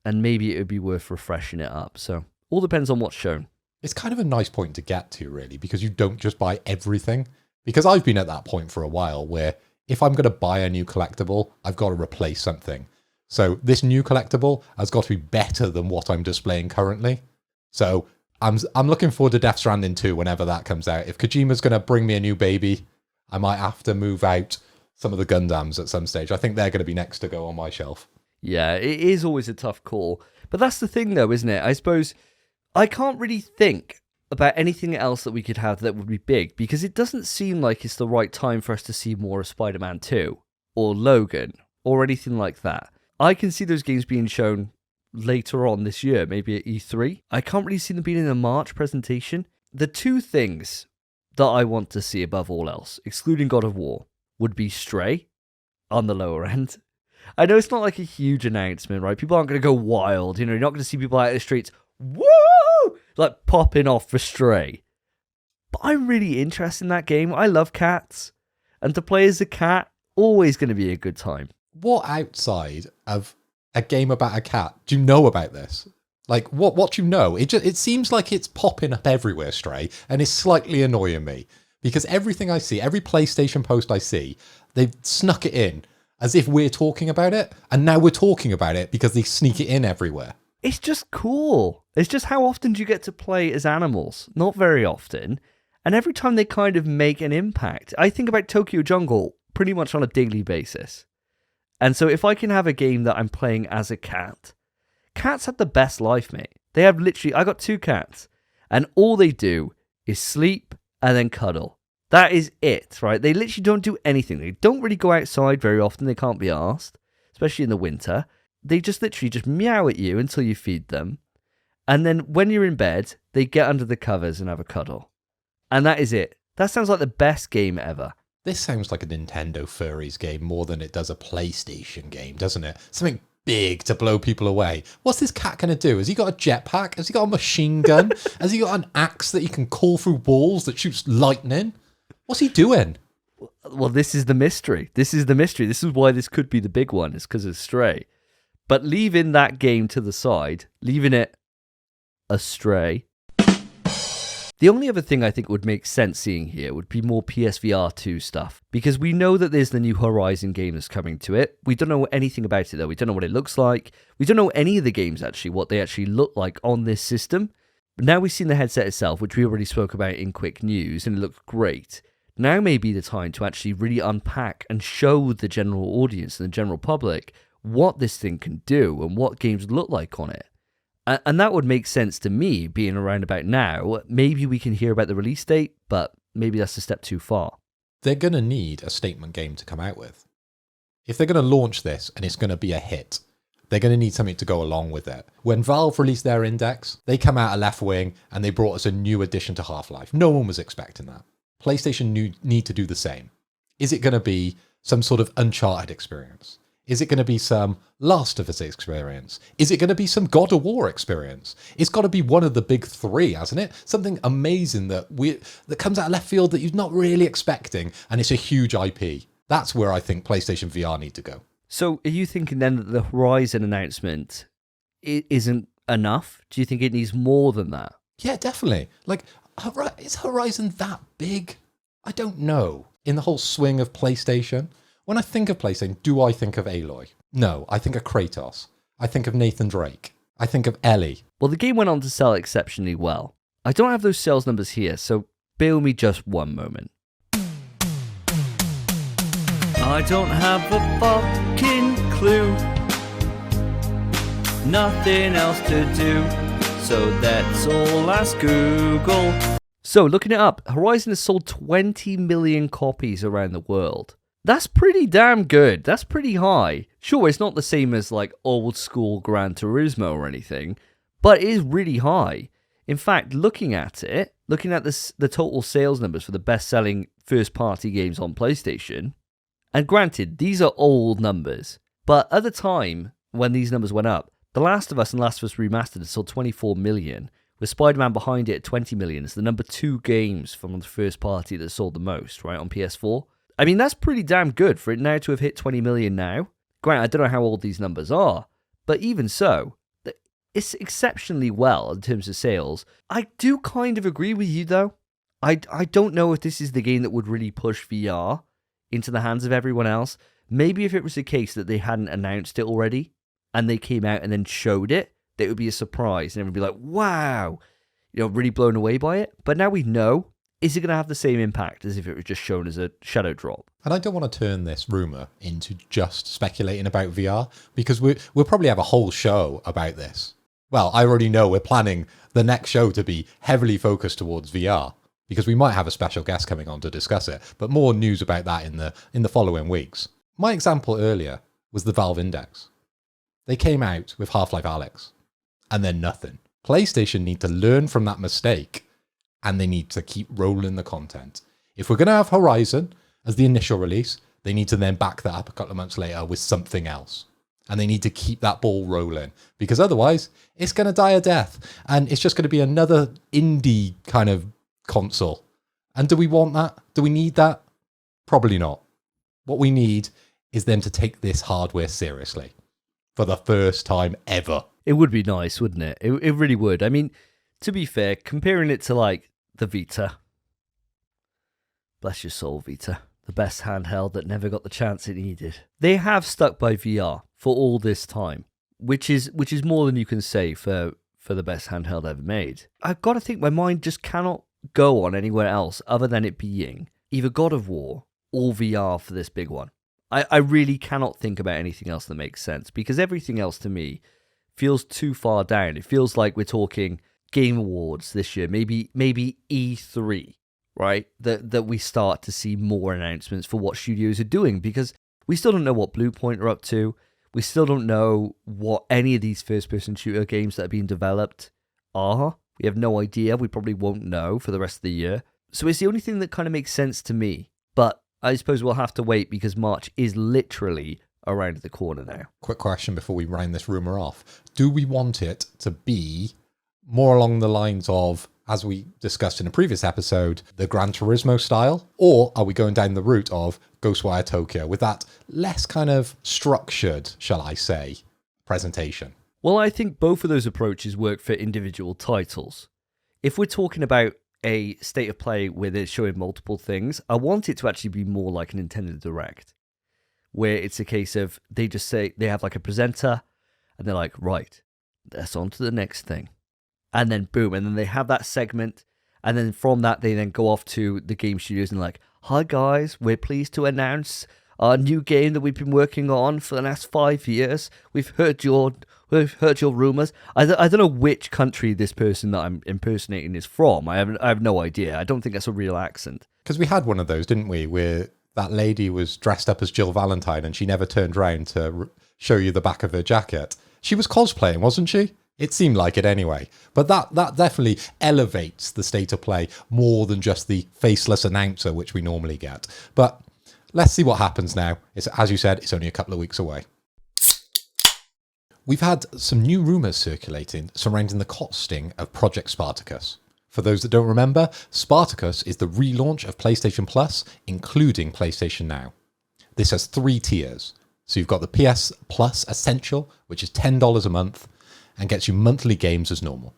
and maybe it would be worth refreshing it up. So all depends on what's shown. It's kind of a nice point to get to, really, because you don't just buy everything. Because I've been at that point for a while where if I'm going to buy a new collectible, I've got to replace something. So this new collectible has got to be better than what I'm displaying currently. So I'm looking forward to Death Stranding 2 whenever that comes out. If Kojima's going to bring me a new baby, I might have to move out some of the Gundams at some stage. I think they're going to be next to go on my shelf. Yeah, it is always a tough call. But that's the thing, though, isn't it? I suppose I can't really think about anything else that we could have that would be big, because it doesn't seem like it's the right time for us to see more of Spider-Man 2 or Logan or anything like that. I can see those games being shown later on this year, maybe at E3. I can't really see them being in a March presentation. The two things that I want to see above all else, excluding God of War, would be Stray on the lower end. I know it's not like a huge announcement, right? People aren't going to go wild. You're not going to see people out in the streets, woo! Like popping off for Stray. But I'm really interested in that game. I love cats. And to play as a cat, always going to be a good time. What outside of a game about a cat do you know about this? Like, what do you know? It seems like it's popping up everywhere, Stray, and it's slightly annoying me. Because everything I see, every PlayStation post I see, they've snuck it in as if we're talking about it. And now we're talking about it because they sneak it in everywhere. It's just cool. It's just how often do you get to play as animals? Not very often. And every time they kind of make an impact. I think about Tokyo Jungle pretty much on a daily basis. And so if I can have a game that I'm playing as a cat, cats have the best life, mate. They have literally, I got 2 cats, and all they do is sleep and then cuddle. That is it, right? They literally don't do anything. They don't really go outside very often. They can't be asked, especially in the winter. They just literally just meow at you until you feed them. And then when you're in bed, they get under the covers and have a cuddle. And that is it. That sounds like the best game ever. This sounds like a Nintendo Furries game more than it does a PlayStation game, doesn't it? Something big to blow people away. What's this cat going to do? Has he got a jetpack? Has he got a machine gun? Has he got an axe that he can call through walls that shoots lightning? What's he doing? Well, this is the mystery. This is why this could be the big one. It's because of Stray. But leaving that game to the side, leaving it astray. The only other thing I think would make sense seeing here would be more PSVR 2 stuff, because we know that there's the new Horizon game that's coming to it. We don't know anything about it though. We don't know what it looks like. We don't know any of the games actually, what they actually look like on this system. But now we've seen the headset itself, which we already spoke about in quick news, and it looks great. Now may be the time to actually really unpack and show the general audience and the general public what this thing can do and what games look like on it. And that would make sense to me, being around about now. Maybe we can hear about the release date, but maybe that's a step too far. They're going to need a statement game to come out with. If they're going to launch this and it's going to be a hit, they're going to need something to go along with it. When Valve released their Index, they come out of left wing and they brought us a new addition to Half-Life. No one was expecting that. PlayStation need to do the same. Is it going to be some sort of Uncharted experience? Is it going to be some Last of Us experience? Is it going to be some God of War experience? It's got to be one of the big three, hasn't it? Something amazing that comes out of left field that you're not really expecting, and it's a huge IP. That's where I think PlayStation VR need to go. So are you thinking then that the Horizon announcement isn't enough? Do you think it needs more than that? Yeah, definitely. Like, is Horizon that big? I don't know. In the whole swing of PlayStation, when I think of PlayStation, do I think of Aloy? No, I think of Kratos. I think of Nathan Drake. I think of Ellie. Well, the game went on to sell exceptionally well. I don't have those sales numbers here, so bear with me just one moment. I don't have a fucking clue. Nothing else to do, so let's all ask Google. So, looking it up, Horizon has sold 20 million copies around the world. That's pretty damn good. That's pretty high. Sure, it's not the same as like old school Gran Turismo or anything, but it is really high. In fact, looking at the total sales numbers for the best-selling first-party games on PlayStation, and granted, these are old numbers, but at the time when these numbers went up, The Last of Us and Last of Us Remastered sold 24 million, with Spider-Man behind it at 20 million. It's the number 2 games from the first party that sold the most, right, on PS4. I mean, that's pretty damn good for it now to have hit 20 million now. Granted, I don't know how old these numbers are, but even so, it's exceptionally well in terms of sales. I do kind of agree with you, though. I don't know if this is the game that would really push VR into the hands of everyone else. Maybe if it was the case that they hadn't announced it already, and they came out and then showed it, that it would be a surprise, and everyone would be like, wow, really blown away by it. But now we know. Is it going to have the same impact as if it was just shown as a shadow drop? And I don't want to turn this rumour into just speculating about VR, because we'll probably have a whole show about this. Well, I already know we're planning the next show to be heavily focused towards VR, because we might have a special guest coming on to discuss it, but more news about that in the following weeks. My example earlier was the Valve Index. They came out with Half-Life Alyx, and then nothing. PlayStation need to learn from that mistake, and they need to keep rolling the content. If we're going to have Horizon as the initial release, they need to then back that up a couple of months later with something else. And they need to keep that ball rolling, because otherwise it's going to die a death. And it's just going to be another indie kind of console. And do we want that? Do we need that? Probably not. What we need is them to take this hardware seriously for the first time ever. It would be nice, wouldn't it? It really would. I mean, to be fair, comparing it to like the Vita. Bless your soul, Vita. The best handheld that never got the chance it needed. They have stuck by VR for all this time, which is more than you can say for the best handheld ever made. I've got to think my mind just cannot go on anywhere else other than it being either God of War or VR for this big one. I really cannot think about anything else that makes sense, because everything else to me feels too far down. It feels like we're talking Game Awards this year, maybe E3, right? That we start to see more announcements for what studios are doing, because we still don't know what Bluepoint are up to. We still don't know what any of these first-person shooter games that are being developed are. We have no idea. We probably won't know for the rest of the year. So it's the only thing that kind of makes sense to me. But I suppose we'll have to wait, because March is literally around the corner now. Quick question before we round this rumour off. Do we want it to be more along the lines of, as we discussed in a previous episode, the Gran Turismo style? Or are we going down the route of Ghostwire Tokyo with that less kind of structured, shall I say, presentation? Well, I think both of those approaches work for individual titles. If we're talking about a state of play where they're showing multiple things, I want it to actually be more like a Nintendo Direct, where it's a case of they just say, they have like a presenter, and they're like, right, that's on to the next thing. And then boom, and then they have that segment, and then from that, they then go off to the game studios and like, hi guys, we're pleased to announce our new game that we've been working on for the last 5 years. We've heard your rumors. I don't know which country this person that I'm impersonating is from. I have no idea. I don't think that's a real accent. Because we had one of those, didn't we? Where that lady was dressed up as Jill Valentine and she never turned around to show you the back of her jacket. She was cosplaying, wasn't she? It seemed like it anyway. But that definitely elevates the state of play more than just the faceless announcer, which we normally get. But let's see what happens now. As you said, it's only a couple of weeks away. We've had some new rumours circulating surrounding the costing of Project Spartacus. For those that don't remember, Spartacus is the relaunch of PlayStation Plus, including PlayStation Now. This has 3 tiers. So you've got the PS Plus Essential, which is $10 a month, and gets you monthly games as normal.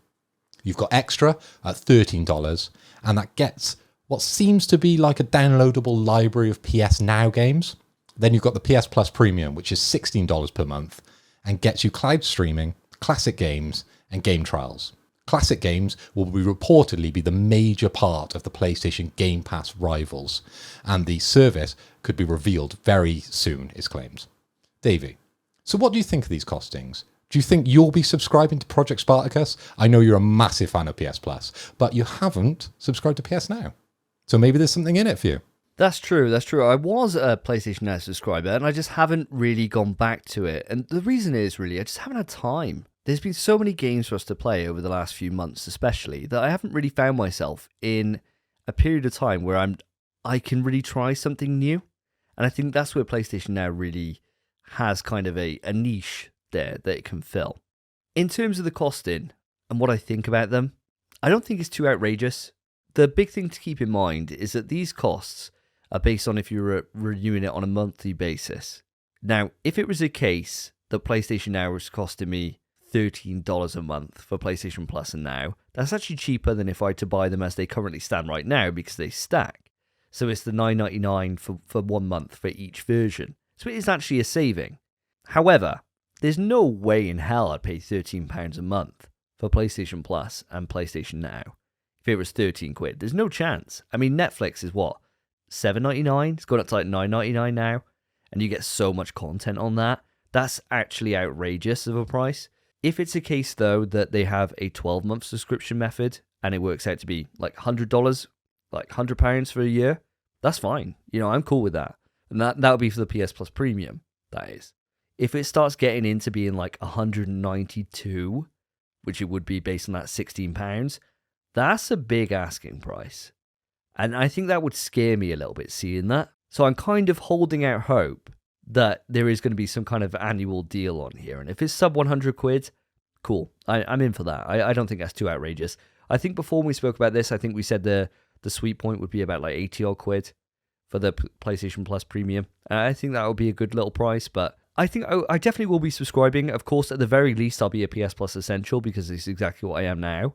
You've got Extra at $13, and that gets what seems to be like a downloadable library of PS Now games. Then you've got the PS Plus Premium, which is $16 per month, and gets you cloud streaming, classic games, and game trials. Classic games will reportedly be the major part of the PlayStation Game Pass rivals, and the service could be revealed very soon, is claims. Davey, so what do you think of these costings? Do you think you'll be subscribing to Project Spartacus? I know you're a massive fan of PS Plus, but you haven't subscribed to PS Now. So maybe there's something in it for you. That's true. I was a PlayStation Now subscriber, and I just haven't really gone back to it. And the reason is really, I just haven't had time. There's been so many games for us to play over the last few months, especially, that I haven't really found myself in a period of time where I can really try something new. And I think that's where PlayStation Now really has kind of a niche there that it can fill. In terms of the costing and what I think about them, I don't think it's too outrageous. The big thing to keep in mind is that these costs are based on if you're renewing it on a monthly basis. Now, if it was a case that PlayStation Now was costing me $13 a month for PlayStation Plus and Now, that's actually cheaper than if I had to buy them as they currently stand right now because they stack. So it's the $9.99 for 1 month for each version. So it is actually a saving. However, there's no way in hell I'd pay £13 a month for PlayStation Plus and PlayStation Now. If it was 13 quid, there's no chance. I mean, Netflix is what? $7.99? It's gone up to like $9.99 now. And you get so much content on that. That's actually outrageous of a price. If it's a case, though, that they have a 12-month subscription method and it works out to be like $100, like £100 for a year, that's fine. You know, I'm cool with that. And that would be for the PS Plus Premium, that is. If it starts getting into being like $192, which it would be based on that £16, that's a big asking price. And I think that would scare me a little bit seeing that. So I'm kind of holding out hope that there is going to be some kind of annual deal on here. And if it's sub 100 quid, cool. I'm in for that. I don't think that's too outrageous. I think before we spoke about this, I think we said the sweet point would be about like 80 odd quid for the PlayStation Plus Premium. I think that would be a good little price, but I think I definitely will be subscribing. Of course, at the very least, I'll be a PS Plus Essential because it's exactly what I am now.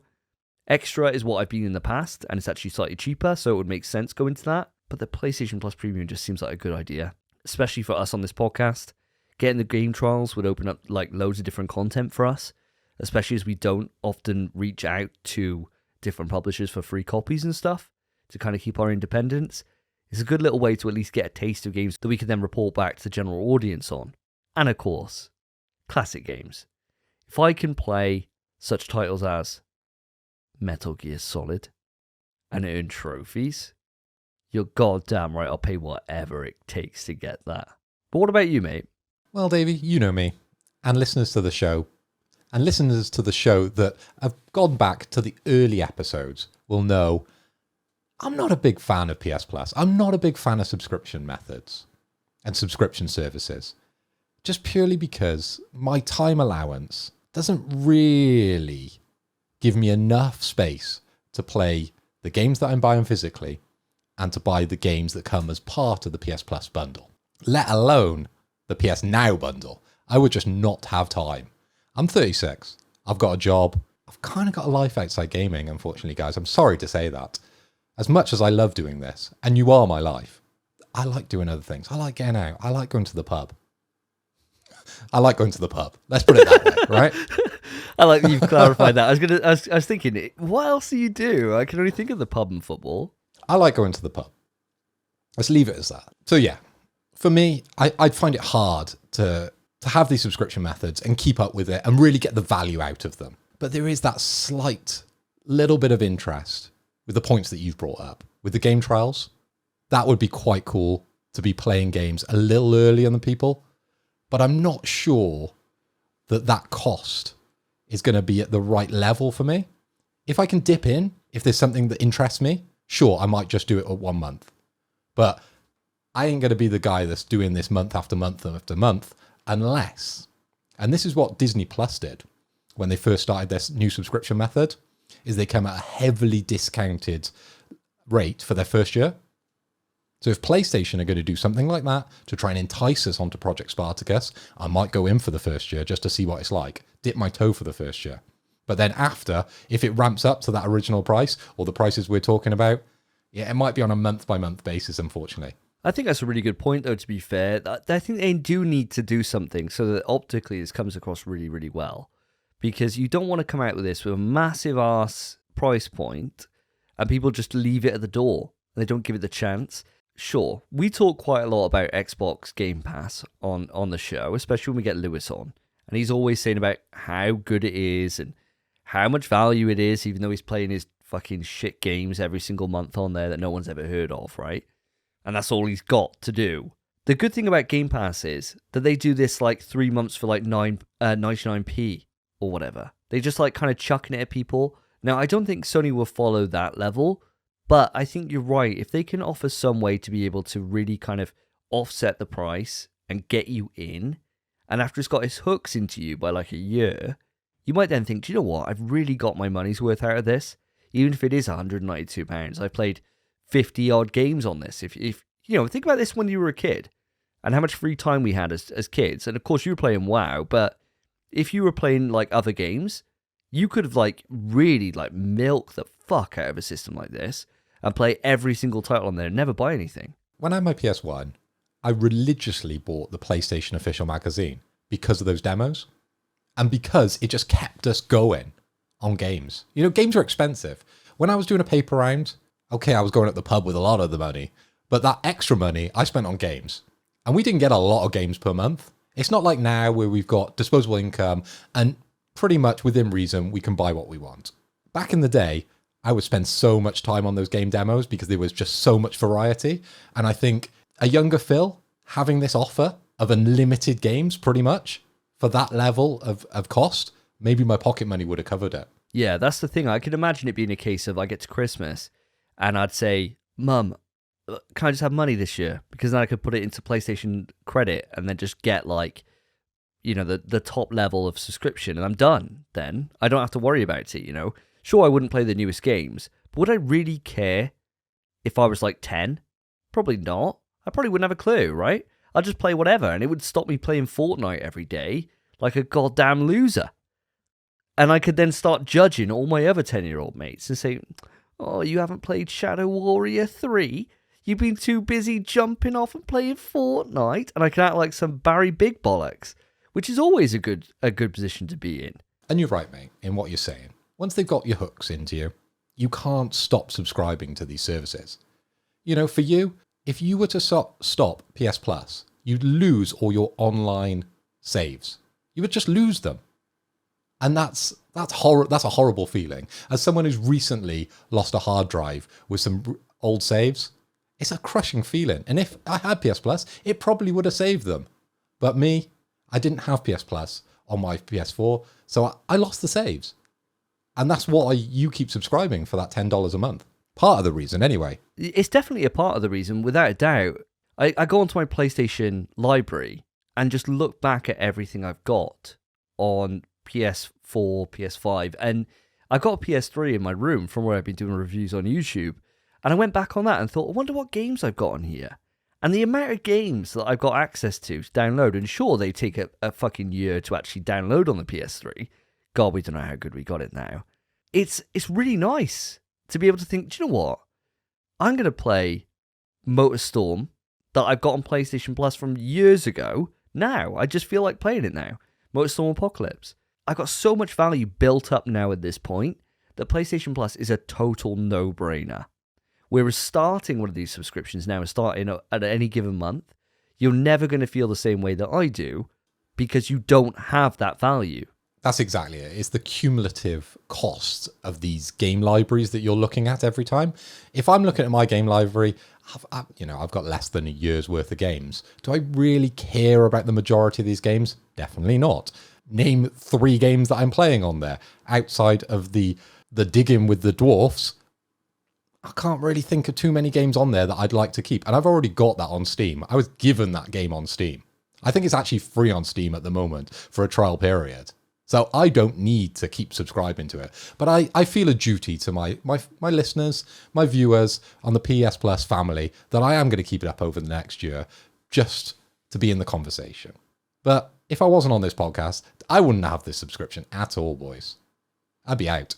Extra is what I've been in the past, and it's actually slightly cheaper, so it would make sense going to that. But the PlayStation Plus Premium just seems like a good idea, especially for us on this podcast. Getting the game trials would open up like loads of different content for us, especially as we don't often reach out to different publishers for free copies and stuff to kind of keep our independence. It's a good little way to at least get a taste of games that we can then report back to the general audience on. And of course, classic games. If I can play such titles as Metal Gear Solid and earn trophies, you're goddamn right I'll pay whatever it takes to get that. But what about you, mate? Well, Davey, you know me, and listeners to the show, and listeners to the show that have gone back to the early episodes will know I'm not a big fan of PS Plus. I'm not a big fan of subscription methods and subscription services, just purely because my time allowance doesn't really give me enough space to play the games that I'm buying physically and to buy the games that come as part of the PS Plus bundle, let alone the PS Now bundle. I would just not have time. I'm 36. I've got a job. I've kind of got a life outside gaming, unfortunately, guys. I'm sorry to say that. As much as I love doing this, and you are my life, I like doing other things. I like getting out. I like going to the pub. I like going to the pub. Let's put it that way, right? I like that you've clarified that. I was thinking, what else do you do? I can only think of the pub and football. I like going to the pub. Let's leave it as that. So yeah, for me, I'd find it hard to have these subscription methods and keep up with it and really get the value out of them. But there is that slight little bit of interest with the points that you've brought up. With the game trials, that would be quite cool to be playing games a little earlier than people. But I'm not sure that cost is going to be at the right level for me. If I can dip in, if there's something that interests me, sure, I might just do it at 1 month. But I ain't going to be the guy that's doing this month after month after month unless, and this is what Disney Plus did when they first started this new subscription method, is they came at a heavily discounted rate for their first year. So if PlayStation are going to do something like that to try and entice us onto Project Spartacus, I might go in for the first year just to see what it's like, dip my toe for the first year. But then after, if it ramps up to that original price or the prices we're talking about, yeah, it might be on a month-by-month basis, unfortunately. I think that's a really good point, though, to be fair. I think they do need to do something so that optically this comes across really, really well. Because you don't want to come out with this with a massive ass price point and people just leave it at the door and they don't give it the chance. Sure, we talk quite a lot about Xbox Game Pass on the show, especially when we get Lewis on. And he's always saying about how good it is and how much value it is, even though he's playing his fucking shit games every single month on there that no one's ever heard of, right? And that's all he's got to do. The good thing about Game Pass is that they do this like 3 months for like 99p or whatever. They just like kind of chucking it at people. Now, I don't think Sony will follow that level, but I think you're right. If they can offer some way to be able to really kind of offset the price and get you in, and after it's got its hooks into you by like a year, you might then think, do you know what? I've really got my money's worth out of this. Even if it is £192, I played 50 odd games on this. If you know, think about this when you were a kid and how much free time we had as kids. And of course you were playing WoW, but if you were playing like other games, you could have like really like milked the fuck out of a system like this and play every single title on there and never buy anything. When I had my PS1, I religiously bought the PlayStation official magazine because of those demos and because it just kept us going on games. You know, games are expensive. When I was doing a paper round, okay, I was going at the pub with a lot of the money, but that extra money I spent on games. And we didn't get a lot of games per month. It's not like now where we've got disposable income and pretty much within reason we can buy what we want. Back in the day, I would spend so much time on those game demos because there was just so much variety. And I think a younger Phil having this offer of unlimited games pretty much for that level of cost, maybe my pocket money would have covered it. Yeah, that's the thing. I can imagine it being a case of I get to Christmas and I'd say, Mum, can I just have money this year? Because then I could put it into PlayStation credit and then just get like, you know, the top level of subscription and I'm done then. I don't have to worry about it, you know. Sure, I wouldn't play the newest games, but would I really care if I was like 10? Probably not. I probably wouldn't have a clue, right? I'd just play whatever and it would stop me playing Fortnite every day like a goddamn loser. And I could then start judging all my other 10-year-old mates and say, oh, you haven't played Shadow Warrior 3? You've been too busy jumping off and playing Fortnite? And I can act like some Barry Big Bollocks, which is always a good position to be in. And you're right, mate, in what you're saying. Once they've got your hooks into you, you can't stop subscribing to these services. You know, for you, if you were to stop PS Plus, you'd lose all your online saves. You would just lose them. And that's a horrible feeling. As someone who's recently lost a hard drive with some old saves, it's a crushing feeling. And if I had PS Plus, it probably would have saved them. But me, I didn't have PS Plus on my PS4, so I lost the saves. And that's why you keep subscribing for that $10 a month. Part of the reason, anyway. It's definitely a part of the reason, without a doubt. I go onto my PlayStation library and just look back at everything I've got on PS4, PS5, and I got a PS3 in my room from where I've been doing reviews on YouTube, and I went back on that and thought, I wonder what games I've got on here. And the amount of games that I've got access to download, and sure, they take a fucking year to actually download on the PS3. God, we don't know how good we got it now. It's really nice to be able to think, do you know what? I'm going to play MotorStorm that I've got on PlayStation Plus from years ago. Now, I just feel like playing it now. MotorStorm Apocalypse. I've got so much value built up now at this point that PlayStation Plus is a total no-brainer. Whereas starting one of these subscriptions now and starting at any given month, you're never going to feel the same way that I do because you don't have that value. That's exactly it. It's the cumulative cost of these game libraries that you're looking at every time. If I'm looking at my game library, I've got less than a year's worth of games. Do I really care about the majority of these games? Definitely not. Name 3 games that I'm playing on there. Outside of the digging with the dwarfs, I can't really think of too many games on there that I'd like to keep. And I've already got that on Steam. I was given that game on Steam. I think it's actually free on Steam at the moment for a trial period. So I don't need to keep subscribing to it. But I feel a duty to my listeners, my viewers on the PS Plus family that I am going to keep it up over the next year just to be in the conversation. But if I wasn't on this podcast, I wouldn't have this subscription at all, boys. I'd be out.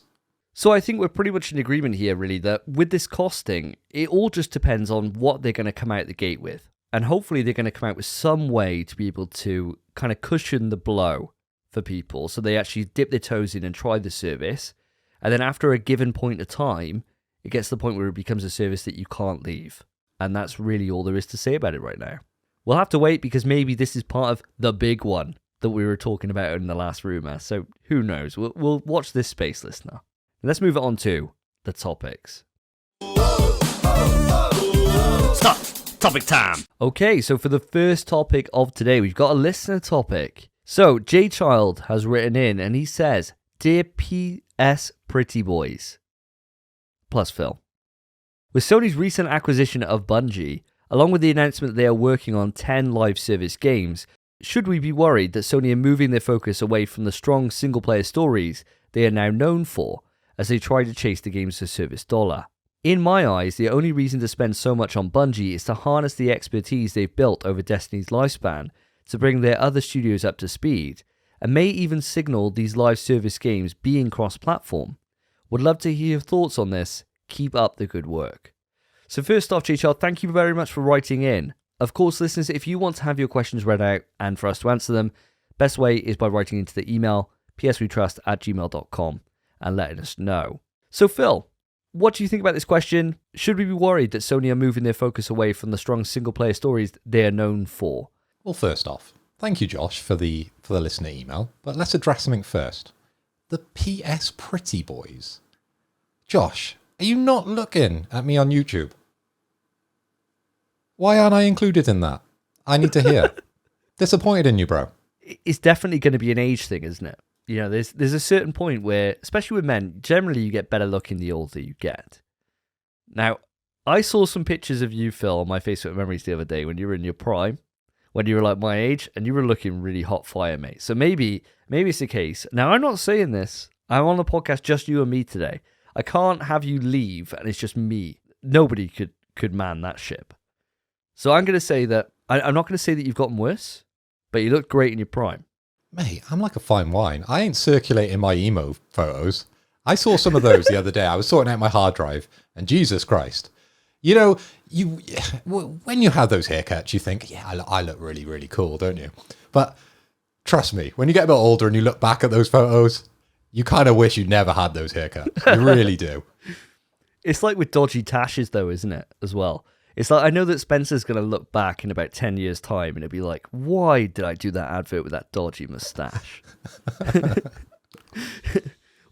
So I think we're pretty much in agreement here, really, that with this costing, it all just depends on what they're going to come out the gate with. And hopefully they're going to come out with some way to be able to kind of cushion the blow for people so they actually dip their toes in and try the service. And then after a given point of time, it gets to the point where it becomes a service that you can't leave. And that's really all there is to say about it right now. We'll have to wait because maybe this is part of the big one that we were talking about in the last rumour. So who knows? We'll watch this space, listener. Let's move it on to the topics. Stop! Topic time! Okay, so for the first topic of today, we've got a listener topic. So, J Child has written in and he says, Dear PS Pretty Boys, plus Phil. With Sony's recent acquisition of Bungie, along with the announcement that they are working on 10 live service games, should we be worried that Sony are moving their focus away from the strong single-player stories they are now known for, as they try to chase the games to service dollar? In my eyes, the only reason to spend so much on Bungie is to harness the expertise they've built over Destiny's lifespan to bring their other studios up to speed, and may even signal these live service games being cross-platform. Would love to hear your thoughts on this. Keep up the good work. So first off, JCharles, thank you very much for writing in. Of course, listeners, if you want to have your questions read out and for us to answer them, best way is by writing into the email pswetrust@gmail.com and letting us know. So Phil, what do you think about this question? Should we be worried that Sony are moving their focus away from the strong single-player stories they are known for? Well, first off, thank you, Josh, for the listener email. But let's address something first. The PS Pretty Boys. Josh, are you not looking at me on YouTube? Why aren't I included in that? I need to hear. Disappointed in you, bro. It's definitely going to be an age thing, isn't it? You know, there's a certain point where, especially with men, generally you get better looking the older you get. Now, I saw some pictures of you, Phil, on my Facebook memories the other day when you were in your prime, when you were like my age, and you were looking really hot fire, mate. So maybe it's the case. Now, I'm not saying this. I'm on the podcast, just you and me today. I can't have you leave, and it's just me. Nobody could man that ship. So I'm going to say that, I'm not going to say that you've gotten worse, but you look great in your prime. Mate, I'm like a fine wine. I ain't circulating my emo photos. I saw some of those the other day. I was sorting out my hard drive, and Jesus Christ. You know, when you have those haircuts, you think, yeah, I look really, really cool, don't you? But trust me, when you get a bit older and you look back at those photos, you kind of wish you'd never had those haircuts. You really do. It's like with dodgy tashes, though, isn't it, as well? It's like, I know that Spencer's going to look back in about 10 years' time and it'll be like, why did I do that advert with that dodgy mustache?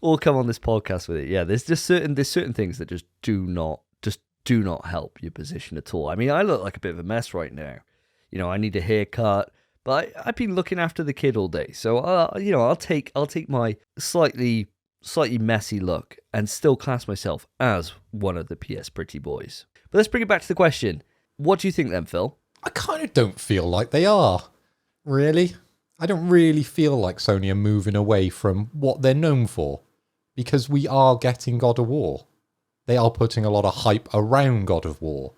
Or come on this podcast with it. Yeah, there's certain things that just do not help your position at all. I mean, I look like a bit of a mess right now. You know, I need a haircut, but I've been looking after the kid all day. So, I'll take my slightly messy look and still class myself as one of the PS Pretty Boys. But let's bring it back to the question. What do you think then, Phil? I kind of don't feel like they are. Really? I don't really feel like Sony are moving away from what they're known for. Because we are getting God of War. They are putting a lot of hype around God of War.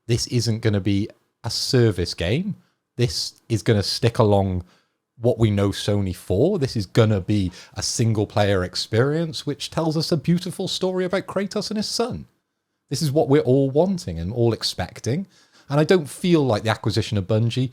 This isn't going to be a service game. This is going to stick along what we know Sony for. This is going to be a single player experience, which tells us a beautiful story about Kratos and his son. This is what we're all wanting and all expecting. And I don't feel like the acquisition of Bungie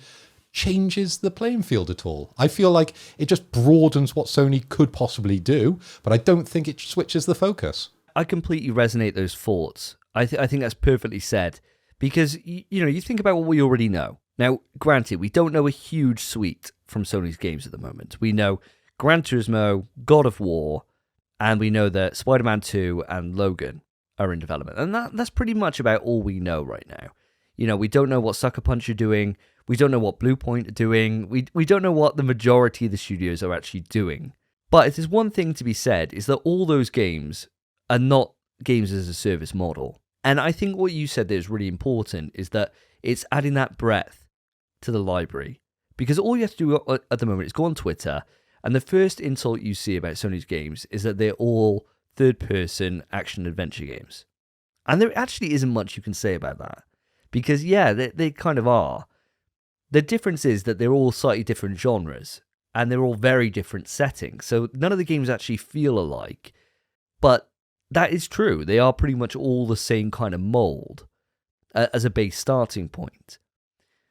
changes the playing field at all. I feel like it just broadens what Sony could possibly do, but I don't think it switches the focus. I completely resonate those thoughts. I think that's perfectly said. Because, you think about what we already know. Now, granted, we don't know a huge suite from Sony's games at the moment. We know Gran Turismo, God of War, and we know that Spider-Man 2 and Logan are in development. And that's pretty much about all we know right now. We don't know what Sucker Punch are doing. We don't know what Bluepoint are doing. We don't know what the majority of the studios are actually doing. But if there's one thing to be said, is that all those games are not games as a service model. And I think what you said there is really important, is that it's adding that breadth to the library. Because all you have to do at the moment is go on Twitter, and the first insult you see about Sony's games is that they're all third-person action-adventure games. And there actually isn't much you can say about that. Because, yeah, they kind of are. The difference is that they're all slightly different genres, and they're all very different settings. So none of the games actually feel alike, but that is true. They are pretty much all the same kind of mold as a base starting point.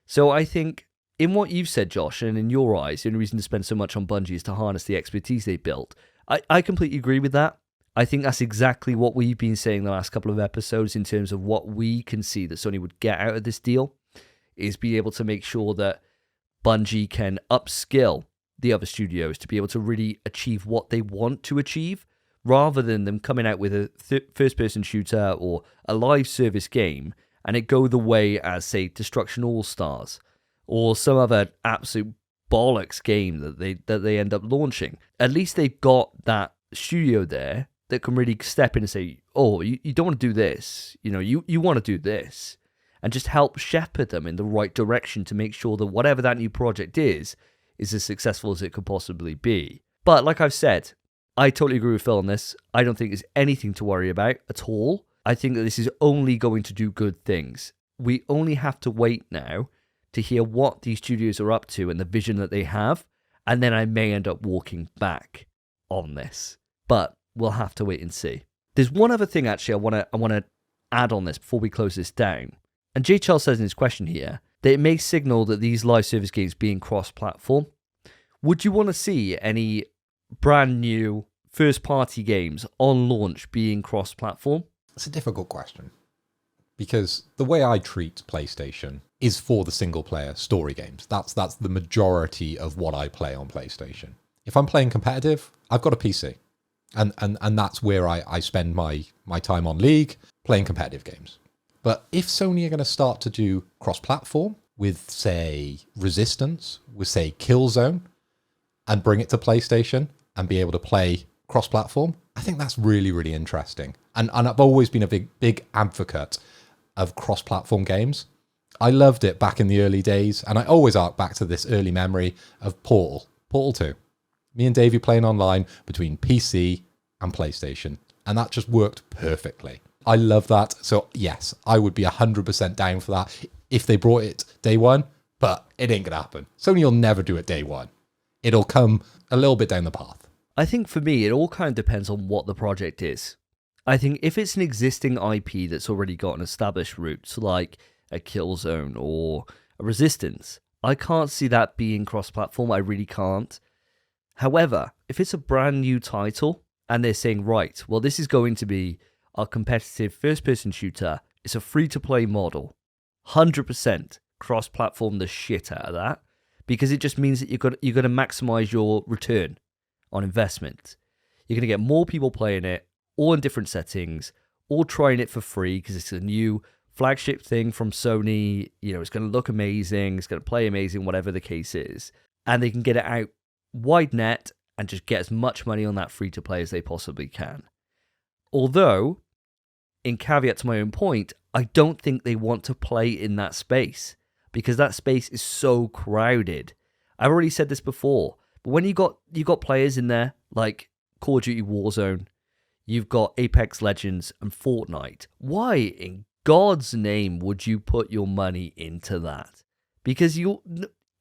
So I think in what you've said, Josh, and in your eyes, the only reason to spend so much on Bungie is to harness the expertise they built. I completely agree with that. I think that's exactly what we've been saying the last couple of episodes in terms of what we can see that Sony would get out of this deal, is be able to make sure that Bungie can upskill the other studios to be able to really achieve what they want to achieve, rather than them coming out with a first-person shooter or a live service game and it go the way as, say, Destruction All-Stars or some other absolute bollocks game that they end up launching. At least they've got that studio there that can really step in and say, oh, you don't want to do this. You want to do this. And just help shepherd them in the right direction to make sure that whatever that new project is as successful as it could possibly be. But like I've said, I totally agree with Phil on this. I don't think there's anything to worry about at all. I think that this is only going to do good things. We only have to wait now to hear what these studios are up to and the vision that they have, and then I may end up walking back on this. But we'll have to wait and see. There's one other thing actually I want to add on this before we close this down. And J. Charles says in his question here that it may signal that these live service games being cross-platform. Would you want to see any brand new first-party games on launch being cross-platform? It's a difficult question, because the way I treat PlayStation is for the single-player story games. That's the majority of what I play on PlayStation. If I'm playing competitive, I've got a PC, and that's where I spend my time on League, playing competitive games. But if Sony are going to start to do cross-platform with, say, Resistance, with, say, Killzone, and bring it to PlayStation and be able to play cross-platform, I think that's really, really interesting. And I've always been a big advocate of cross-platform games. I loved it back in the early days, and I always arc back to this early memory of Portal 2. Me and Davey playing online between PC and PlayStation, and that just worked perfectly. I love that. So yes, I would be 100% down for that if they brought it day one, but it ain't gonna happen. Sony will never do it day one. It'll come a little bit down the path. I think for me, it all kind of depends on what the project is. I think if it's an existing IP that's already got an established roots, like a Killzone or a Resistance, I can't see that being cross-platform. I really can't. However, if it's a brand new title and they're saying, right, well, this is going to be our competitive first-person shooter, it's a free-to-play model, 100% cross-platform the shit out of that, because it just means that you're going to maximize your return on investment. You're going to get more people playing it, all in different settings, all trying it for free because it's a new flagship thing from Sony. It's going to look amazing, it's going to play amazing, whatever the case is. And they can get it out wide net and just get as much money on that free-to-play as they possibly can. Although, in caveat to my own point, I don't think they want to play in that space because that space is so crowded. I've already said this before, but when you got players in there like Call of Duty Warzone, you've got Apex Legends and Fortnite. Why in God's name would you put your money into that? Because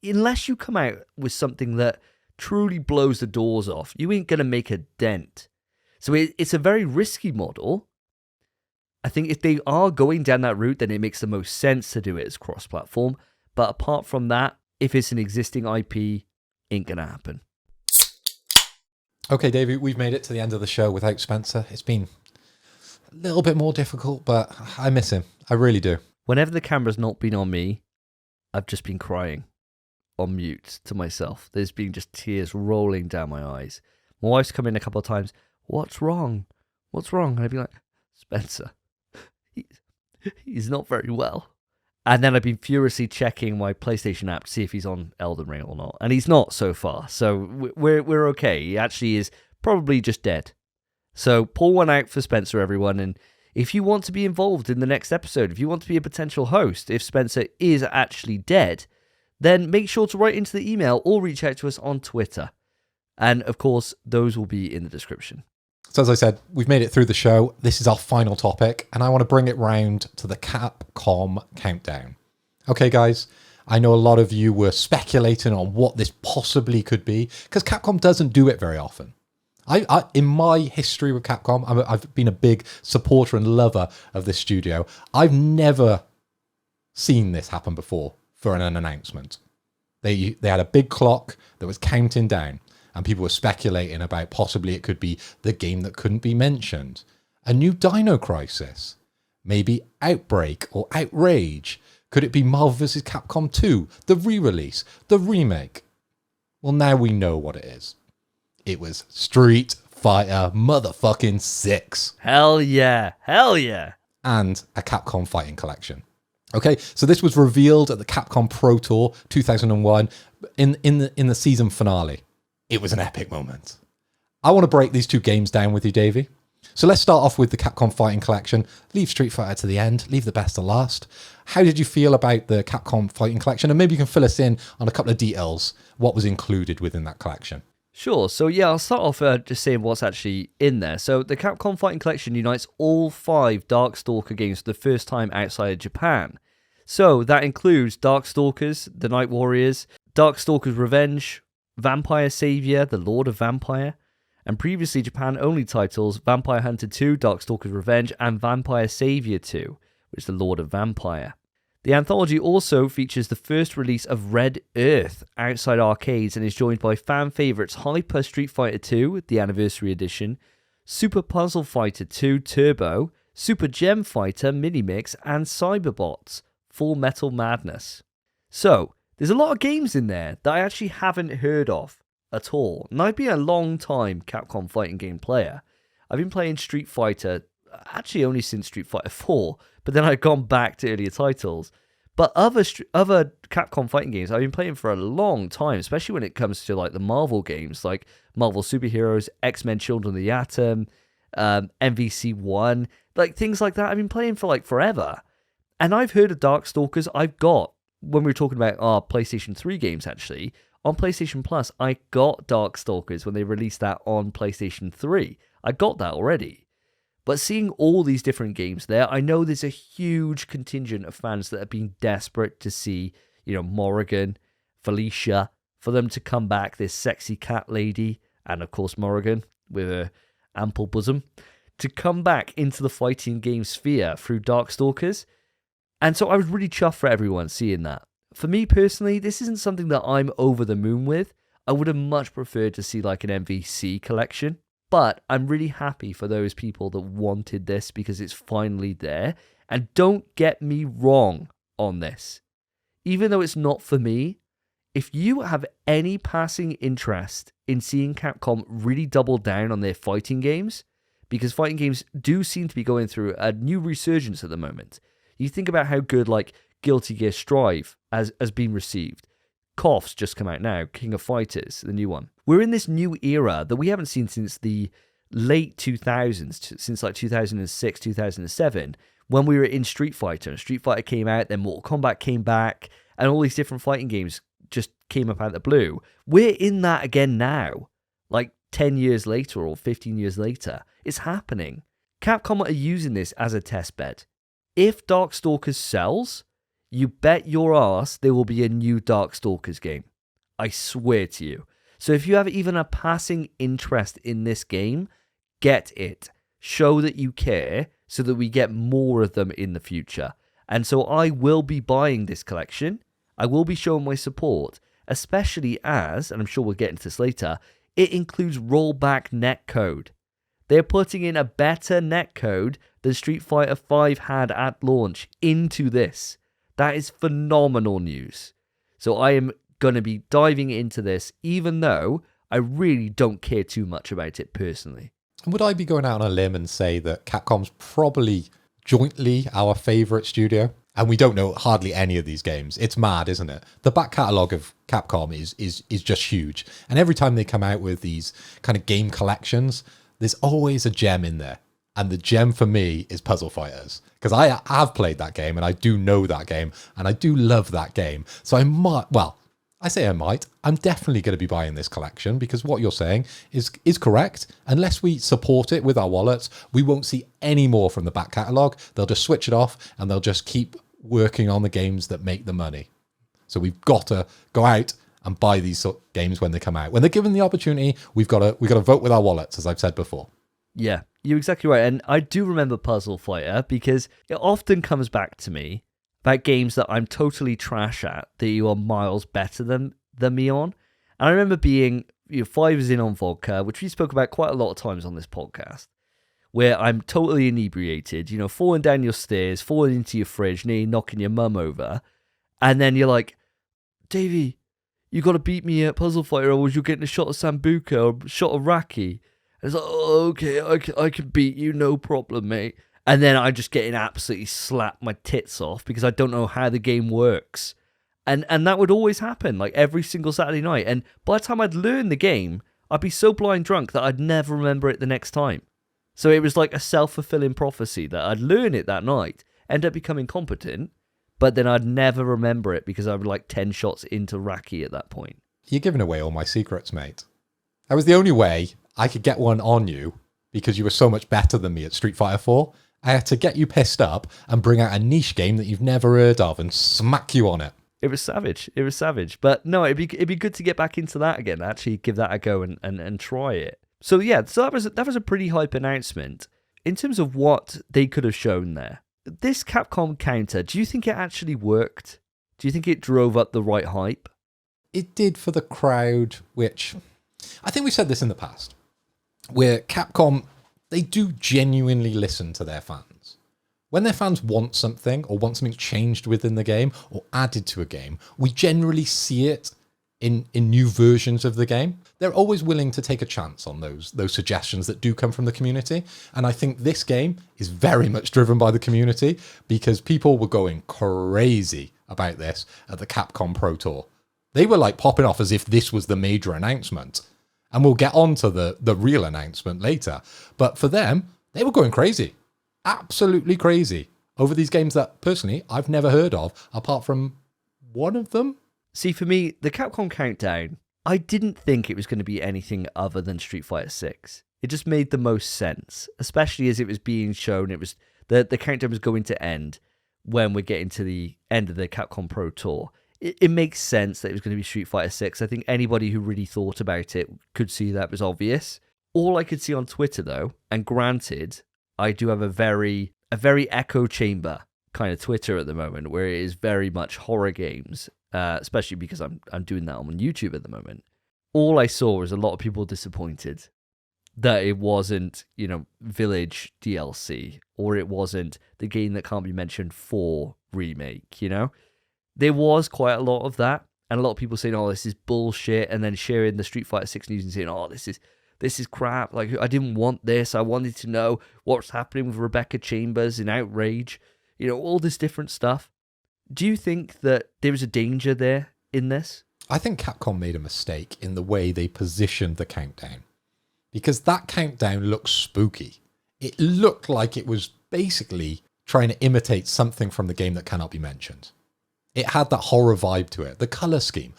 unless you come out with something that truly blows the doors off, you ain't going to make a dent. So it's a very risky model. I think if they are going down that route, then it makes the most sense to do it as cross-platform. But apart from that, if it's an existing IP, ain't going to happen. Okay, Davey, we've made it to the end of the show without Spencer. It's been a little bit more difficult, but I miss him. I really do. Whenever the camera's not been on me, I've just been crying on mute to myself. There's been just tears rolling down my eyes. My wife's come in a couple of times. What's wrong? What's wrong? And I'd be like, Spencer, he's not very well. And then I've been furiously checking my PlayStation app to see if he's on Elden Ring or not. And he's not so far. So we're okay. He actually is probably just dead. So pull one out for Spencer, everyone. And if you want to be involved in the next episode, if you want to be a potential host, if Spencer is actually dead, then make sure to write into the email or reach out to us on Twitter. And of course, those will be in the description. So as I said, we've made it through the show. This is our final topic, and I want to bring it round to the Capcom countdown. Okay, guys, I know a lot of you were speculating on what this possibly could be, because Capcom doesn't do it very often. I in my history with Capcom, I've been a big supporter and lover of this studio. I've never seen this happen before for an announcement. They had a big clock that was counting down. And people were speculating about possibly it could be the game that couldn't be mentioned. A new Dino Crisis. Maybe Outbreak or Outrage. Could it be Marvel vs. Capcom 2? The re-release? The remake? Well, now we know what it is. It was Street Fighter motherfucking 6. Hell yeah. Hell yeah. And a Capcom Fighting Collection. Okay, so this was revealed at the Capcom Pro Tour 2001 in the season finale. It was an epic moment. I want to break these two games down with you, Davey. So let's start off with the Capcom Fighting Collection. Leave Street Fighter to the end. Leave the best to last. How did you feel about the Capcom Fighting Collection? And maybe you can fill us in on a couple of details, what was included within that collection. Sure. So yeah, I'll start off just saying what's actually in there. So the Capcom Fighting Collection unites all 5 Darkstalker games for the first time outside of Japan. So that includes Darkstalkers, The Night Warriors, Darkstalkers Revenge, Vampire Savior, The Lord of Vampire, and previously Japan-only titles Vampire Hunter 2, Darkstalkers Revenge, and Vampire Savior 2, which is The Lord of Vampire. The anthology also features the first release of Red Earth outside arcades and is joined by fan favourites Hyper Street Fighter 2, the Anniversary Edition, Super Puzzle Fighter 2 Turbo, Super Gem Fighter Minimix, and Cyberbots, Full Metal Madness. So, there's a lot of games in there that I actually haven't heard of at all. And I've been a long time Capcom fighting game player. I've been playing Street Fighter actually only since Street Fighter 4, but then I've gone back to earlier titles. But other Capcom fighting games I've been playing for a long time, especially when it comes to like the Marvel games, like Marvel Superheroes, X-Men Children of the Atom, MVC1, like things like that. I've been playing for like forever. And I've heard of Darkstalkers. I've got, when we were talking about our PlayStation 3 games, actually, on PlayStation Plus, I got Darkstalkers when they released that on PlayStation 3. I got that already. But seeing all these different games there, I know there's a huge contingent of fans that have been desperate to see, Morrigan, Felicia, for them to come back, this sexy cat lady, and of course Morrigan, with her ample bosom, to come back into the fighting game sphere through Darkstalkers. And so I was really chuffed for everyone seeing that. For me personally, this isn't something that I'm over the moon with. I would have much preferred to see like an MVC collection. But I'm really happy for those people that wanted this because it's finally there. And don't get me wrong on this. Even though it's not for me, if you have any passing interest in seeing Capcom really double down on their fighting games, because fighting games do seem to be going through a new resurgence at the moment. You think about how good like Guilty Gear Strive has been received. KOF's just come out now, King of Fighters, the new one. We're in this new era that we haven't seen since the late 2000s, since like 2006, 2007, when we were in Street Fighter. And Street Fighter came out, then Mortal Kombat came back, and all these different fighting games just came up out of the blue. We're in that again now, like 10 years later or 15 years later. It's happening. Capcom are using this as a test bed. If Darkstalkers sells, you bet your ass there will be a new Darkstalkers game. I swear to you. So if you have even a passing interest in this game, get it. Show that you care so that we get more of them in the future. And so I will be buying this collection. I will be showing my support, especially as, and I'm sure we'll get into this later, it includes rollback netcode. They're putting in a better netcode than Street Fighter V had at launch into this. That is phenomenal news. So I am going to be diving into this, even though I really don't care too much about it personally. Would I be going out on a limb and say that Capcom's probably jointly our favourite studio? And we don't know hardly any of these games. It's mad, isn't it? The back catalogue of Capcom is just huge. And every time they come out with these kind of game collections, there's always a gem in there. And the gem for me is Puzzle Fighters. Because I have played that game and I do know that game. And I do love that game. So I might, well, I say I might. I'm definitely going to be buying this collection because what you're saying is correct. Unless we support it with our wallets, we won't see any more from the back catalogue. They'll just switch it off and they'll just keep working on the games that make the money. So we've got to go out and buy these sort of games when they come out. When they're given the opportunity, we've got to vote with our wallets, as I've said before. Yeah, you're exactly right. And I do remember Puzzle Fighter because it often comes back to me about games that I'm totally trash at that you are miles better than me on. And I remember being 5 years in on vodka, which we spoke about quite a lot of times on this podcast, where I'm totally inebriated, falling down your stairs, falling into your fridge, nearly knocking your mum over. And then you're like, Davey, you got to beat me at Puzzle Fighter or you're getting a shot of Sambuca or a shot of Raki. And it's like, oh, okay, I can beat you, no problem, mate. And then I just get in absolutely slap my tits off because I don't know how the game works. And that would always happen, like every single Saturday night. And by the time I'd learn the game, I'd be so blind drunk that I'd never remember it the next time. So it was like a self-fulfilling prophecy that I'd learn it that night, end up becoming competent, but then I'd never remember it because I was like 10 shots into Raki at that point. You're giving away all my secrets, mate. That was the only way I could get one on you because you were so much better than me at Street Fighter 4. I had to get you pissed up and bring out a niche game that you've never heard of and smack you on it. It was savage. It was savage. But no, it'd be good to get back into that again, actually give that a go and try it. So yeah, so that was a pretty hype announcement. In terms of what they could have shown there, this Capcom counter, do you think it actually worked? Do you think it drove up the right hype? It did for the crowd, which I think we've said this in the past, where Capcom, they do genuinely listen to their fans. When their fans want something or want something changed within the game or added to a game, we generally see it in new versions of the game. They're always willing to take a chance on those suggestions that do come from the community. And I think this game is very much driven by the community because people were going crazy about this at the Capcom Pro Tour. They were like popping off as if this was the major announcement. And we'll get on to the real announcement later. But for them, they were going crazy. Absolutely crazy over these games that, personally, I've never heard of, apart from one of them. See, for me, the Capcom Countdown, I didn't think it was going to be anything other than Street Fighter 6. It just made the most sense, especially as it was being shown. It was the countdown was going to end when we're getting to the end of the Capcom Pro Tour. It makes sense that it was going to be Street Fighter 6. I think anybody who really thought about it could see that was obvious. All I could see on Twitter, though, and granted, I do have a very echo chamber kind of Twitter at the moment, where it is very much horror games, especially because I'm doing that on YouTube at the moment. All I saw was a lot of people disappointed that it wasn't, Village DLC, or it wasn't the game that can't be mentioned 4 remake, There was quite a lot of that, and a lot of people saying, oh, this is bullshit, and then sharing the Street Fighter 6 news and saying, oh, this is crap, like, I didn't want this, I wanted to know what's happening with Rebecca Chambers in Outrage, all this different stuff. Do you think that there is a danger there in this? I think Capcom made a mistake in the way they positioned the countdown, because that countdown looks spooky. It looked like it was basically trying to imitate something from the game that cannot be mentioned. It had that horror vibe to it, the color scheme.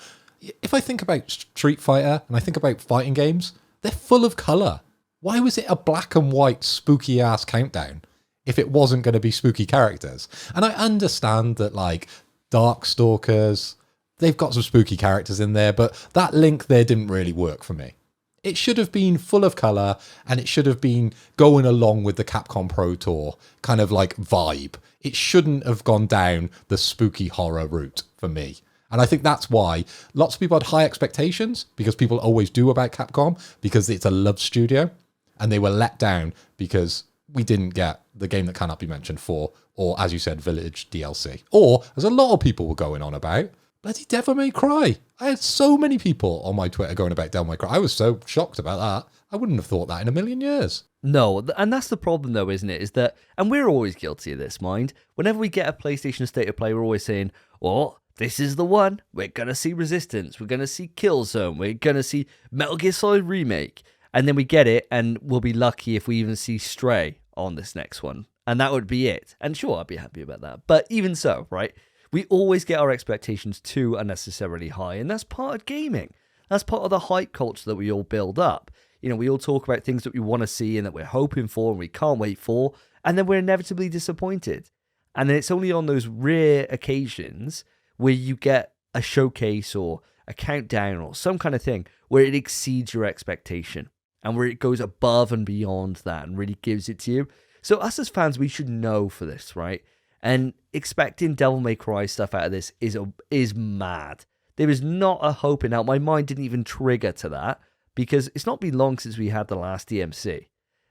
If I think about Street Fighter and I think about fighting games, they're full of color. Why was it a black and white spooky ass countdown? if it wasn't going to be spooky characters. And I understand that, like, Darkstalkers, they've got some spooky characters in there, but that link there didn't really work for me. It should have been full of colour, and it should have been going along with the Capcom Pro Tour kind of like vibe. It shouldn't have gone down the spooky horror route for me. And I think that's why lots of people had high expectations, because people always do about Capcom, because it's a love studio, and they were let down because we didn't get the game that cannot be mentioned 4, or, as you said, Village DLC. Or, as a lot of people were going on about, bloody Devil May Cry. I had so many people on my Twitter going about Devil May Cry. I was so shocked about that. I wouldn't have thought that in a million years. No, and that's the problem though, isn't it? Is that, and we're always guilty of this, mind. Whenever we get a PlayStation State of Play, we're always saying, oh, this is the one. We're going to see Resistance. We're going to see Killzone. We're going to see Metal Gear Solid Remake. And then we get it, and we'll be lucky if we even see Stray on this next one. And that would be it. And sure, I'd be happy about that. But even so, right? We always get our expectations too unnecessarily high, and that's part of gaming. That's part of the hype culture that we all build up. You know, we all talk about things that we want to see and that we're hoping for and we can't wait for, and then we're inevitably disappointed. And then it's only on those rare occasions where you get a showcase or a countdown or some kind of thing where it exceeds your expectation and where it goes above and beyond that and really gives it to you. So us as fans, we should know for this, right? And expecting Devil May Cry stuff out of this is mad. There is not a hope in hell. My mind didn't even trigger to that because it's not been long since we had the last DMC.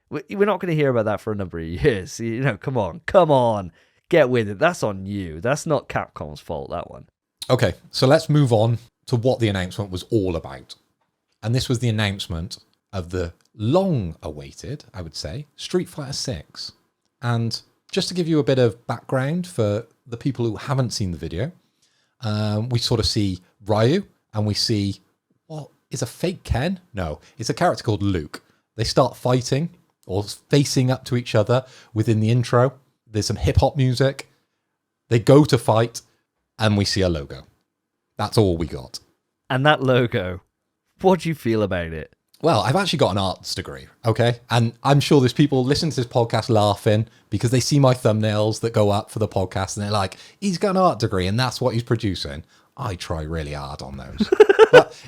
We're not going to hear about that for a number of years. You know, come on. Get with it. That's on you. That's not Capcom's fault, that one. Okay, so let's move on to what the announcement was all about. And this was the announcement of the long-awaited, I would say, Street Fighter 6. And just to give you a bit of background for the people who haven't seen the video, we sort of see Ryu, and we see, what is a fake Ken? No, it's a character called Luke. They start fighting or facing up to each other within the intro. There's some hip-hop music. They go to fight, and we see a logo. That's all we got. And that logo, what do you feel about it? Well, I've actually got an arts degree, okay? And I'm sure there's people listening to this podcast laughing because they see my thumbnails that go up for the podcast and they're like, he's got an art degree and that's what he's producing. I try really hard on those. But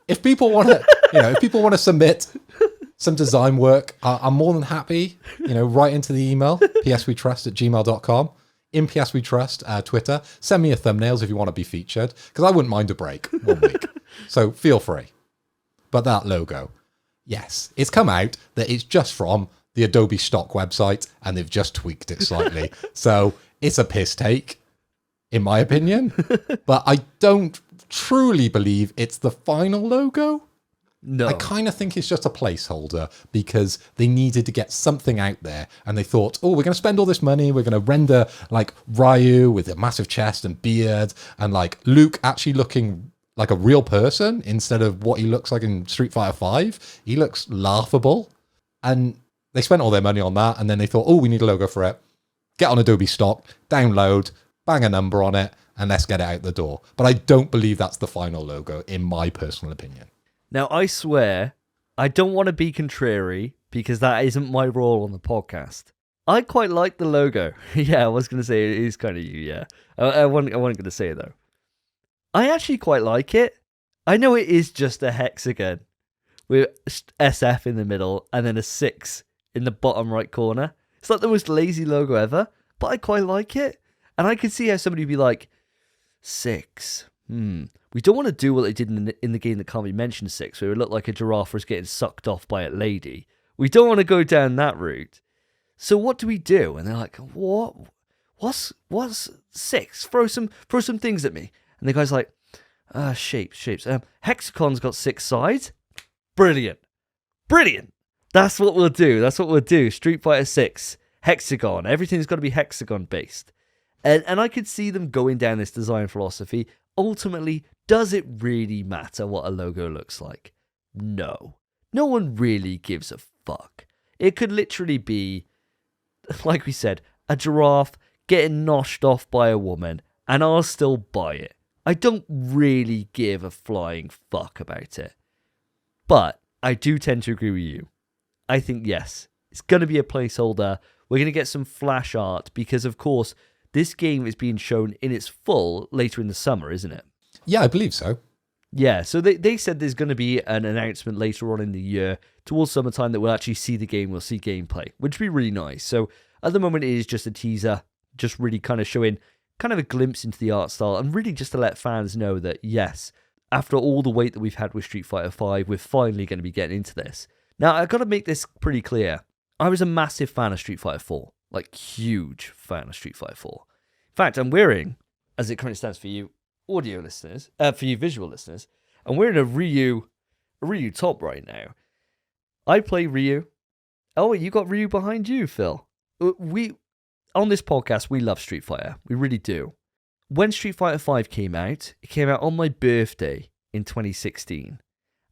if people want to, if people want to submit some design work, I'm more than happy, write into the email, PSWeTrust@gmail.com. In PSWeTrust, Twitter. Send me your thumbnails if you want to be featured, because I wouldn't mind a break 1 week. So feel free. But that logo, yes, it's come out that it's just from the Adobe stock website and they've just tweaked it slightly. So it's a piss take, in my opinion. But I don't truly believe it's the final logo. No. I kind of think it's just a placeholder because they needed to get something out there and they thought, oh, we're going to spend all this money. We're going to render like Ryu with a massive chest and beard and like Luke actually looking like a real person instead of what he looks like in Street Fighter 5. He looks laughable. And they spent all their money on that. And then they thought, oh, we need a logo for it. Get on Adobe stock, download, bang a number on it, and let's get it out the door. But I don't believe that's the final logo, in my personal opinion. Now, I swear, I don't want to be contrary because that isn't my role on the podcast. I quite like the logo. Yeah, I was going to say it is kind of you, yeah. I wasn't going to say it, though. I actually quite like it. I know it is just a hexagon with SF in the middle and then a 6 in the bottom right corner. It's like the most lazy logo ever, but I quite like it. And I could see how somebody would be like, 6, we don't want to do what they did in the game that can't be mentioned 6, where it looked like a giraffe was getting sucked off by a lady. We don't want to go down that route. So what do we do? And they're like, what? What's 6? Throw some things at me. And the guy's like, shapes. Hexagon's got 6 sides. Brilliant. That's what we'll do. Street Fighter 6, hexagon. Everything's got to be hexagon based. And I could see them going down this design philosophy. Ultimately, does it really matter what a logo looks like? No. No one really gives a fuck. It could literally be, like we said, a giraffe getting noshed off by a woman, and I'll still buy it. I don't really give a flying fuck about it. But I do tend to agree with you. I think, yes, it's going to be a placeholder. we're going to get some flash art because, of course, this game is being shown in its full later in the summer, isn't it? Yeah, I believe so. Yeah, so they said there's going to be an announcement later on in the year, towards summertime, that we'll actually see the game, we'll see gameplay, which would be really nice. So at the moment, it is just a teaser, just really kind of showing kind of a glimpse into the art style, and really just to let fans know that, yes, after all the wait that we've had with Street Fighter V, we're finally going to be getting into this. Now, I've got to make this pretty clear. I was a massive fan of Street Fighter 4, like huge fan of Street Fighter 4. In fact, I'm wearing, as it currently stands for you audio listeners, for you visual listeners, I'm wearing a Ryu top right now. I play Ryu. Oh, you got Ryu behind you, Phil. On this podcast, we love Street Fighter. We really do. When Street Fighter V came out, it came out on my birthday in 2016.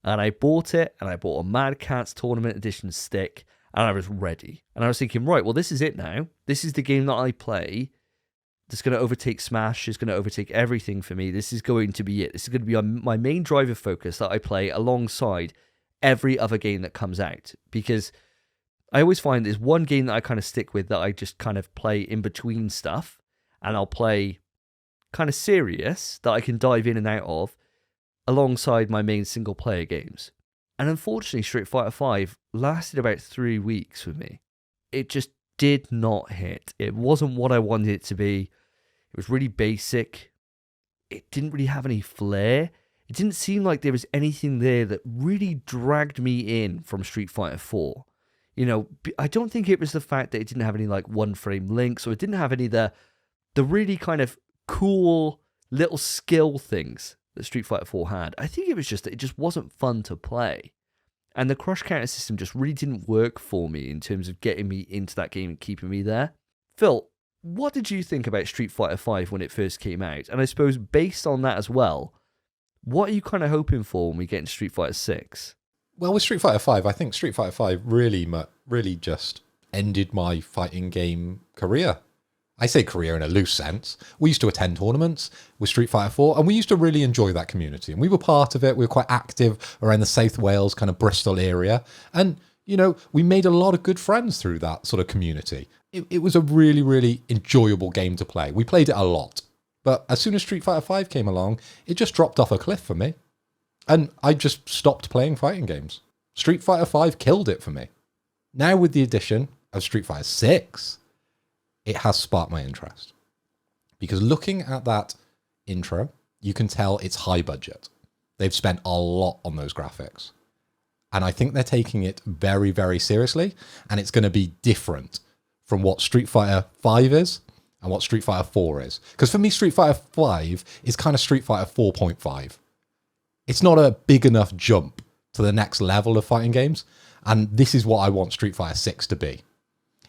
And I bought it, and I bought a Mad Catz Tournament Edition stick, and I was ready. And I was thinking, right, well, this is it now. This is the game that I play that's going to overtake Smash, is going to overtake everything for me. This is going to be it. This is going to be my main driver focus that I play alongside every other game that comes out. Because I always find there's one game that I kind of stick with that I just kind of play in between stuff, and I'll play kind of serious that I can dive in and out of alongside my main single player games. And unfortunately, Street Fighter V lasted about 3 weeks with me. It just did not hit. It wasn't what I wanted it to be. It was really basic. It didn't really have any flair. It didn't seem like there was anything there that really dragged me in from Street Fighter 4. You know, I don't think it was the fact that it didn't have any like one frame links, or it didn't have any of the really kind of cool little skill things that Street Fighter 4 had. I think it was just that it just wasn't fun to play. And the crush counter system just really didn't work for me in terms of getting me into that game and keeping me there. Phil, what did you think about Street Fighter V when it first came out? And I suppose based on that as well, what are you kind of hoping for when we get into Street Fighter 6? Well, with Street Fighter V, I think Street Fighter V really just ended my fighting game career. I say career in a loose sense. We used to attend tournaments with Street Fighter 4, and we used to really enjoy that community. And we were part of it. We were quite active around the South Wales, kind of Bristol area. And, you know, we made a lot of good friends through that sort of community. It was a really, really enjoyable game to play. We played it a lot. But as soon as Street Fighter 5 came along, it just dropped off a cliff for me. And I just stopped playing fighting games. Street Fighter 5 killed it for me. Now with the addition of Street Fighter 6, it has sparked my interest. Because looking at that intro, you can tell it's high budget. They've spent a lot on those graphics. And I think they're taking it very, very seriously. And it's going to be different from what Street Fighter 5 is and what Street Fighter 4 is. Because for me, Street Fighter 5 is kind of Street Fighter 4.5. It's not a big enough jump to the next level of fighting games. And this is what I want Street Fighter 6 to be.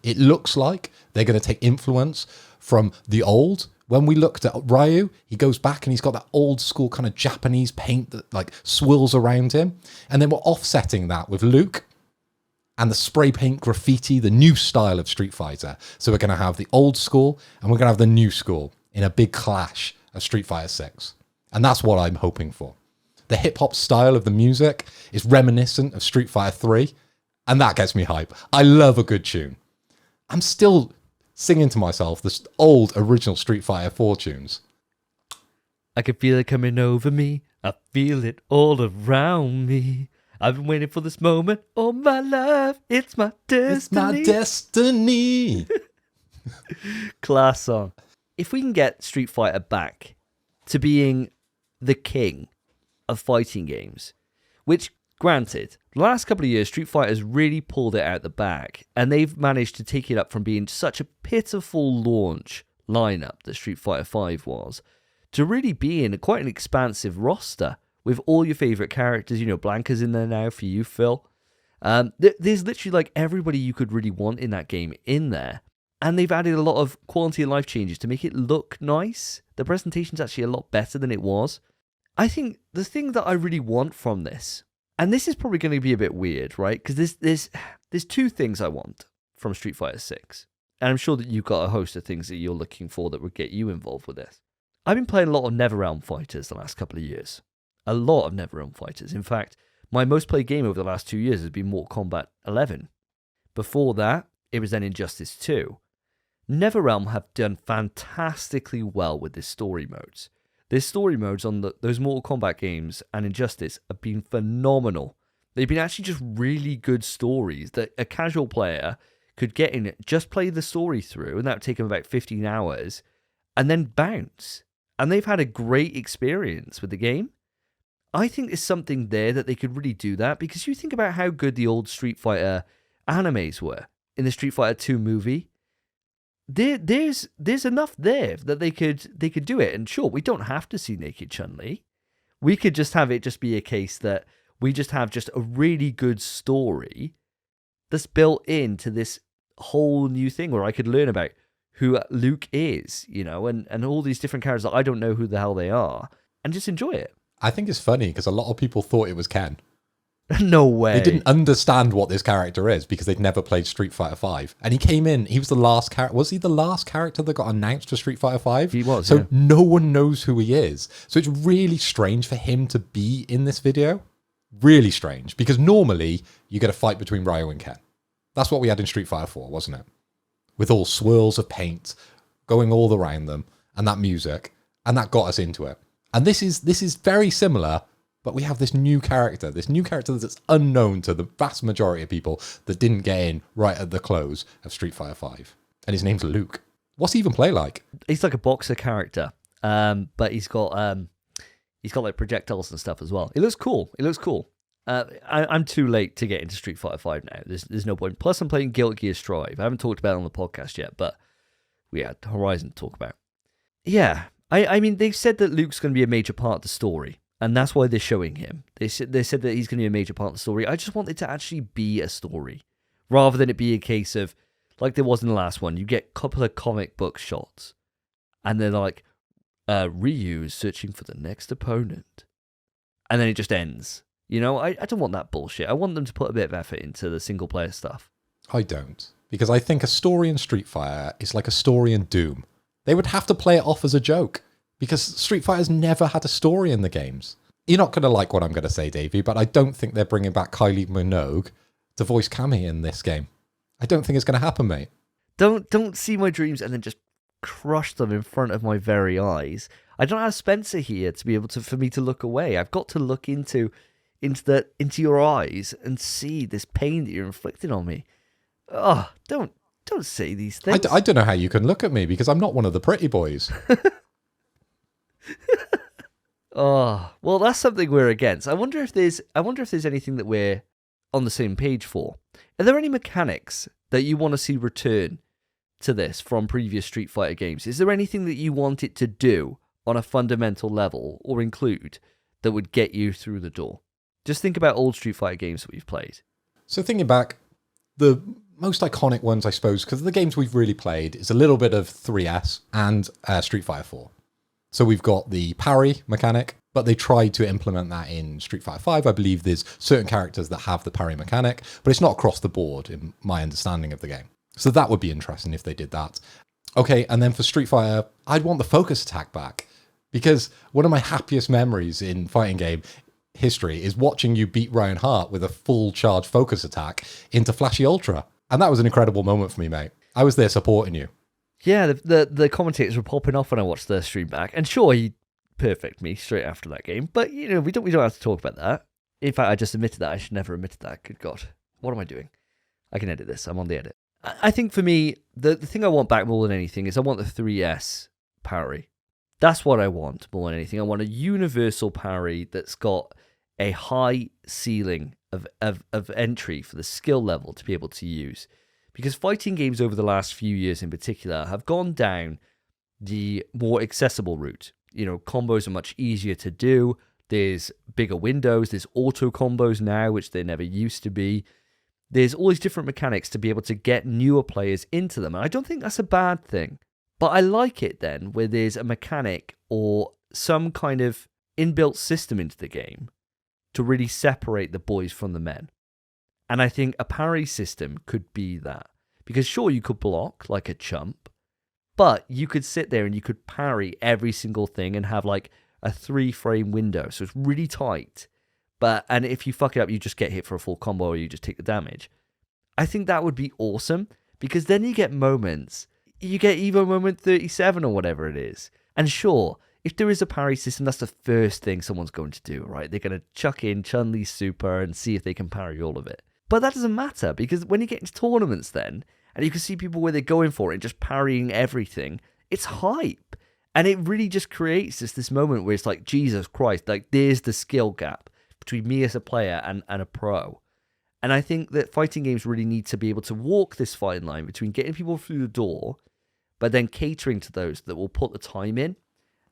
It looks like they're going to take influence from the old. When we looked at Ryu, he goes back and he's got that old school kind of Japanese paint that like swirls around him. And then we're offsetting that with Luke and the spray paint graffiti, the new style of Street Fighter. So we're going to have the old school and we're going to have the new school in a big clash of Street Fighter 6. And that's what I'm hoping for. The hip hop style of the music is reminiscent of Street Fighter 3. And that gets me hype. I love a good tune. I'm still singing to myself the old original Street Fighter 4 tunes. I can feel it coming over me. I feel it all around me. I've been waiting for this moment all my life. It's my destiny. It's my destiny. Class song. If we can get Street Fighter back to being the king of fighting games, which, granted, the last couple of years, Street Fighter's really pulled it out the bag, and they've managed to take it up from being such a pitiful launch lineup that Street Fighter V was, to really being quite an expansive roster with all your favourite characters. You know, Blanca's in there now for you, Phil. There's literally like everybody you could really want in that game in there. And they've added a lot of quality of life changes to make it look nice. The presentation's actually a lot better than it was. I think the thing that I really want from this, and this is probably going to be a bit weird, right? Because there's two things I want from Street Fighter 6. And I'm sure that you've got a host of things that you're looking for that would get you involved with this. I've been playing a lot of NetherRealm fighters the last couple of years. A lot of NetherRealm fighters. In fact, my most played game over the last 2 years has been Mortal Kombat 11. Before that, it was then Injustice 2. NetherRealm have done fantastically well with this story modes. Their story modes on those Mortal Kombat games and Injustice have been phenomenal. They've been actually just really good stories that a casual player could get in, just play the story through, and that would take them about 15 hours, and then bounce. And they've had a great experience with the game. I think there's something there that they could really do that, because you think about how good the old Street Fighter animes were in the Street Fighter 2 movie. There's enough there that they could do it. And sure, we don't have to see naked Chun-Li. We could just have it just be a case that we just have just a really good story that's built into this whole new thing where I could learn about who Luke is, you know, and all these different characters that I don't know who the hell they are, and just enjoy it. I think it's funny because a lot of people thought it was Ken. No way. They didn't understand what this character is because they'd never played Street Fighter V. And he came in, he was the last character. Was he the last character that got announced for Street Fighter V? He was, So yeah. no one knows who he is. So it's really strange for him to be in this video. Really strange. Because normally you get a fight between Ryo and Ken. That's what we had in Street Fighter 4, wasn't it? With all swirls of paint going all around them and that music. And that got us into it. And this is very similar, but we have this new character that's unknown to the vast majority of people that didn't get in right at the close of Street Fighter V. And his name's Luke. What's he even play like? He's like a boxer character, but he's got like projectiles and stuff as well. It looks cool. I'm too late to get into Street Fighter 5 now. There's no point. Plus, I'm playing Guilty Gear Strive. I haven't talked about it on the podcast yet, but we had Horizon to talk about. Yeah, I mean, they've said that Luke's going to be a major part of the story, and that's why they're showing him. They said that he's going to be a major part of the story. I just want it to actually be a story, rather than it be a case of, like there was in the last one, you get a couple of comic book shots, and they're like, Ryu is searching for the next opponent, and then it just ends. You know, I don't want that bullshit. I want them to put a bit of effort into the single-player stuff. I don't. Because I think a story in Street Fighter is like a story in Doom. They would have to play it off as a joke. Because Street Fighter's never had a story in the games. You're not going to like what I'm going to say, Davey, but I don't think they're bringing back Kylie Minogue to voice Cammy in this game. I don't think it's going to happen, mate. Don't see my dreams and then just crush them in front of my very eyes. I don't have Spencer here to be able to, for me to look away. I've got to look into your eyes and see this pain that you're inflicting on me. Oh, don't say these things. I don't know how you can look at me because I'm not one of the pretty boys. Oh, well, that's something we're against. I wonder if there's anything that we're on the same page for. Are there any mechanics that you want to see return to this from previous Street Fighter games? Is there anything that you want it to do on a fundamental level or include that would get you through the door? Just think about old Street Fighter games that we've played. So thinking back, the most iconic ones, I suppose, because the games we've really played is a little bit of 3S and Street Fighter 4. So we've got the parry mechanic, but they tried to implement that in Street Fighter 5. I believe there's certain characters that have the parry mechanic, but it's not across the board in my understanding of the game. So that would be interesting if they did that. Okay, and then for Street Fighter, I'd want the focus attack back, because one of my happiest memories in fighting game history is watching you beat Ryan Hart with a full charge focus attack into Flashy Ultra. And that was an incredible moment for me, mate. I was there supporting you. Yeah, the commentators were popping off when I watched the stream back, and sure, he perfected me straight after that game, but you know, we don't have to talk about that. In fact, I just admitted that. I should never have admitted that. Good God. What am I doing? I can edit this. I'm on the edit. I think for me, the thing I want back more than anything is I want the 3S parry. That's what I want more than anything. I want a universal parry that's got a high ceiling of entry for the skill level to be able to use. Because fighting games over the last few years in particular have gone down the more accessible route. You know, combos are much easier to do. There's bigger windows. There's auto combos now, which there never used to be. There's all these different mechanics to be able to get newer players into them. And I don't think that's a bad thing. But I like it then where there's a mechanic or some kind of inbuilt system into the game to really separate the boys from the men. And I think a parry system could be that. Because sure, you could block like a chump, but you could sit there and you could parry every single thing and have like a 3-frame window. So it's really tight. And if you fuck it up, you just get hit for a full combo or you just take the damage. I think that would be awesome. because then you get moments. You get Evo moment 37 or whatever it is. And sure, if there is a parry system, that's the first thing someone's going to do, right? They're going to chuck in Chun-Li's super and see if they can parry all of it. But that doesn't matter, because when you get into tournaments then, and you can see people where they're going for it and just parrying everything, it's hype. And it really just creates this moment where it's like, Jesus Christ, like there's the skill gap between me as a player and a pro. And I think that fighting games really need to be able to walk this fine line between getting people through the door, but then catering to those that will put the time in.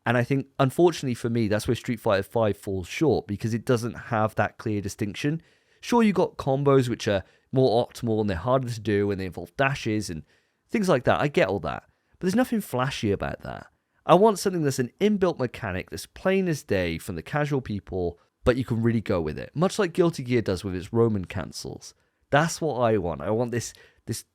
And I think, unfortunately for me, that's where Street Fighter V falls short, because it doesn't have that clear distinction. Sure, you got combos which are more optimal and they're harder to do and they involve dashes and things like that. I get all that. But there's nothing flashy about that. I want something that's an inbuilt mechanic that's plain as day from the casual people, but you can really go with it. Much like Guilty Gear does with its Roman cancels. That's what I want. I want this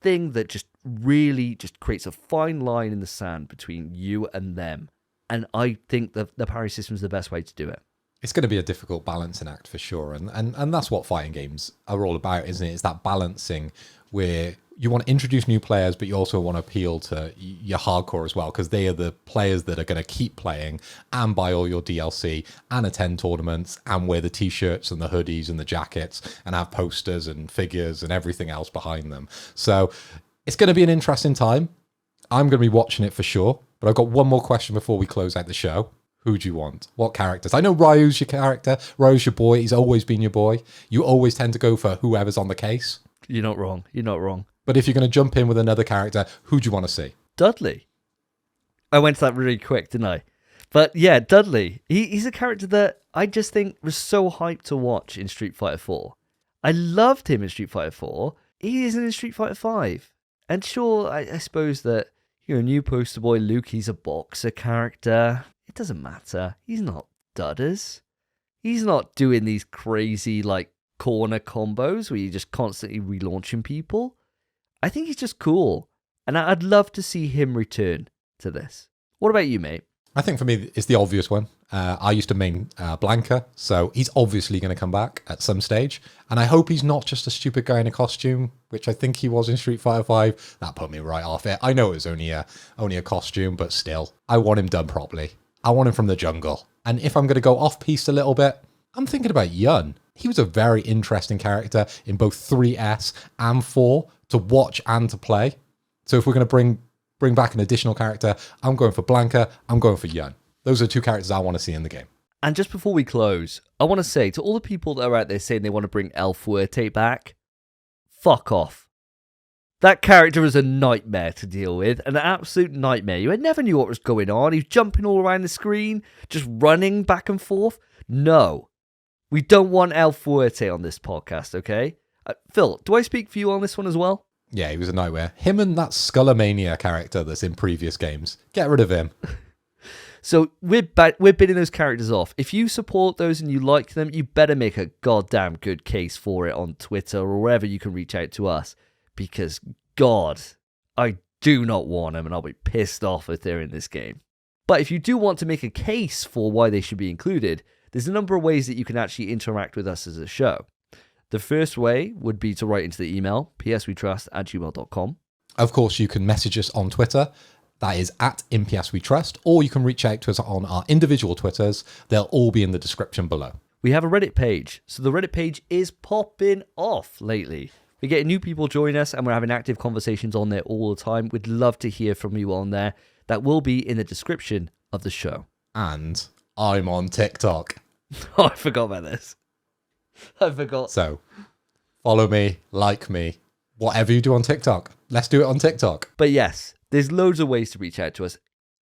thing that just really just creates a fine line in the sand between you and them. And I think the parry system is the best way to do it. It's going to be a difficult balancing act for sure. And that's what fighting games are all about, isn't it? It's that balancing where you want to introduce new players, but you also want to appeal to your hardcore as well, because they are the players that are going to keep playing and buy all your DLC and attend tournaments and wear the t-shirts and the hoodies and the jackets and have posters and figures and everything else behind them. So it's going to be an interesting time. I'm going to be watching it for sure. But I've got one more question before we close out the show. Who do you want? What characters? I know Ryu's your character. Ryu's your boy. He's always been your boy. You always tend to go for whoever's on the case. You're not wrong. You're not wrong. But if you're going to jump in with another character, who do you want to see? Dudley. I went to that really quick, didn't I? But yeah, Dudley. He's a character that I just think was so hyped to watch in Street Fighter 4. I loved him in Street Fighter 4. He isn't in Street Fighter 5. And sure, I suppose that you're a new poster boy Luke, he's a boxer character. It doesn't matter. He's not Dudders. He's not doing these crazy, like, corner combos where you're just constantly relaunching people. I think he's just cool. And I'd love to see him return to this. What about you, mate? I think for me, it's the obvious one. I used to main Blanca, so he's obviously going to come back at some stage. And I hope he's not just a stupid guy in a costume, which I think he was in Street Fighter 5. That put me right off it. I know it was only a costume, but still, I want him done properly. I want him from the jungle. And if I'm going to go off-piste a little bit, I'm thinking about Yun. He was a very interesting character in both 3S and 4 to watch and to play. So if we're going to bring back an additional character, I'm going for Blanca, I'm going for Yun. Those are two characters I want to see in the game. And just before we close, I want to say to all the people that are out there saying they want to bring El Fuerte back, fuck off. That character is a nightmare to deal with, an absolute nightmare. You never knew what was going on. He was jumping all around the screen, just running back and forth. No, we don't want El Fuerte on this podcast, okay? Phil, do I speak for you on this one as well? Yeah, he was a nightmare. Him and that Skullomania character that's in previous games. Get rid of him. So we're bidding those characters off. If you support those and you like them, you better make a goddamn good case for it on Twitter or wherever you can reach out to us. Because, God, I do not want them and I'll be pissed off if they're in this game. But if you do want to make a case for why they should be included, there's a number of ways that you can actually interact with us as a show. The first way would be to write into the email, pswetrust@gmail.com. Of course, you can message us on Twitter. That is at PSWeTrust. Or you can reach out to us on our individual Twitters. They'll all be in the description below. We have a Reddit page. So the Reddit page is popping off lately. We're getting new people join us and we're having active conversations on there all the time. We'd love to hear from you on there. That will be in the description of the show. And I'm on TikTok. Oh, I forgot about this. I forgot. So, follow me, like me, whatever you do on TikTok. Let's do it on TikTok. But yes, there's loads of ways to reach out to us.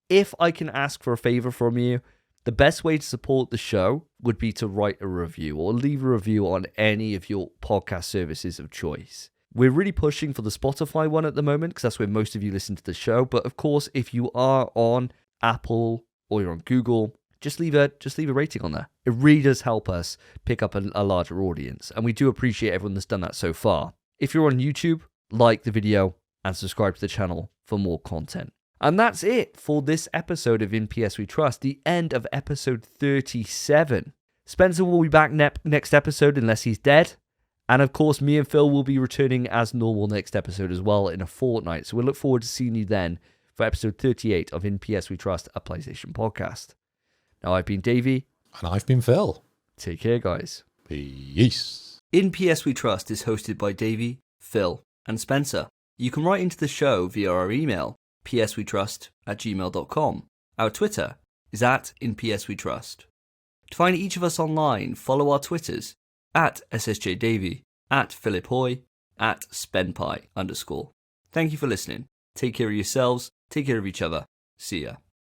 If I can ask for a favor from you, the best way to support the show would be to write a review or leave a review on any of your podcast services of choice. We're really pushing for the Spotify one at the moment because that's where most of you listen to the show. But of course, if you are on Apple or you're on Google, just leave a rating on there. It really does help us pick up a larger audience. And we do appreciate everyone that's done that so far. If you're on YouTube, like the video and subscribe to the channel for more content. And that's it for this episode of In PS We Trust, the end of episode 37. Spencer will be back next episode unless he's dead. And of course, me and Phil will be returning as normal next episode as well in a fortnight. So we'll look forward to seeing you then for episode 38 of In PS We Trust, a PlayStation podcast. Now, I've been Davey. And I've been Phil. Take care, guys. Peace. In PS We Trust is hosted by Davey, Phil, and Spencer. You can write into the show via our email, pswetrust@gmail.com. Our Twitter is @InPSWeTrust. To find each of us online, follow our Twitters, @SSJDavey, @PhilipHoy, @SpenPie_. Thank you for listening. Take care of yourselves, take care of each other. See ya.